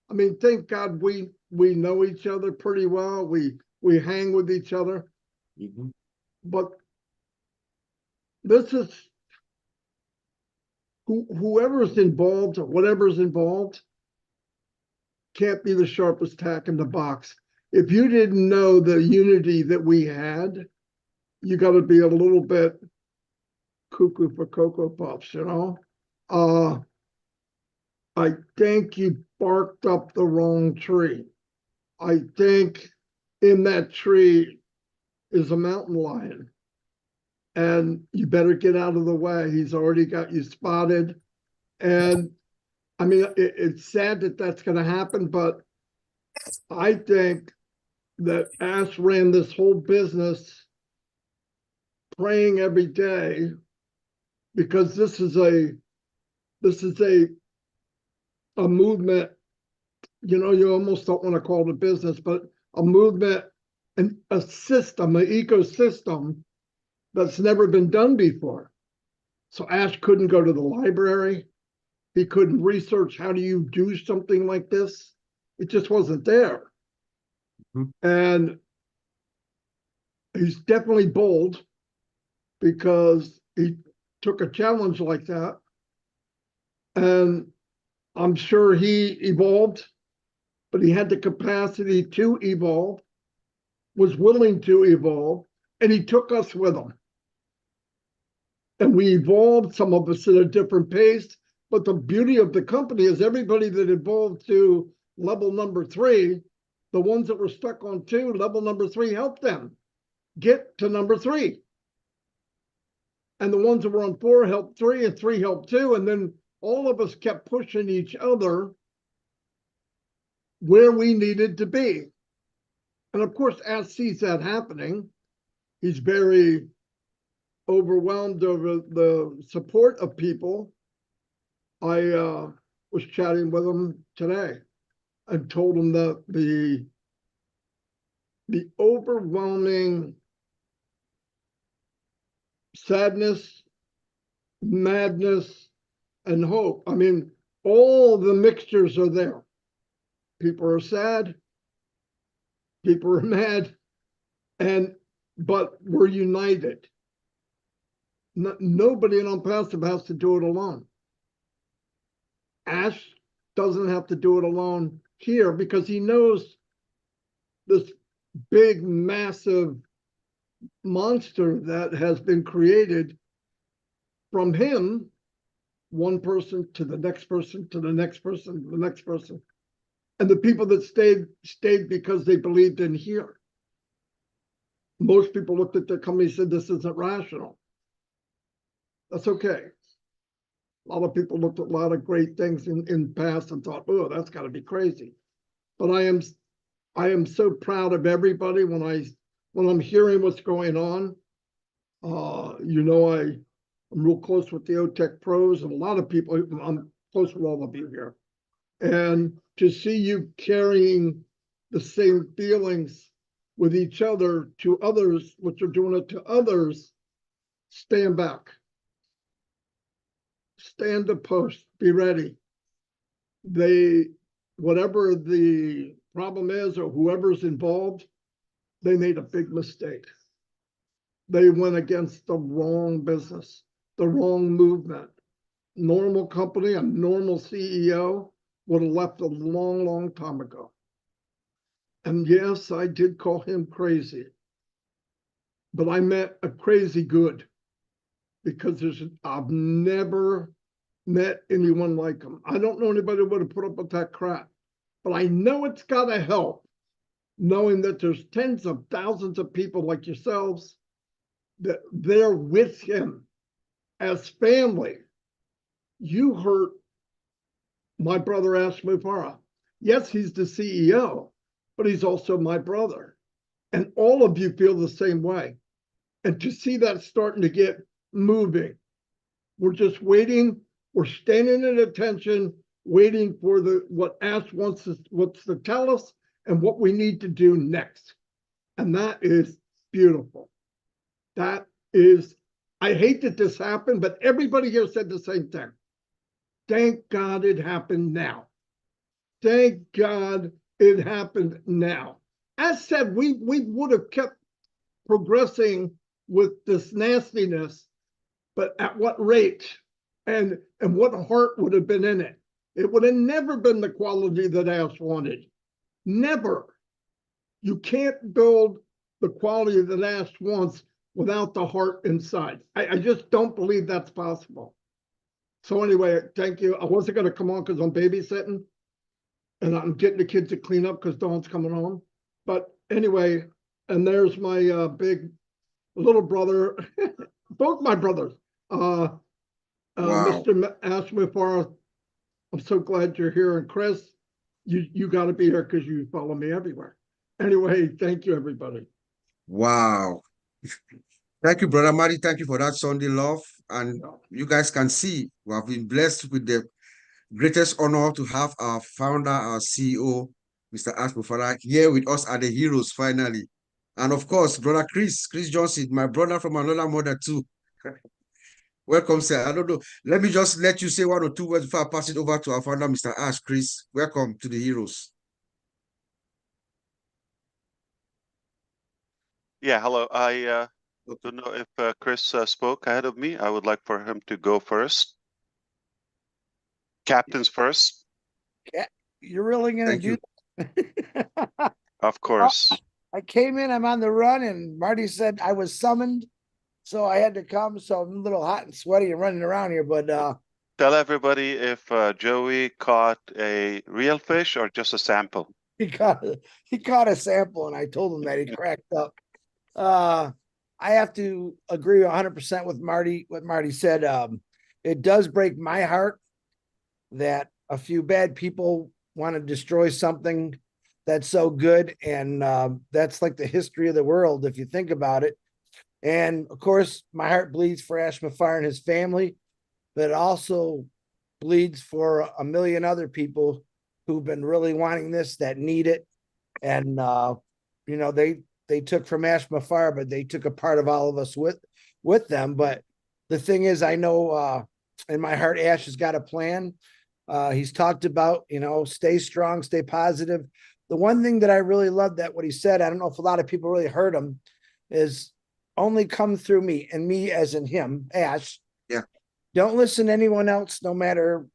I mean, thank God we know each other pretty well. We hang with each other. Mm-hmm. But this is whoever's involved or whatever's involved can't be the sharpest tack in the box. If you didn't know the unity that we had, you got to be a little bit cuckoo for Cocoa Puffs, you know? I think you barked up the wrong tree. I think in that tree is a mountain lion. And you better get out of the way. He's already got you spotted. And I mean, it's sad that that's going to happen, but I think that Ash ran this whole business praying every day because this is a movement, you know, you almost don't want to call it a business, but a movement and a system, an ecosystem that's never been done before. So Ash couldn't go to the library. He couldn't research how do you do something like this. It just wasn't there. Mm-hmm. And he's definitely bold because he took a challenge like that. And I'm sure he evolved, but he had the capacity to evolve, was willing to evolve, and he took us with him. And we evolved, some of us at a different pace, but the beauty of the company is everybody that evolved to level number 3, the ones that were stuck on 2, level number 3 helped them get to number 3. And the ones that were on 4 helped 3, and 3 helped 2, and then all of us kept pushing each other where we needed to be. And of course, Ash sees that happening. He's very overwhelmed over the support of people. I was chatting with him today and told him that the overwhelming sadness, madness, and hope. I mean, all the mixtures are there. People are sad, people are mad, but we're united. Nobody in Unpassive has to do it alone. Ash doesn't have to do it alone here because he knows this big, massive monster that has been created from him, one person to the next person, to the next person, to the next person. And the people that stayed because they believed in here. Most people looked at their company and said, this isn't rational. That's okay. A lot of people looked at a lot of great things in the past and thought, oh, that's got to be crazy. But I am so proud of everybody when I'm hearing what's going on. You know, I'm real close with the OTech pros and a lot of people. I'm close with all of you here. And to see you carrying the same feelings with each other to others, which are doing it to others, stand back. Stand the post, be ready. Whatever the problem is or whoever's involved, they made a big mistake. They went against the wrong business, the wrong movement. Normal company, a normal CEO would have left a long, long time ago. And yes, I did call him crazy, but I meant a crazy good, because I've never met anyone like him. I don't know anybody who would have put up with that crap, but I know it's got to help knowing that there's tens of thousands of people like yourselves that they're with him as family. You hurt my brother Ash Mufara. Yes, he's the CEO, but he's also my brother. And all of you feel the same way. And to see that starting to get moving, we're just waiting. We're standing at attention, waiting for what Ash wants to tell us and what we need to do next. And that is beautiful. That is, I hate that this happened, but everybody here said the same thing. Thank God it happened now. Thank God it happened now. As said, we would have kept progressing with this nastiness, but at what rate and what heart would have been in it? It would have never been the quality that Ash wanted. Never. You can't build the quality that Ash wants without the heart inside. I just don't believe that's possible. So anyway, thank you. I wasn't going to come on because I'm babysitting and I'm getting the kids to clean up because Dawn's coming home. But anyway, and there's my big little brother, both my brothers, Wow. Mr. Ash Mufara. I'm so glad you're here. And Chris, you got to be here because you follow me everywhere. Anyway, thank you, everybody. Wow. Thank you, Brother Marty. Thank you for that Sunday love. And you guys can see we have been blessed with the greatest honor to have our founder, our CEO, Mr. Ash Mufara, here with us at the Heroes finally. And of course, Brother Chris Johnson, my brother from another mother too. Welcome, sir. I don't know. Let me just let you say one or two words before I pass it over to our founder, Mr. Ash. Chris, welcome to the Heroes. Yeah, hello. I don't know if Chris spoke ahead of me. I would like for him to go first. Captains first. You're really going to do that? Of course. I came in, I'm on the run, and Marty said I was summoned, so I had to come. So I'm a little hot and sweaty and running around here, but tell everybody if Joey caught a real fish or just a sample. He caught a sample, and I told him that. He cracked up. I have to agree 100% with Marty. What Marty said. It does break my heart that a few bad people want to destroy something that's so good, and that's like the history of the world if you think about it. And of course, my heart bleeds for Ash Mufara and his family, but it also bleeds for a million other people who've been really wanting this, that need it. And you know, they took from Ash Mufara, but they took a part of all of us with them. But the thing is, I know in my heart, Ash has got a plan. He's talked about, you know, stay strong, stay positive. The one thing that I really loved that what he said, I don't know if a lot of people really heard him, is only come through me, and me as in him, Ash. Yeah. Don't listen to anyone else, no matter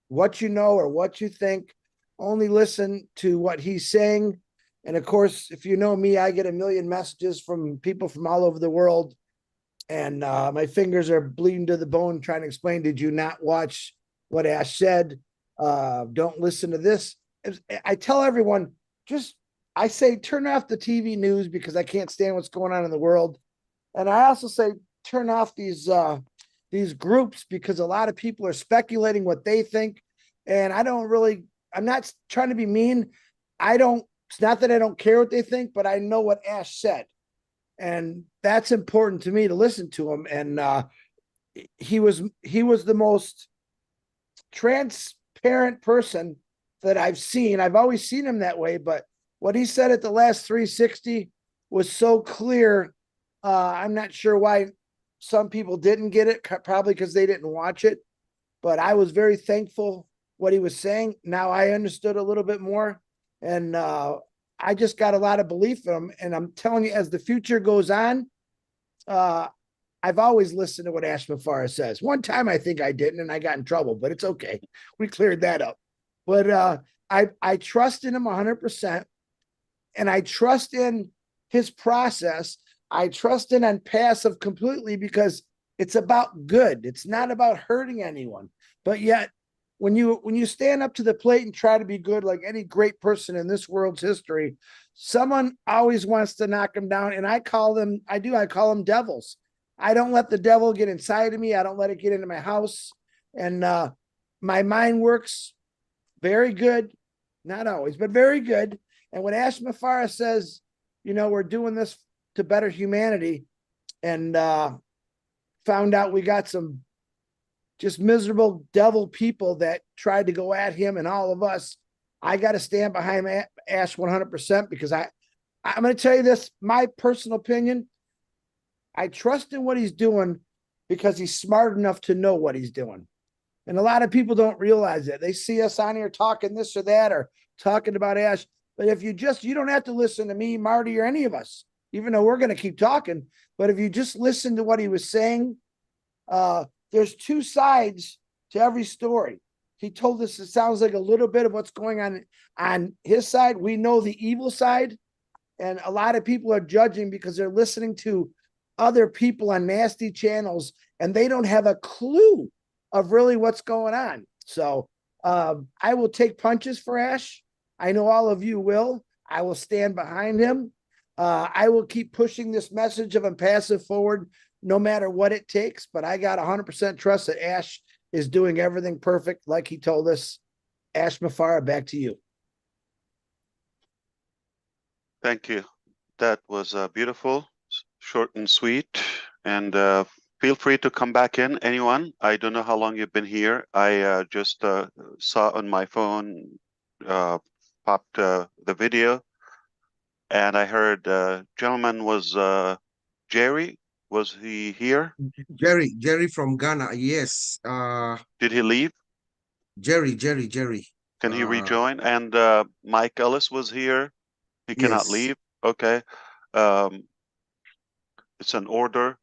what you know or what you think. Only listen to what he's saying. And of course, if you know me, I get a million messages from people from all over the world. And my fingers are bleeding to the bone trying to explain, did you not watch what Ash said? Don't listen to this. I tell everyone, I say, turn off the TV news because I can't stand what's going on in the world. And I also say, turn off these groups because a lot of people are speculating what they think. And I'm not trying to be mean. It's not that I don't care what they think, but I know what Ash said. And that's important to me to listen to him. And he was the most transparent person that I've seen. I've always seen him that way, but what he said at the last 360 was so clear. I'm not sure why some people didn't get it, probably because they didn't watch it. But I was very thankful what he was saying. Now I understood a little bit more, and I just got a lot of belief in him. And I'm telling you, as the future goes on, I've always listened to what Ash Mafara says. One time I think I didn't, and I got in trouble, but it's okay. We cleared that up. But I trust in him 100%, and I trust in his process. I trust in on passive completely because it's about good. It's not about hurting anyone. But yet, when you stand up to the plate and try to be good, like any great person in this world's history, someone always wants to knock them down. And I call them devils. I don't let the devil get inside of me. I don't let it get into my house. And my mind works very good. Not always, but very good. And when Ash Mafara says, we're doing this to better humanity, and found out we got some just miserable devil people that tried to go at him and all of us, I got to stand behind Ash 100% because I'm going to tell you this, my personal opinion, I trust in what he's doing because he's smart enough to know what he's doing. And a lot of people don't realize that. They see us on here talking this or that or talking about Ash. But if you don't have to listen to me, Marty, or any of us, even though we're going to keep talking. But if you just listen to what he was saying, there's two sides to every story. He told us it sounds like a little bit of what's going on his side. We know the evil side. And a lot of people are judging because they're listening to other people on nasty channels and they don't have a clue of really what's going on. So I will take punches for Ash. I know all of you will. I will stand behind him. I will keep pushing this message of impassive forward no matter what it takes. But I got 100% trust that Ash is doing everything perfect like he told us. Ash Mafara, back to you. Thank you. That was beautiful, short and sweet. And feel free to come back in, anyone. I don't know how long you've been here. I just saw on my phone, popped the video, and I heard gentleman was Jerry. Was he here? Jerry from Ghana. Yes. Did he leave? Jerry. Can he rejoin? And Mike Ellis was here. He cannot Yes. leave. Okay. It's an order.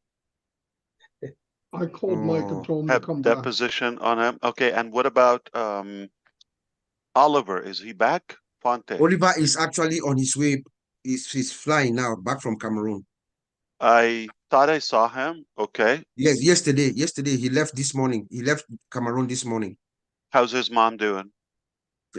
I called Mike and told him to Have come back. deposition on him. Okay. And what about Oliver? Is he back? Fonte. Oliver is actually on his way. He's flying now back from Cameroon. I thought I saw him. Okay. Yes, yesterday he left this morning. He left Cameroon this morning. How's his mom doing?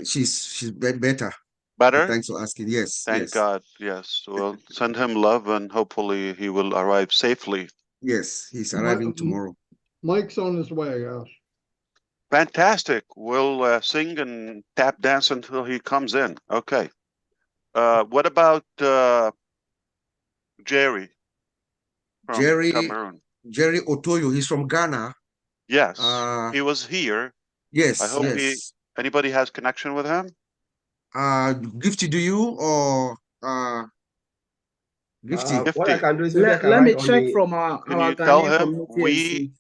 She's better. Better? Thanks for asking. Yes. Thank God. Yes. Well, send him love and hopefully he will arrive safely. Yes, he's arriving tomorrow. Mike's on his way, yes. Fantastic. We'll sing and tap dance until he comes in. Okay. What about Jerry from Cameroon? Jerry Otoyo, he's from Ghana. Yes, he was here. Yes, I hope anybody has connection with him? Gifty, do you or Gifty? What I can do is let me check from our Can you tell Ghanaian him community and we see.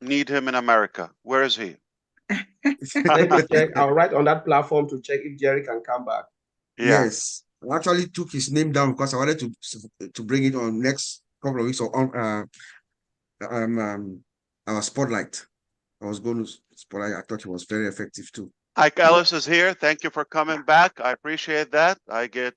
need him in America? Where is he? Let me check. I'll write on that platform to check if Jerry can come back. Yeah. Yes, I actually took his name down because I wanted to bring it on next couple of weeks or on our spotlight. I was going to spotlight. I thought it was very effective too. Ike Ellis is here. Thank you for coming back. I appreciate that. I get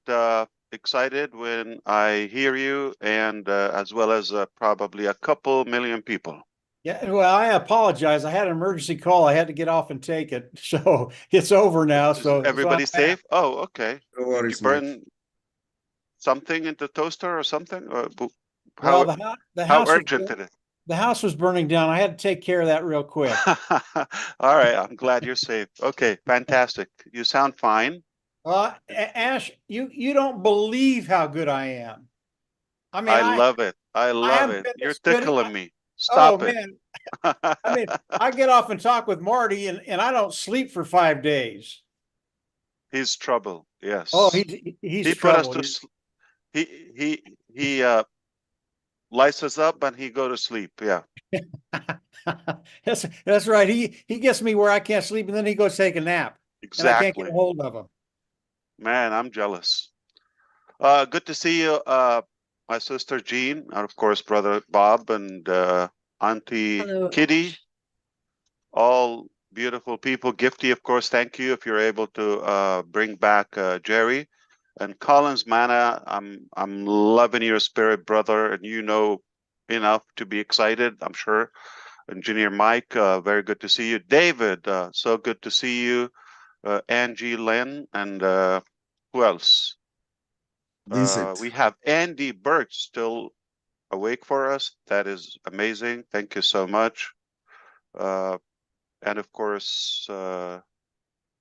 excited when I hear you, and as well as probably a couple million people. Yeah, well, I apologize. I had an emergency call. I had to get off and take it. So it's over now. So everybody safe? Oh, okay. No Did worries, you burn something in the toaster or something? Well, how urgent is it? The house was burning down. I had to take care of that real quick. All right. I'm glad you're safe. Okay, fantastic. You sound fine. Ash, you don't believe how good I am. I mean, I love it. I love it. You're tickling me. Stop it. Man. I mean, I get off and talk with Marty and I don't sleep for 5 days. He's trouble. Yes. Oh, he's he put us trouble. to he lights us up and he go to sleep. Yeah. That's right. He gets me where I can't sleep, and then he goes take a nap, and I can't get Exactly. a hold of him. Man, I'm jealous. Good to see you, my sister Jean, and of course, brother Bob and Auntie Hello. Kitty. All beautiful people. Gifty, of course, thank you if you're able to bring back Jerry. And Collins Mana, I'm loving your spirit, brother, and you know enough to be excited, I'm sure. Engineer Mike, very good to see you. David, so good to see you. Angie Lynn, and who else? Vincent. We have Andy Burke still awake for us. That is amazing. Thank you so much. And of course,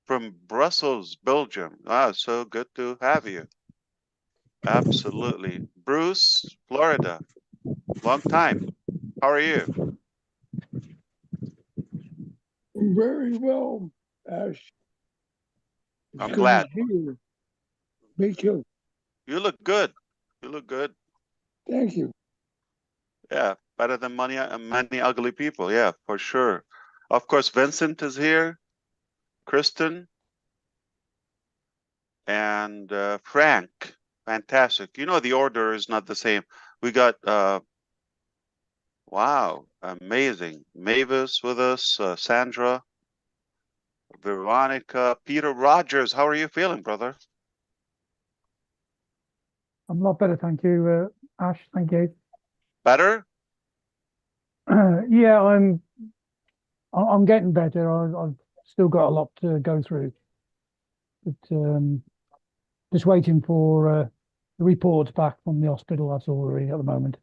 from Brussels, Belgium. So good to have you. Absolutely. Bruce, Florida. Long time. How are you? Very well, Ash. It's I'm good glad. to see you. Me too. You look good. You look good. Thank you. Yeah, better than many ugly people. Yeah, for sure. Of course, Vincent is here. Kristen and Frank. Fantastic. You know, the order is not the same. We got, wow, amazing. Mavis with us, Sandra, Veronica, Peter Rogers. How are you feeling, brother? I'm a lot better, thank you, Ash. Thank you. Better? Yeah, I'm getting better. I've still got a lot to go through, but just waiting for the reports back from the hospital. That's all really at the moment.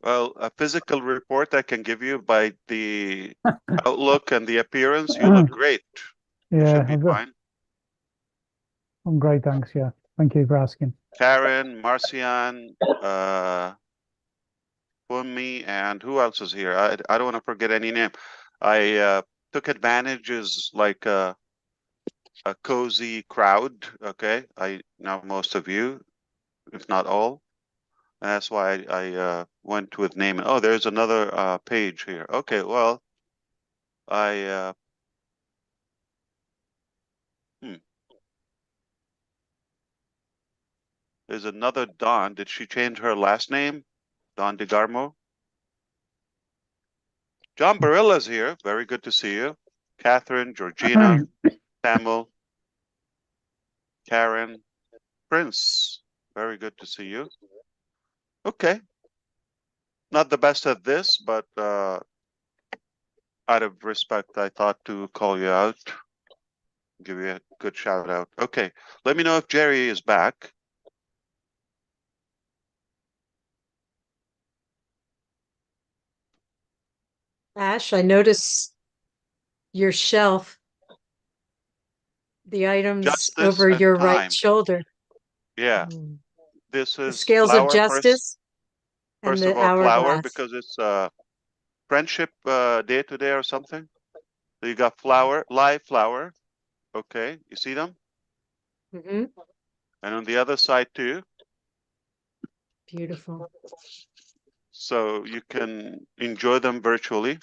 Well, a physical report I can give you by the outlook and the appearance, you look great. You Yeah, should be fine. I'm great, thanks. Yeah, thank you for asking. Karen, Marcian, Fumi, and who else is here? I don't want to forget any name. I took advantages like a cozy crowd. Okay, I know most of you, if not all. And that's why I went with name. Oh, there's another page here. Okay, well, I there's another Dawn. Did she change her last name? Dawn DeGarmo? John Barilla's here. Very good to see you. Catherine, Georgina, Samuel, Karen, Prince. Very good to see you. Okay. Not the best at this, but out of respect, I thought to call you out. Give you a good shout out. Okay. Let me know if Jerry is back. Ash, I notice your shelf, the items Justice over and your right time. shoulder. Yeah. Mm. This The is scales of flower justice and first of the all, flower hourglass. because it's friendship day today or something. So you got flower, live flower. Okay, you see them? Mm-hmm. And on the other side too. Beautiful. So you can enjoy them virtually.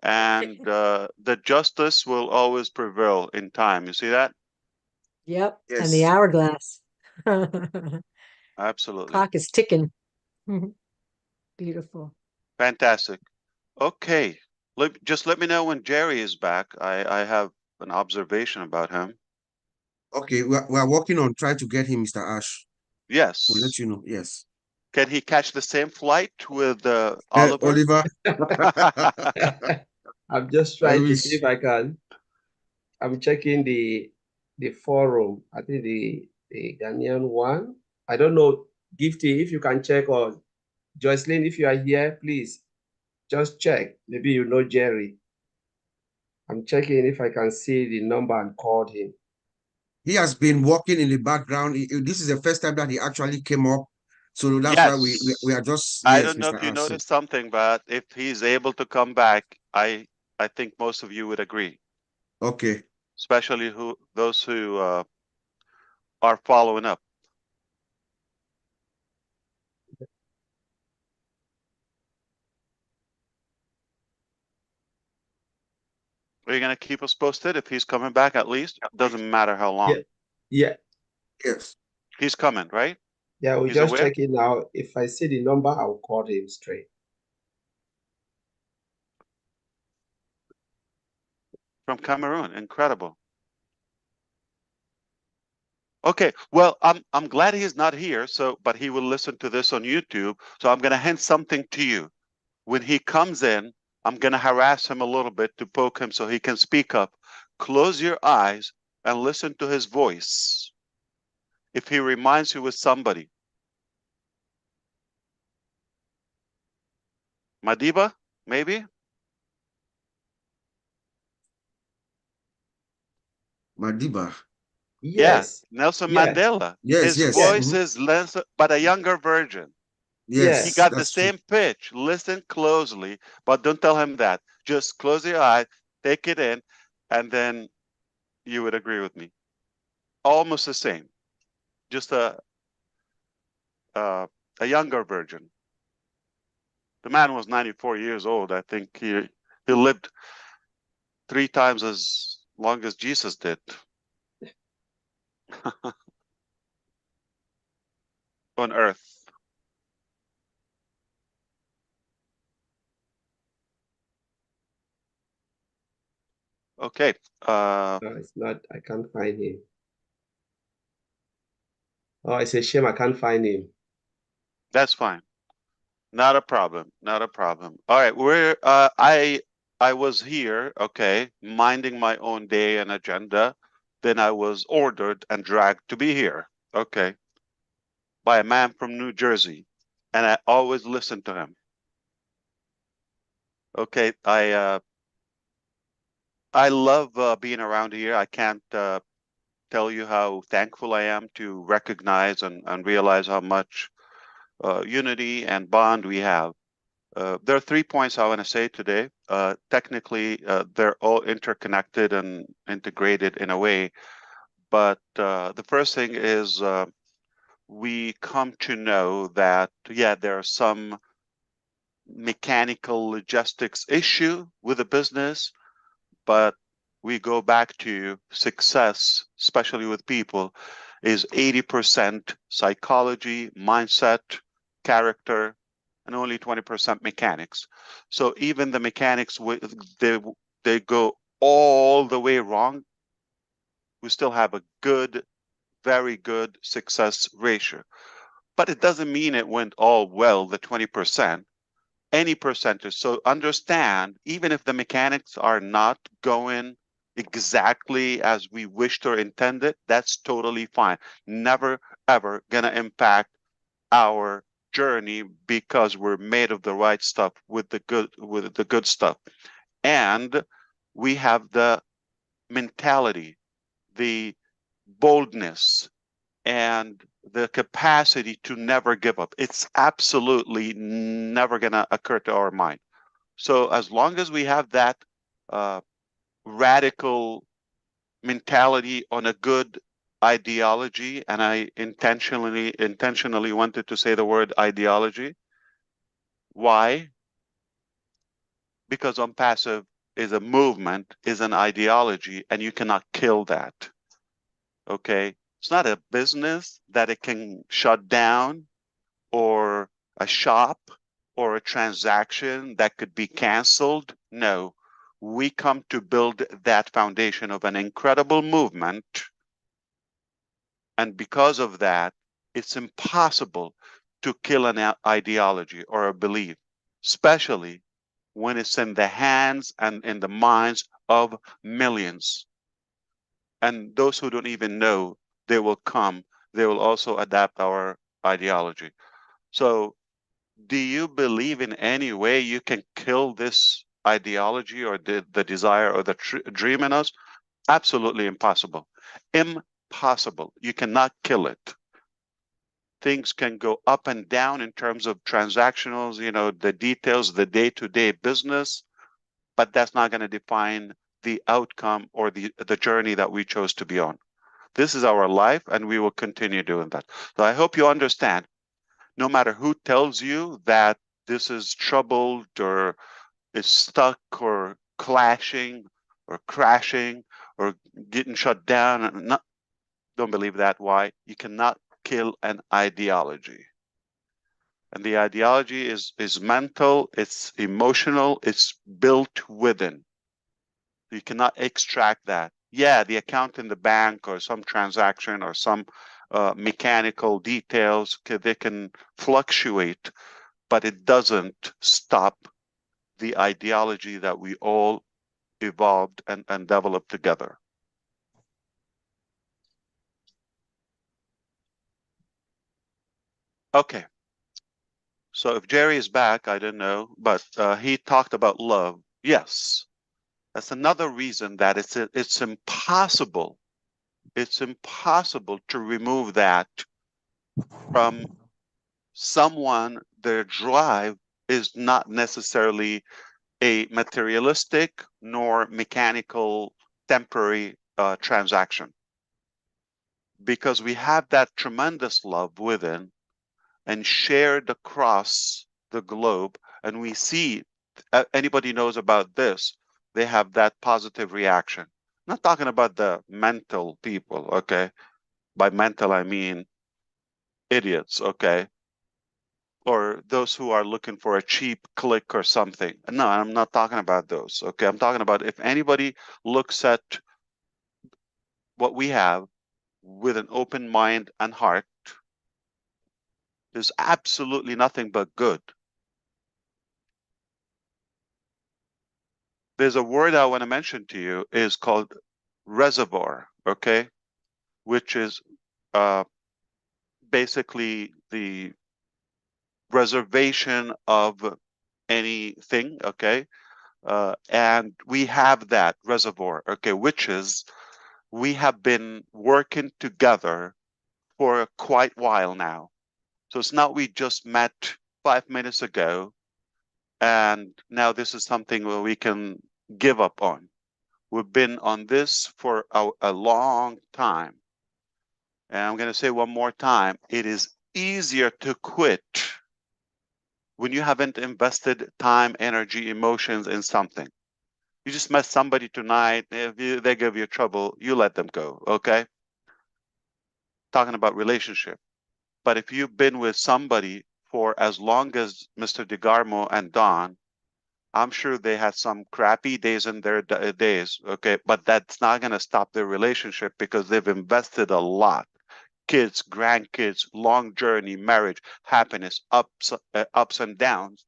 And the justice will always prevail in time. You see that? Yep. Yes. And the hourglass. Absolutely. Clock is ticking. Beautiful. Fantastic. Okay. Just let me know when Jerry is back. I have an observation about him. Okay, we're working on trying to get him, Mr. Ash. Yes. We'll let you know. Yes. Can he catch the same flight with Oliver? Oliver. I'm just I trying to see wish. if I can. I'm checking the forum. I think the Ghanaian one. I don't know, Gifty, if you can check, or Jocelyn, if you are here, please just check. Maybe you know Jerry. I'm checking if I can see the number and call him. He has been working in the background. This is the first time that he actually came up. So that's Yes. why we are just, I yes, don't know Mr. if you Ash. So, noticed something, but if he's able to come back, I think most of you would agree. okay. Especially those who are following up. Are you going to keep us posted if he's coming back at least? Doesn't matter how long. Yeah. Yes. He's coming, right? Yeah, we He's just aware? check it now. If I see the number, I'll call him straight. From Cameroon. Incredible. Okay, well, I'm glad he's not here, but he will listen to this on YouTube. So I'm gonna hint something to you. When he comes in, I'm gonna harass him a little bit to poke him so he can speak up. Close your eyes and listen to his voice. If he reminds you of somebody. Madiba, maybe? Madiba. Yes. Yeah, Nelson Yeah. Mandela. Yes, His yes. voice Mhm. is less, but a younger version. Yes, He got the that's true. same pitch. Listen closely, but don't tell him that. Just close your eye, take it in, and then you would agree with me. Almost the same, just a younger version. The man was 94 years old. I think he lived 3 times as long as Jesus did. On earth. Okay. No, it's not. I can't find him. Oh, it's a shame I can't find him. That's fine. Not a problem. Not a problem. All right. I was here, okay, minding my own day and agenda. Then I was ordered and dragged to be here, okay, by a man from New Jersey, and I always listen to him. Okay, I love being around here. I can't tell you how thankful I am to recognize and realize how much unity and bond we have. There are 3 points I want to say today. Technically, they're all interconnected and integrated in a way. But the first thing is we come to know that, yeah, there are some mechanical logistics issue with the business, but we go back to success, especially with people, is 80% psychology, mindset, character, and only 20% mechanics. So even the mechanics, they go all the way wrong, we still have a good, very good success ratio. But it doesn't mean it went all well, the 20%. Any percentage. So understand, even if the mechanics are not going exactly as we wished or intended, that's totally fine. Never, ever gonna impact our journey because we're made of the right stuff with the good stuff. And we have the mentality, the boldness, and the capacity to never give up. It's absolutely never going to occur to our mind. So as long as we have that radical mentality on a good ideology, and I intentionally wanted to say the word ideology. Why? Because on passive is a movement, is an ideology, and you cannot kill that. Okay? It's not a business that it can shut down, or a shop, or a transaction that could be canceled. No, we come to build that foundation of an incredible movement. And because of that, it's impossible to kill an ideology or a belief, especially when it's in the hands and in the minds of millions. And those who don't even know, they will come, they will also adapt our ideology. So do you believe in any way you can kill this ideology or the desire or the dream in us? Absolutely impossible. Impossible. You cannot kill it. Things can go up and down in terms of transactionals, the details, the day-to-day business, but that's not going to define the outcome or the journey that we chose to be on. This is our life, and we will continue doing that. So I hope you understand. No matter who tells you that this is troubled or is stuck or clashing or crashing or getting shut down, don't believe that. Why? You cannot kill an ideology. And the ideology is mental, it's emotional, it's built within. You cannot extract that. Yeah, the account in the bank or some transaction or some mechanical details, they can fluctuate, but it doesn't stop the ideology that we all evolved and developed together. Okay. So if Jerry is back, I don't know, but he talked about love. Yes, that's another reason that it's impossible. It's impossible to remove that from someone. Their drive is not necessarily a materialistic nor mechanical temporary transaction, because we have that tremendous love within and shared across the globe, and we see anybody knows about this, they have that positive reaction. I'm not talking about the mental people, okay? By mental, I mean idiots, okay? Or those who are looking for a cheap click or something. No, I'm not talking about those, okay? I'm talking about if anybody looks at what we have with an open mind and heart, there's absolutely nothing but good. There's a word I want to mention to you is called reservoir, okay? Which is basically the reservation of anything, okay? And we have that reservoir, okay, which is we have been working together for quite a while now. So it's not we just met 5 minutes ago and now this is something where we can give up on. We've been on this for a long time. And I'm going to say one more time, it is easier to quit when you haven't invested time, energy, emotions in something. You just met somebody tonight, if they give you trouble, you let them go, okay? Talking about relationship. But if you've been with somebody for as long as Mr. DeGarmo and Don, I'm sure they had some crappy days in their days, okay? But that's not going to stop their relationship because they've invested a lot. Kids, grandkids, long journey, marriage, happiness, ups and downs.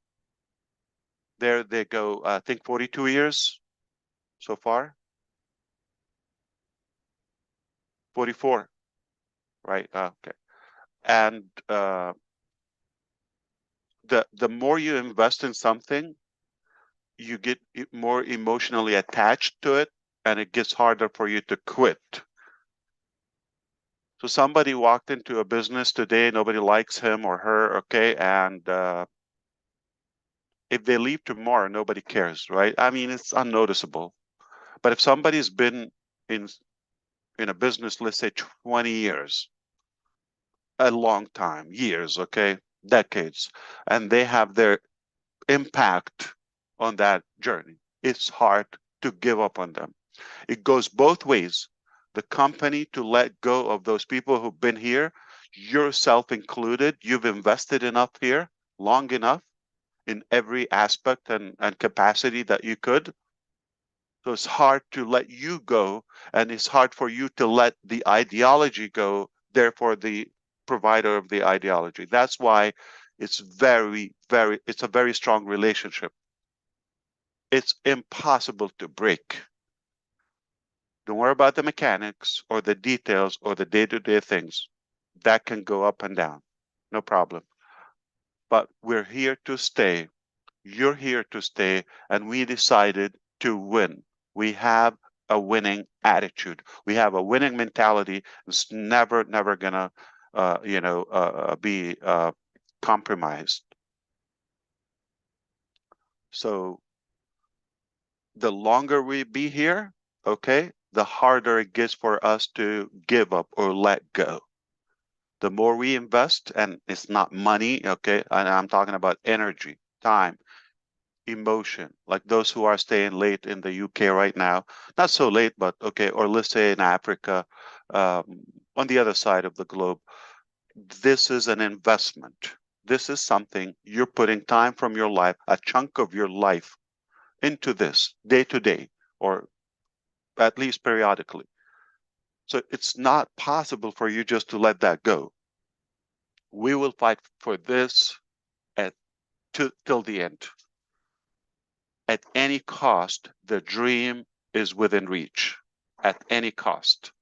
There they go, I think 42 years so far. 44, right? Okay. And the more you invest in something, you get more emotionally attached to it, and it gets harder for you to quit. So somebody walked into a business today, nobody likes him or her, okay, and if they leave tomorrow, nobody cares, right? I mean, it's unnoticeable. But if somebody's been in a business, let's say 20 years, a long time, years, okay, decades, and they have their impact on that journey, it's hard to give up on them. It goes both ways. The company to let go of those people who've been here, yourself included, you've invested enough here, long enough in every aspect and capacity that you could. So it's hard to let you go, and it's hard for you to let the ideology go, therefore the provider of the ideology. That's why it's it's a very strong relationship. It's impossible to break. Don't worry about the mechanics or the details or the day-to-day things. That can go up and down, no problem. But we're here to stay. You're here to stay, and we decided to win. We have a winning attitude. We have a winning mentality. It's never gonna, be compromised. So the longer we be here, okay, the harder it gets for us to give up or let go. The more we invest, and it's not money, okay, and I'm talking about energy, time, emotion, like those who are staying late in the UK right now, not so late, but okay, or let's say in Africa, on the other side of the globe, this is an investment. This is something you're putting time from your life, a chunk of your life, into this day to day, or at least periodically. So it's not possible for you just to let that go. We will fight for this till the end. At any cost, the dream is within reach. At any cost.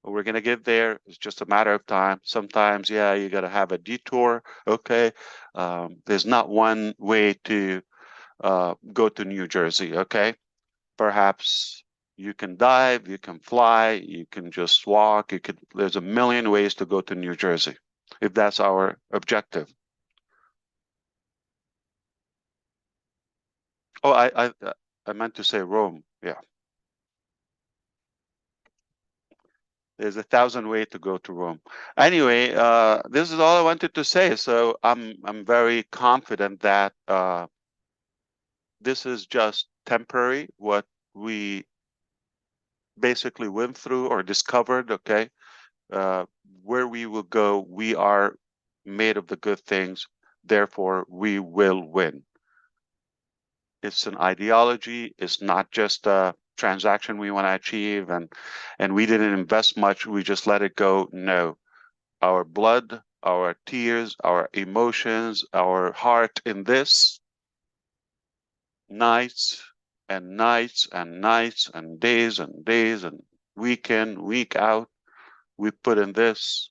We're going to get there. It's just a matter of time. Sometimes, yeah, you got to have a detour. Okay. There's not one way to go to New Jersey. Okay. Perhaps you can dive, you can fly, you can just walk. There's a million ways to go to New Jersey if that's our objective. Oh, I meant to say Rome. Yeah. There's 1,000 ways to go to Rome. Anyway, this is all I wanted to say. So I'm very confident that this is just temporary. What we basically went through or discovered. Okay, where we will go, we are made of the good things. Therefore, we will win. It's an ideology. It's not just a transaction we want to achieve, and we didn't invest much. We just let it go. No, our blood, our tears, our emotions, our heart in this, nights and nights and nights and days and week in, week out, we put in this.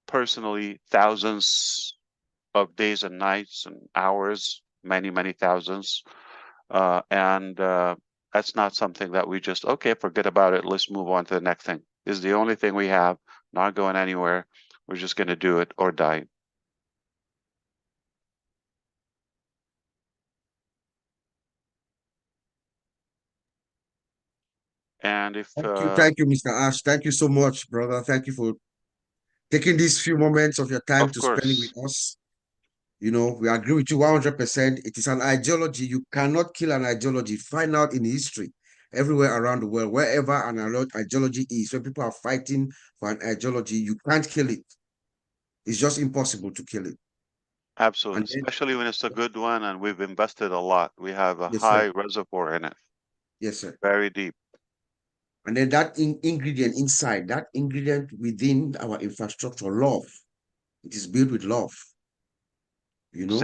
Personally, thousands of days and nights and hours, many thousands. And that's not something that we just, okay, forget about it. Let's move on to the next thing. This is the only thing we have, not going anywhere. We're just going to do it or die. And if thank you, Mr. Ash. Thank you so much, brother. Thank you for taking these few moments of your time to spend it with us. You know, we agree with you 100%. It is an ideology. You cannot kill an ideology. Find out in history, everywhere around the world, wherever an ideology is, when people are fighting for an ideology, you can't kill it. It's just impossible to kill it. Absolutely, especially when it's a good one and we've invested a lot. We have a high reservoir in it. Yes, sir. Very deep. And then that ingredient inside, that ingredient within our infrastructure, love. It is built with love. You know?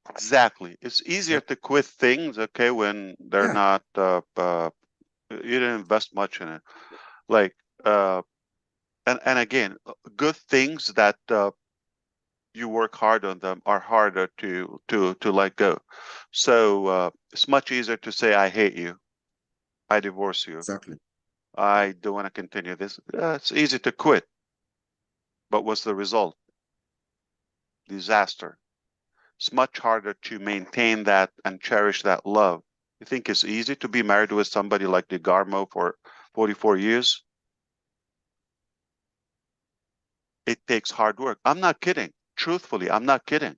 Exactly. It's easier to quit things, okay, when they're not, you didn't invest much in it. Like, and again, good things that you work hard on them are harder to let go. So it's much easier to say, I hate you. I divorce you. Exactly. I don't want to continue this. It's easy to quit. But what's the result? Disaster. It's much harder to maintain that and cherish that love. You think it's easy to be married with somebody like DeGarmo for 44 years? It takes hard work. I'm not kidding. Truthfully, I'm not kidding.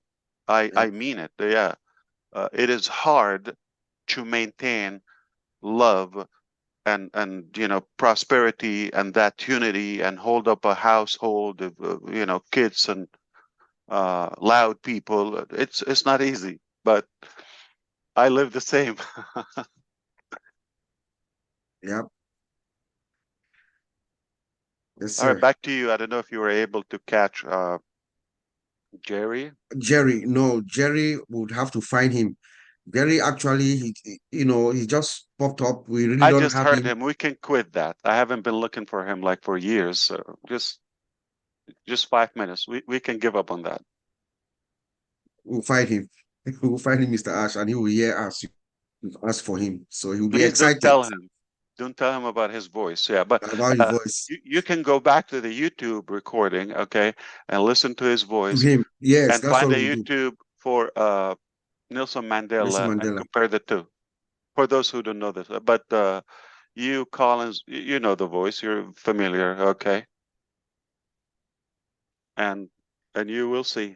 I mean it. Yeah. It is hard to maintain love and prosperity and that unity and hold up a household of kids and loud people. It's not easy, but I live the same. Yep. Yes, All right, sir. back to you. I don't know if you were able to catch Jerry. Jerry would have to find him. Jerry actually, he just popped up. We really I don't just have heard him. him. We can quit that. I haven't been looking for him like for years. So just 5 minutes. We can give up on that. We'll find him. We'll find him, Mr. Ash, and he will hear us. Ask for him. So he'll be Please excited. Don't tell him about his voice. Yeah, but about his voice. You can go back to the YouTube recording, okay, and listen to his voice. To him, yes, and that's find what the we'll YouTube for Nelson Mandela, Nelson and Mandela. compare the two. For those who don't know this, but You, Collins, you know the voice. You're familiar, okay? And you will see.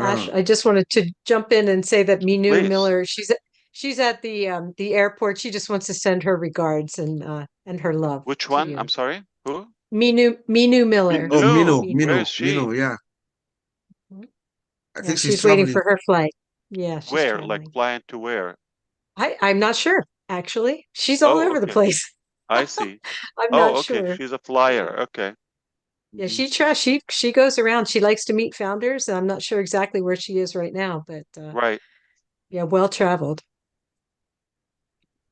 Ash, I just wanted to jump in and say that Minu Please. Miller, she's at the airport. She just wants to send her regards and her love. Which to one? you. I'm sorry. Who? Minu Miller. Oh, Where is she? yeah. I Yeah, think she's waiting for traveling. her flight. Yeah, she's Where? Like traveling. flying to where? I'm not sure, actually. She's all Oh, over the okay. place. I see. I'm not Oh, okay. sure. She's a flyer. Okay. Yeah, she goes around. She likes to meet founders. I'm not sure exactly where she is right now, but Right. yeah, well traveled.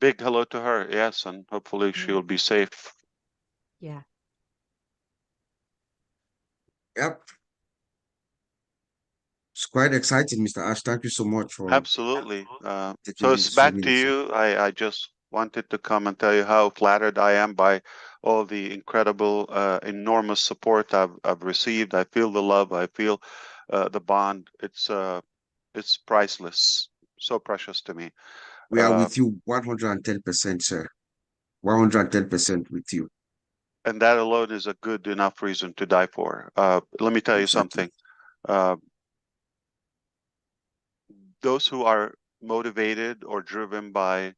Big hello to her. Yes, and hopefully she'll be safe. Yeah. Yep. It's quite exciting, Mr. Ash. Thank you so much for Absolutely. taking So it's these few back to minutes. you. I just wanted to come and tell you how flattered I am by all the incredible, enormous support I've received. I feel the love. I feel the bond. It's priceless. So precious to me. We are with you 110%, sir. 110% with you. And that alone is a good enough reason to die for. Let me tell you something. Those who are motivated or driven by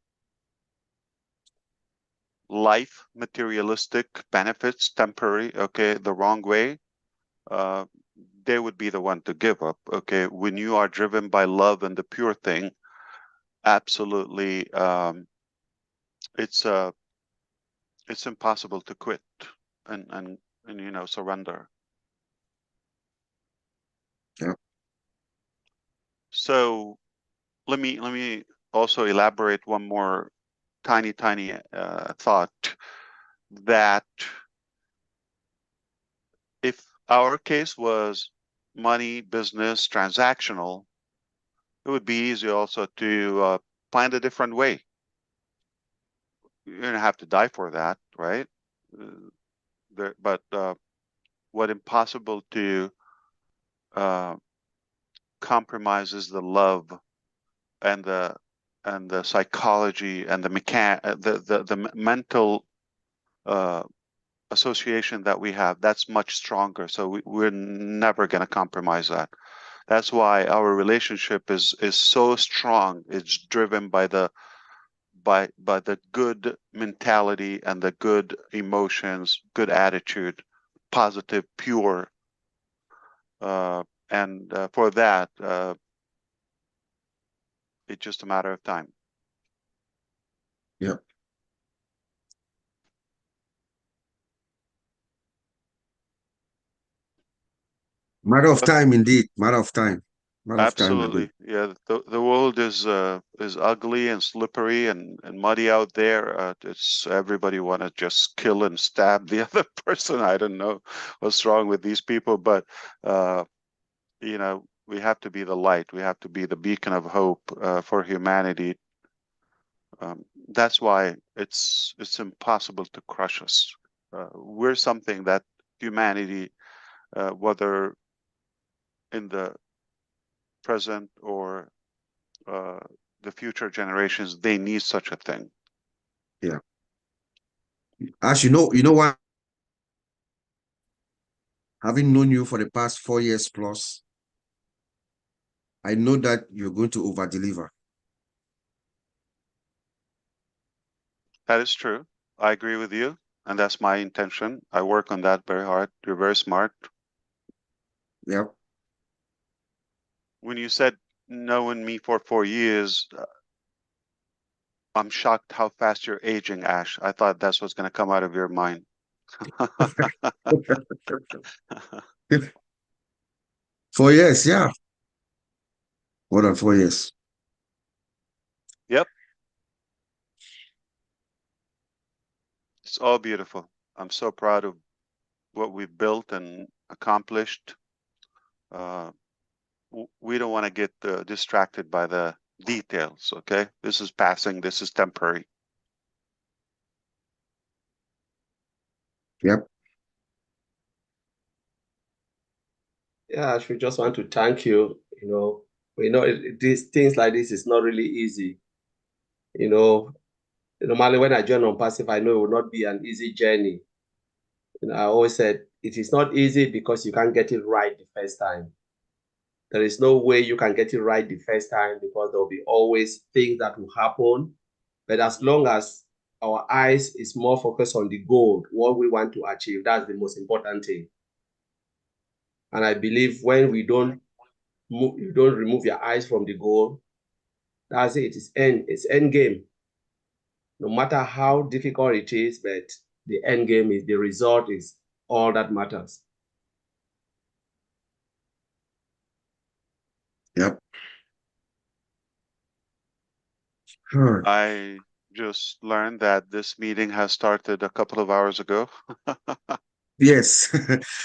life, materialistic benefits, temporary, okay, the wrong way, they would be the one to give up. Okay, when you are driven by love and the pure thing, absolutely, it's impossible to quit and surrender. Yeah. So let me also elaborate one more tiny thought, that if our case was money, business, transactional, it would be easy also to plan a different way. You're gonna have to die for that, right? But what impossible to compromise is the love and the psychology and the mental association that we have. That's much stronger. So we're never going to compromise that. That's why our relationship is so strong. It's driven by the good mentality and the good emotions, good attitude, positive, pure. And for that, it's just a matter of time. Yeah. Matter of time, indeed. Matter of time. Matter of time. Absolutely, yeah. The world is ugly and slippery and muddy out there. It's everybody want to just kill and stab the other person. I don't know what's wrong with these people, but we have to be the light. We have to be the beacon of hope for humanity. That's why it's impossible to crush us. We're something that humanity, whether in the present or the future generations, they need such a thing. Yeah. As you know what? Having known you for the past 4 years plus, I know that you're going to over-deliver. That is true. I agree with you, and that's my intention. I work on that very hard. You're very smart. Yep. When you said knowing me for 4 years, I'm shocked how fast you're aging, Ash. I thought that's what's going to come out of your mind. 4 years, yeah. More than 4 years. Yep. It's all beautiful. I'm so proud of what we've built and accomplished. We don't want to get distracted by the details, okay? This is passing. This is temporary. Yep. Yeah, we just want to thank you. We know these things like this is not really easy. Normally, when I join on passive, I know it will not be an easy journey. I always said it is not easy because you can't get it right the first time. There is no way you can get it right the first time because there will be always things that will happen. But as long as our eyes is more focused on the goal, what we want to achieve, that's the most important thing. And I believe when you don't remove your eyes from the goal, that's it. It's end game. No matter how difficult it is, but the end game is the result is all that matters. Yep. Sure. I just learned that this meeting has started a couple of hours ago. Yes.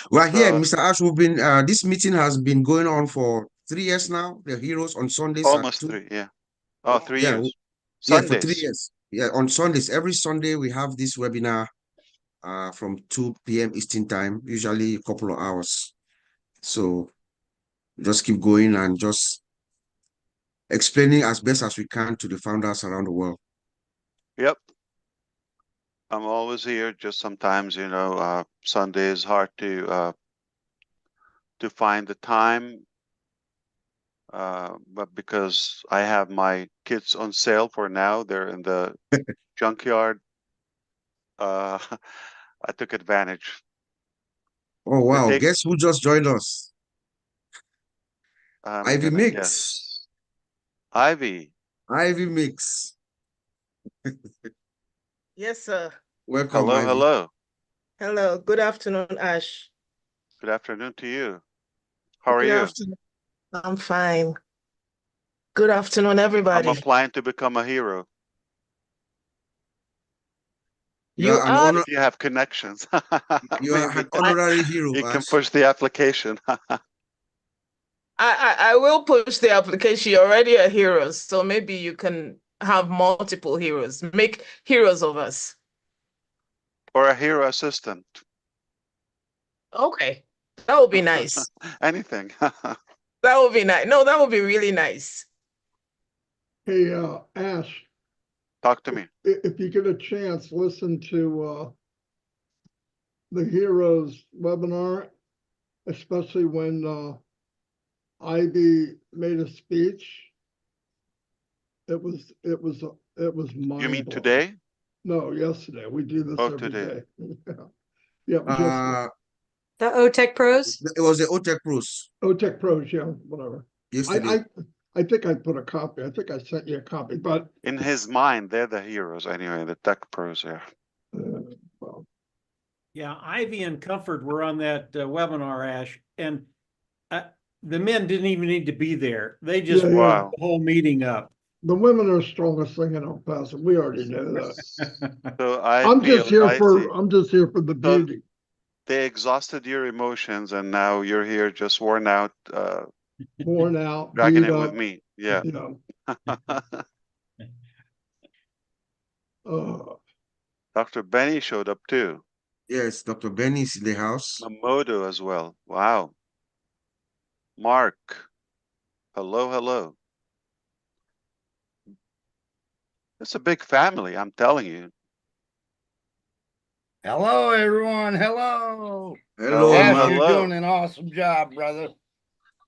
Well, here, So Mr. Ash, this meeting has been going on for 3 years now. The Heroes on Sundays at almost 2. 3, yeah. Oh, 3 Yeah, years. yeah, for 3 Sundays. years. Yeah, on Sundays. Every Sunday we have this webinar from 2 p.m. Eastern time, usually a couple of hours. So just keep going and just explaining as best as we can to the founders around the world. Yep. I'm always here. Just sometimes, Sunday is hard to find the time. But because I have my kids on sale for now, they're in the junkyard. I took advantage. Oh, wow. Guess who just joined us? I'm Ivy gonna Mix. guess. Ivy. Ivy Mix. Yes, sir. Welcome, Hello, Ivy. hello. Hello. Good afternoon, Ash. Good afternoon to you. How are Good you? afternoon. I'm fine. Good afternoon, I'm everybody. applying to become a hero. You are. If you have connections, You are maybe an honorary hero, you can Ash. push the application. I will push the application. You're already a hero, so maybe you can have multiple heroes. Make heroes of us. Or a hero assistant. Okay. That would be nice. Anything. That would be nice. No, that would be really nice. Hey, Ash, Talk to me. if you get a chance, listen to the Heroes webinar, especially when Ivy made a speech. It was mind-blowing. You mean today? No, yesterday. We do this every today. day. Yeah, just The OTech Pros? It was the OTech Pros. OTech Pros, yeah, whatever. Yesterday. I think I put a copy. I think I sent you a copy, but In his mind, they're the heroes anyway, the tech pros, yeah. well, Yeah, Ivy and Comfort were on that webinar, Ash, and the men didn't even need to be there. They just Yeah, brought yeah. the whole meeting up. the women are the strongest thing in El Paso. We already know that. So I I'm feel just here I see. I'm just here for the So beauty. they exhausted your emotions and now you're here just worn out, Worn out, dragging beat it with up. me. Yeah. Dr. Benny showed up too. Yes, Dr. Benny is in the house. Mamodo as well. Wow. Mark. Hello, hello. It's a big family, I'm telling you. Hello, everyone. Hello. Hello, Ash, Mark. you're hello. doing an awesome job, brother.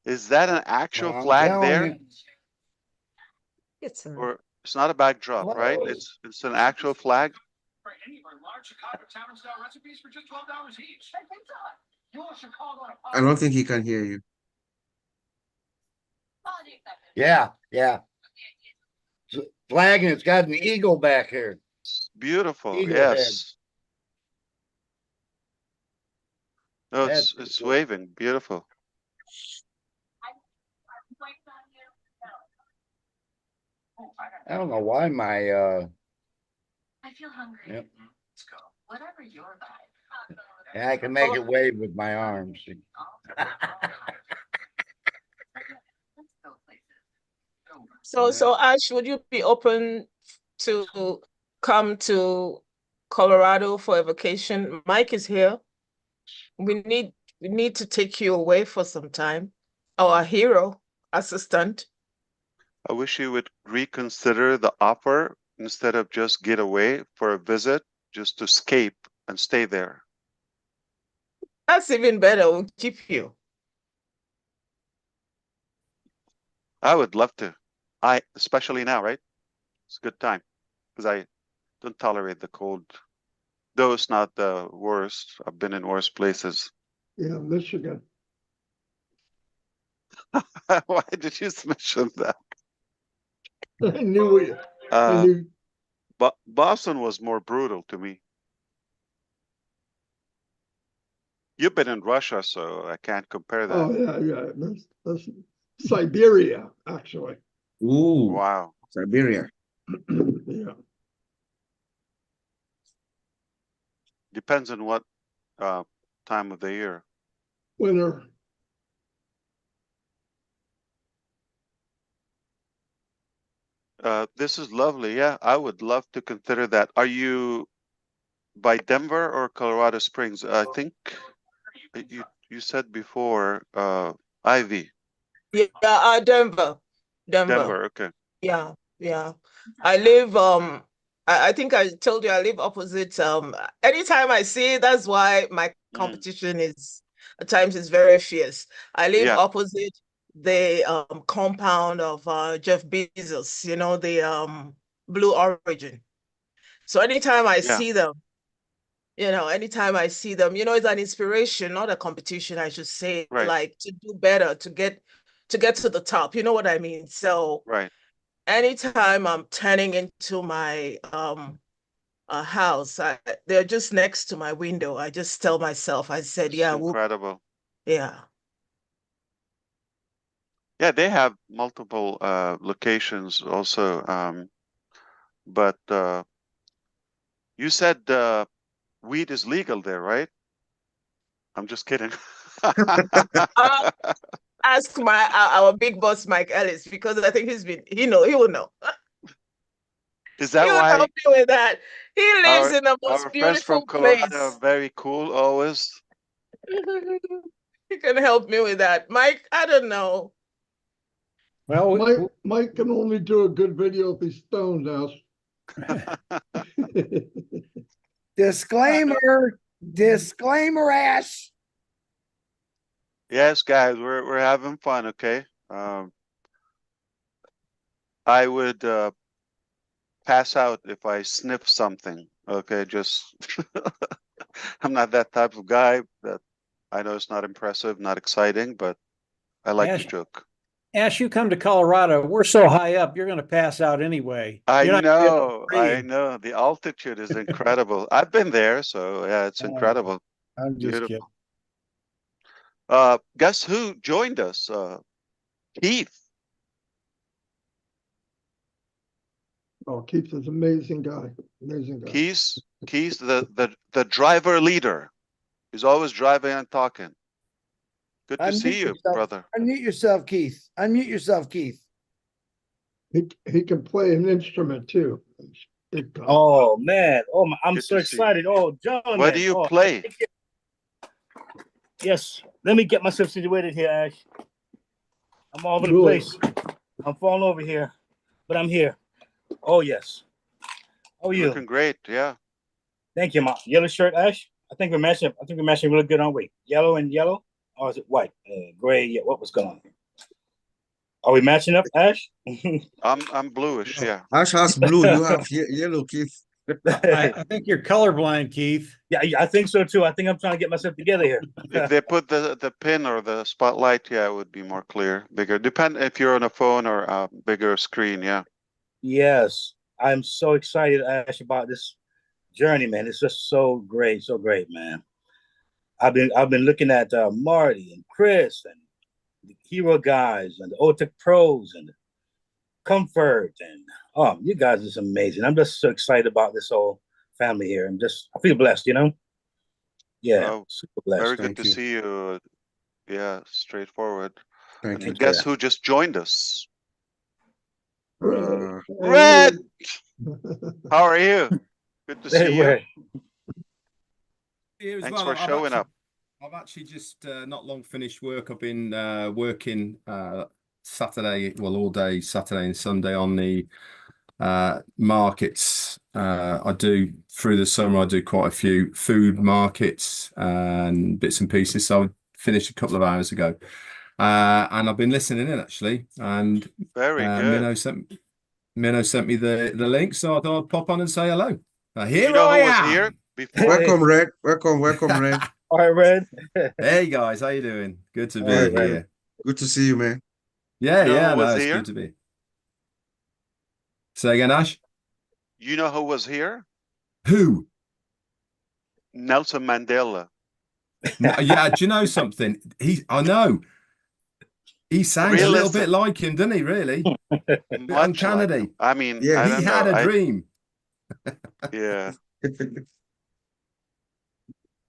Is that an actual I'm flag telling there? you. It's Or it's not a backdrop, right? Hello. It's an actual flag. I don't think he can hear you. Yeah, yeah. Flag, and it's got an eagle back here. Beautiful. Eagle Yes. No, That's it's cool. waving. Beautiful. I don't know why my I feel hungry. Yep. Let's go. Whatever your vibe. Yeah, I can make it wave with my arms. So Ash, would you be open to come to Colorado for a vacation? Mike is here. We need to take you away for some time. Our hero assistant. I wish you would reconsider the offer instead of just get away for a visit, just to escape and stay there. That's even better. We'll keep you. I would love to. Especially now, right? It's a good time because I don't tolerate the cold. Though it's not the worst. I've been in worse places. Yeah, Michigan. Why did you mention that? I knew it. I knew. But Boston was more brutal to me. You've been in Russia, so I can't compare that. Oh yeah. That's Siberia, actually. Ooh, Wow. Siberia. Yeah. Depends on what time of the year. Winter. This is lovely. Yeah, I would love to consider that. Are you by Denver or Colorado Springs? I think you said before Ivy. Yeah, Denver. Denver, okay. Yeah. I live I think I told you I live opposite anytime I see it, that's why my competition is at times is very fierce. I live opposite the compound of Jeff Bezos, you know, the Blue Origin. So anytime I see them, you know, it's an inspiration, not a competition, I should say, like to do better, to get to the top. You know what I mean? So anytime I'm turning into my house, they're just next to my window. I just tell myself, I said, yeah, incredible. Yeah. Yeah, they have multiple locations also. But you said weed is legal there, right? I'm just kidding. Ask our big boss Mike Ellis, because I think he will know. Is that He will why help me with that. He lives in the most our friends from beautiful Colorado place. are very cool always? He can help me with that. Mike, I don't know. Well, Mike can only do a good video if he's stoned now. Disclaimer, Ash. Yes, guys, we're having fun, okay? I would pass out if I sniff something, okay? Just I'm not that type of guy. That I know it's not impressive, not exciting, but I like the joke. Ash, you come to Colorado, we're so high up, you're going to pass out anyway. I You're not gonna be able to know, breathe. the altitude is incredible. I've been there, so yeah, it's incredible. I'm just Beautiful. kidding. Guess who joined us? Keith. Oh, Keith is an amazing guy. Amazing guy. Keith, the driver leader. He's always driving and talking. Good to see you, brother. Unmute yourself, Keith. Unmute yourself, Keith. He can play an instrument too. Oh man! I'm so excited! Oh, gentlemen, what do you play? Yes, let me get myself situated here, Ash. I'm all over the place. I'm falling over here, but I'm here. Oh yes. How are you? Looking great, yeah. Thank you, Ma. Yellow shirt, Ash. I think we're matching. I think we're matching really good, aren't we? Yellow and yellow, or is it white, gray? Yeah. What was going on? Are we matching up, Ash? I'm bluish, yeah. Ash has blue. You have yellow, Keith. I think you're colorblind, Keith. Yeah, I think so too. I think I'm trying to get myself together here. If they put the pin or the spotlight, yeah, it would be more clear, bigger. Depend if you're on a phone or a bigger screen, yeah. Yes, I'm so excited, Ash, about this journey, man. It's just so great, man. I've been looking at Marty and Chris and the Hero guys and the OTEC pros and Comfort and you guys are just amazing. I'm just so excited about this whole family here. I feel blessed, you know. Yeah, super blessed. Very good to see you. Yeah, straightforward. Thank and you. Guess who just joined us? Red. How are you? Good to see you. Thanks for showing up. I've actually just not long finished work. I've been working Saturday, all day Saturday and Sunday on the markets. I do through the summer. I do quite a few food markets and bits and pieces. So I finished a couple of hours ago, and I've been listening in actually. And Very good. Minnow sent me the link, so I thought I'd pop on and say hello. Here You know I who was am. here before? Welcome, Red. Welcome, Red. Hi, Red. Hey guys, how you doing? Good to be Hi, here. man. Good to see you, man. Yeah, You know yeah, who no, was it's here? good to be. Say again, Ash. You know who was here? Who? Nelson Mandela. Yeah, do you know something? I know. He sounds a little bit Realistic. like him, doesn't he, really? Bit Much like uncanny. him. I mean, Yeah, I He don't had know. a dream. Yeah.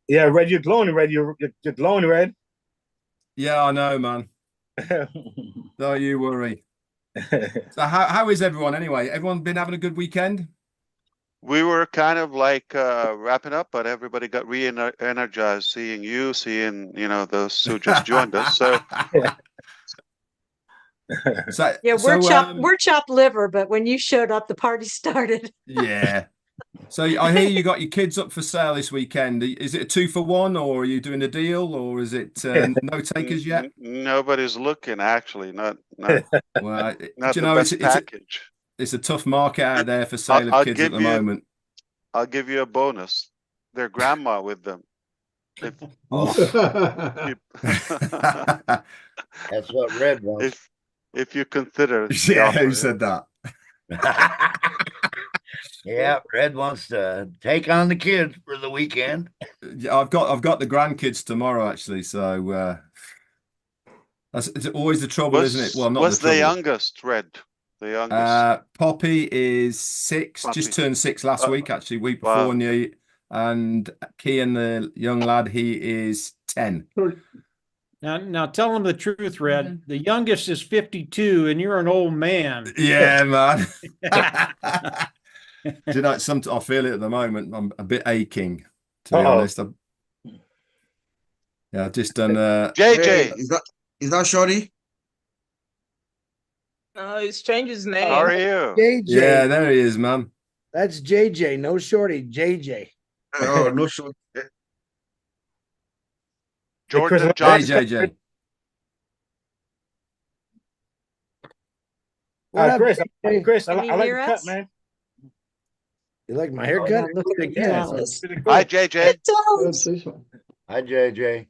Yeah, Red, you're glowing, Red. You're glowing, Red. Yeah, I know, man. Don't you worry. So how is everyone anyway? Everyone been having a good weekend? We were kind of like wrapping up, but everybody got re-energized seeing you, seeing, those who just joined us. So Yeah, we're chopped liver, but when you showed up, the party started. Yeah. So I hear you got your kids up for sale this weekend. Is it a 2-for-1, or are you doing a deal, or is it no takers yet? Nobody's looking, actually. Not Well, not do you the know best package. it's a tough market out there for sale of kids at the moment. I'll give you a bonus. Their grandma with them. That's what Red wants. If you consider the Yeah, offer. who said that? Yeah, Red wants to take on the kids for the weekend. Yeah, I've got the grandkids tomorrow actually, so it's always the trouble, isn't it? Well, not What's the trouble. the youngest, Red? The youngest. Poppy is 6, just turned 6 last week, actually, week before. Wow. And Kian, the young lad, he is 10. Now tell them the truth, Red. The youngest is 52, and you're an old man. Yeah, man. Do you know, I feel it at the moment. I'm a bit aching, to be honest. I've just done. JJ, hey, is that Shorty? No, he's changed his name. How are you? JJ. Yeah, there he is, man. That's JJ. No Shorty. JJ. Oh, no Shorty. Jordan Hey, Johnson. JJ. What up, Chris, JJ? Chris, I Can you like hear the cut, us? man. You like my Oh, haircut? yeah, look at Again. Dallas. Pretty cool. Hi, JJ. Dallas. Hi, JJ.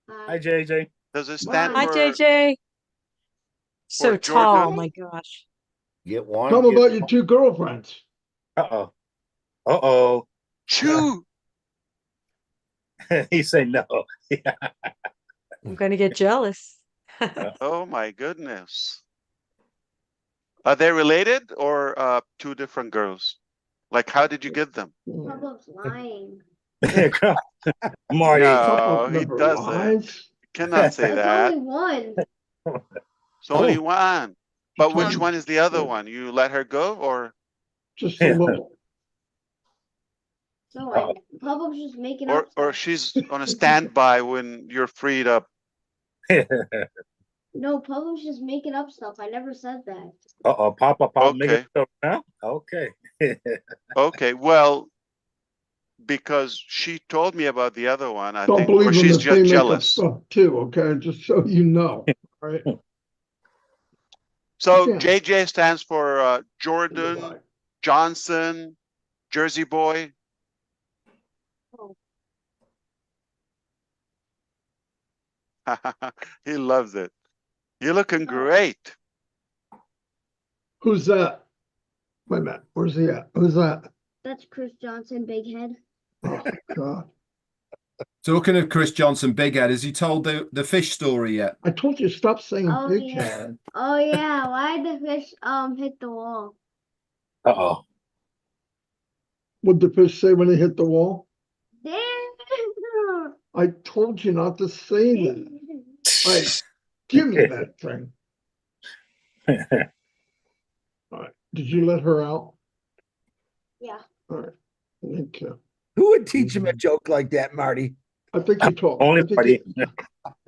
Hi, JJ. Does it stand Hi, for JJ. So for tall, Jordan? my gosh. Get one. Tell them about your 2 girlfriends. Uh-oh. Uh-oh. Chew. He said no. Yeah. I'm going to get jealous. Oh my goodness. Are they related or 2 different girls? Like, how did you get them? Pablo's lying. Marty. No, he Never doesn't. lies. You cannot say It's that. only one. It's only one. But which told one is the other one? You let her go or Just a little. No, Pablo's just making up. or she's on a standby when you're freed up? No, Pablo's just making up stuff. I never said that. Uh-oh, Papa, make Okay. it so now? Okay. Okay, well, because she told me about the other one, I Don't think, or believe them she's if they just make up jealous. stuff too, okay? Just so you know. All right. So Yeah. JJ stands for Jordan Johnson, Jersey boy. He loves it. You're looking great. Who's that? Wait a minute. Where's he at? Who's that? That's Chris Johnson, big head. Oh, God. Talking of Chris Johnson, Big Head, has he told the fish story yet? I told you stop saying Oh big yeah. head. Oh yeah. Why'd the fish hit the wall? Uh-oh. What'd the fish say when he hit the wall? Damn. I told you not to say that. All right, give me that thing. All right. Did you let her out? Yeah. All right. Thank you. Who would teach him a joke like that, Marty? I think you taught Only Marty.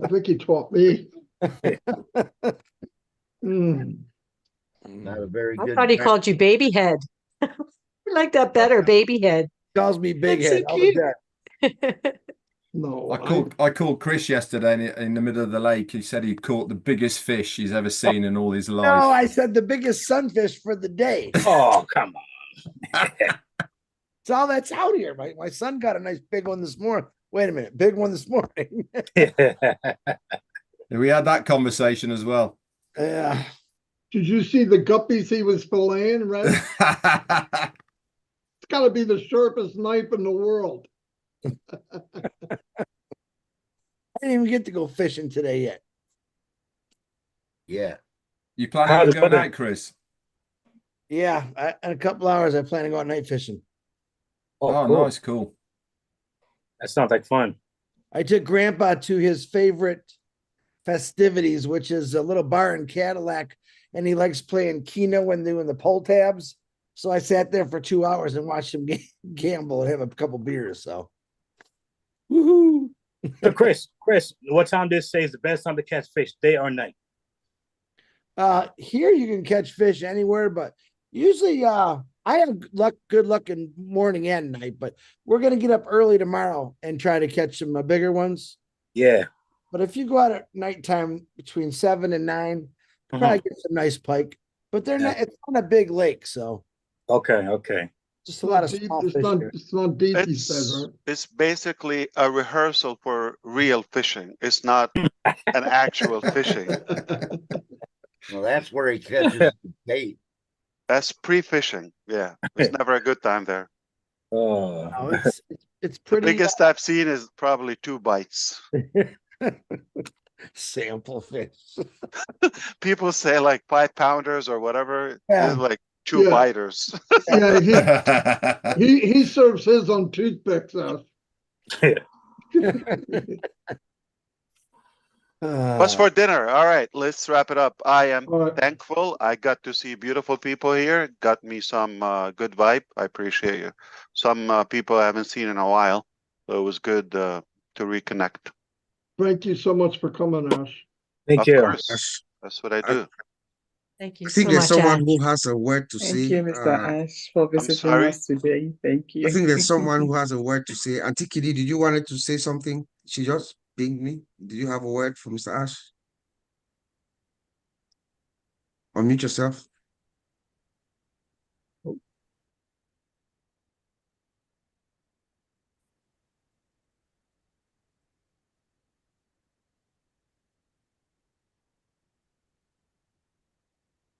I think he taught me. Not a very I good. thought he called you baby head. I like that better, baby head. Calls me big That's so head. How was cute. that? No, I called Chris yesterday in the middle of the lake. He said he caught the biggest fish he's ever seen in all his No, life. I said the biggest sunfish for the day. Oh, come on. It's all that's out here. My son got a nice big one this morning. Wait a minute, big one this morning. We had that conversation as well. Yeah. Did you see the guppies he was filleting, Red? It's got to be the sharpest knife in the world. I didn't even get to go fishing today yet. Yeah. You planning on going out, Chris? Yeah, in a couple hours, I plan to go out night fishing. Oh, cool. nice, cool. That sounds like fun. I took Grandpa to his favorite festivities, which is a little bar in Cadillac, and he likes playing Keno and doing the pull tabs. So I sat there for 2 hours and watched him gamble and have a couple beers. So, woohoo! So Chris, what time did it say is the best time to catch fish, day or night? Here you can catch fish anywhere, but usually I have good luck in morning and night, but we're gonna get up early tomorrow and try to catch some bigger ones. Yeah. But if you go out at nighttime between 7 and 9, probably get some nice pike. But they're not. It's not a big lake, so Okay. just a lot of small fish. It's not deep, he says, right? It's basically a rehearsal for real fishing. It's not an actual fishing. Well, that's where he catches the bait. That's pre-fishing. Yeah, it's never a good time there. Oh, No, it's The pretty. biggest I've seen is probably 2 bites. Sample fish. People say like 5-pounders or whatever. Yeah. They're like 2 Yeah. biters. Yeah, he serves his on toothpicks. What's for dinner? All right, let's wrap it up. I am thankful. I got to see beautiful people here. Got me some good vibe. I appreciate you. Some people I haven't seen in a while. So it was good to reconnect. Thank you so much for coming, Ash. Of course. That's what I do. Thank you I think so there's much, someone Ash. who has a word to Thank say. you, Mr. Ash, for visiting sorry? us today. Thank I you. think there's someone who has a word to say. Auntie Kitty, did you wanted to say something? She just pinged me. Did you have a word for Mr. Ash? Unmute yourself.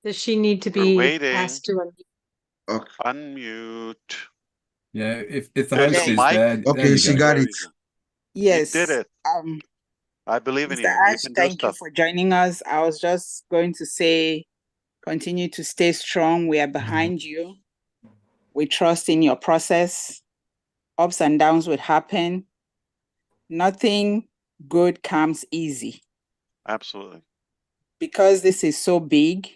Does she need to We're be waiting. asked to unmute? Unmute. Yeah, if the There's host no is mic. there, there Okay, you she go. got it. Yes. You did it. I believe in Mr. you. You Ash, can do thank you stuff. for joining us. I was just going to say, continue to stay strong. We are behind you. We trust in your process. Ups and downs will happen. Nothing good comes easy. Absolutely. Because this is so big,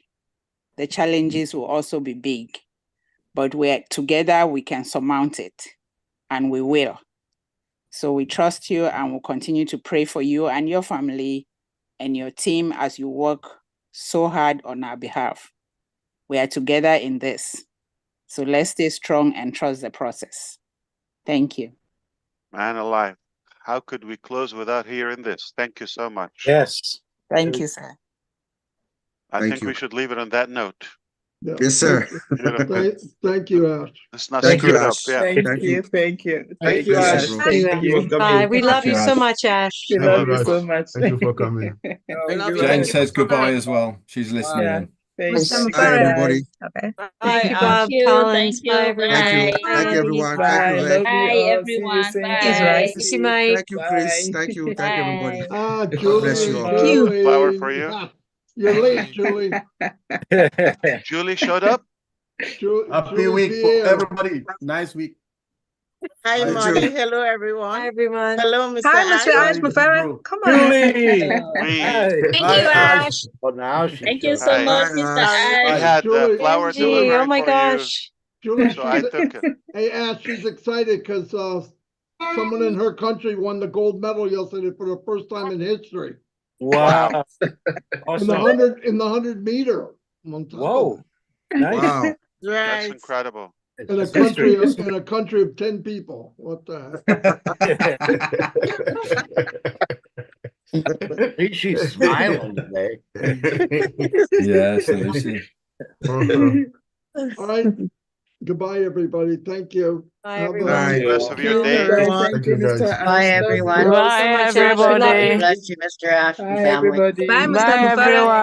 the challenges will also be big. But we're together, we can surmount it, and we will. So we trust you and will continue to pray for you and your family and your team as you work so hard on our behalf. We are together in this. So let's stay strong and trust the process. Thank you. Man alive. How could we close without hearing this? Thank you so much. Yes. Thank you, sir. I Thank think you. we should leave it on that note. Yeah. Yes, sir. Thank you, Ash. Let's not Thank screw you, it up. Ash. Yeah. Thank you. Thank you. Thank you, Bless you, Ash. bro. Thank you. Bye. We love you so Ash. much, Ash. We Thank love you, you so Ash. much. Thank you for coming. Thank love you. you. Jane Thank says you. goodbye as well. She's listening Yeah. in. Thank you. Bye, everybody. Okay. Thank you, Bye, Bob Ash. Collins. Bye, everyone. Thank you. Bye, Thank you, Eddie. everyone. Thank Bye. you, Red. Love you all. See you soon. Thank Guys. you, Mike. Thank you, Chris. Thank you. Thank you, everybody. Ah, God bless you Julie, all. Thank you. Flower for you. You're late, Julie. Julie showed up. Happy Julie week for Pierre. everybody. Nice week. Hi, You Marty. too. Hello, everyone. Hi, everyone. Hello, Mr. Hi, Mr. Ash. Ash Mufera. Bro. Come on. Julie. We Hi. Thank Hi, you, Ash. Ash. Oh, now she Thank you shows so up. hi. much, Bye, Mr. Ash. We Ash. had Julie, flower Angie. delivery Oh, my for you. gosh. Julie, So I she's, took it. hey, Ash, she's excited because someone in her country won the gold medal yesterday for the first time in history. Wow. In the Awesome. 100 meter. On top of Whoa. Wow. That's Right. incredible. In a country of 10 people. What the heck? At least she's smiling today. Yes, Alicia. All right. Goodbye, everybody. Thank you. Bye, Have a everyone. nice Have the rest of your day. Thank you, Mr. guys. Ash. Bye, Love you. everyone. Thank you so much, Ash. We love you. Bless you, Mr. Ash and Bye, family. everybody. Bye, Mustafa Farah.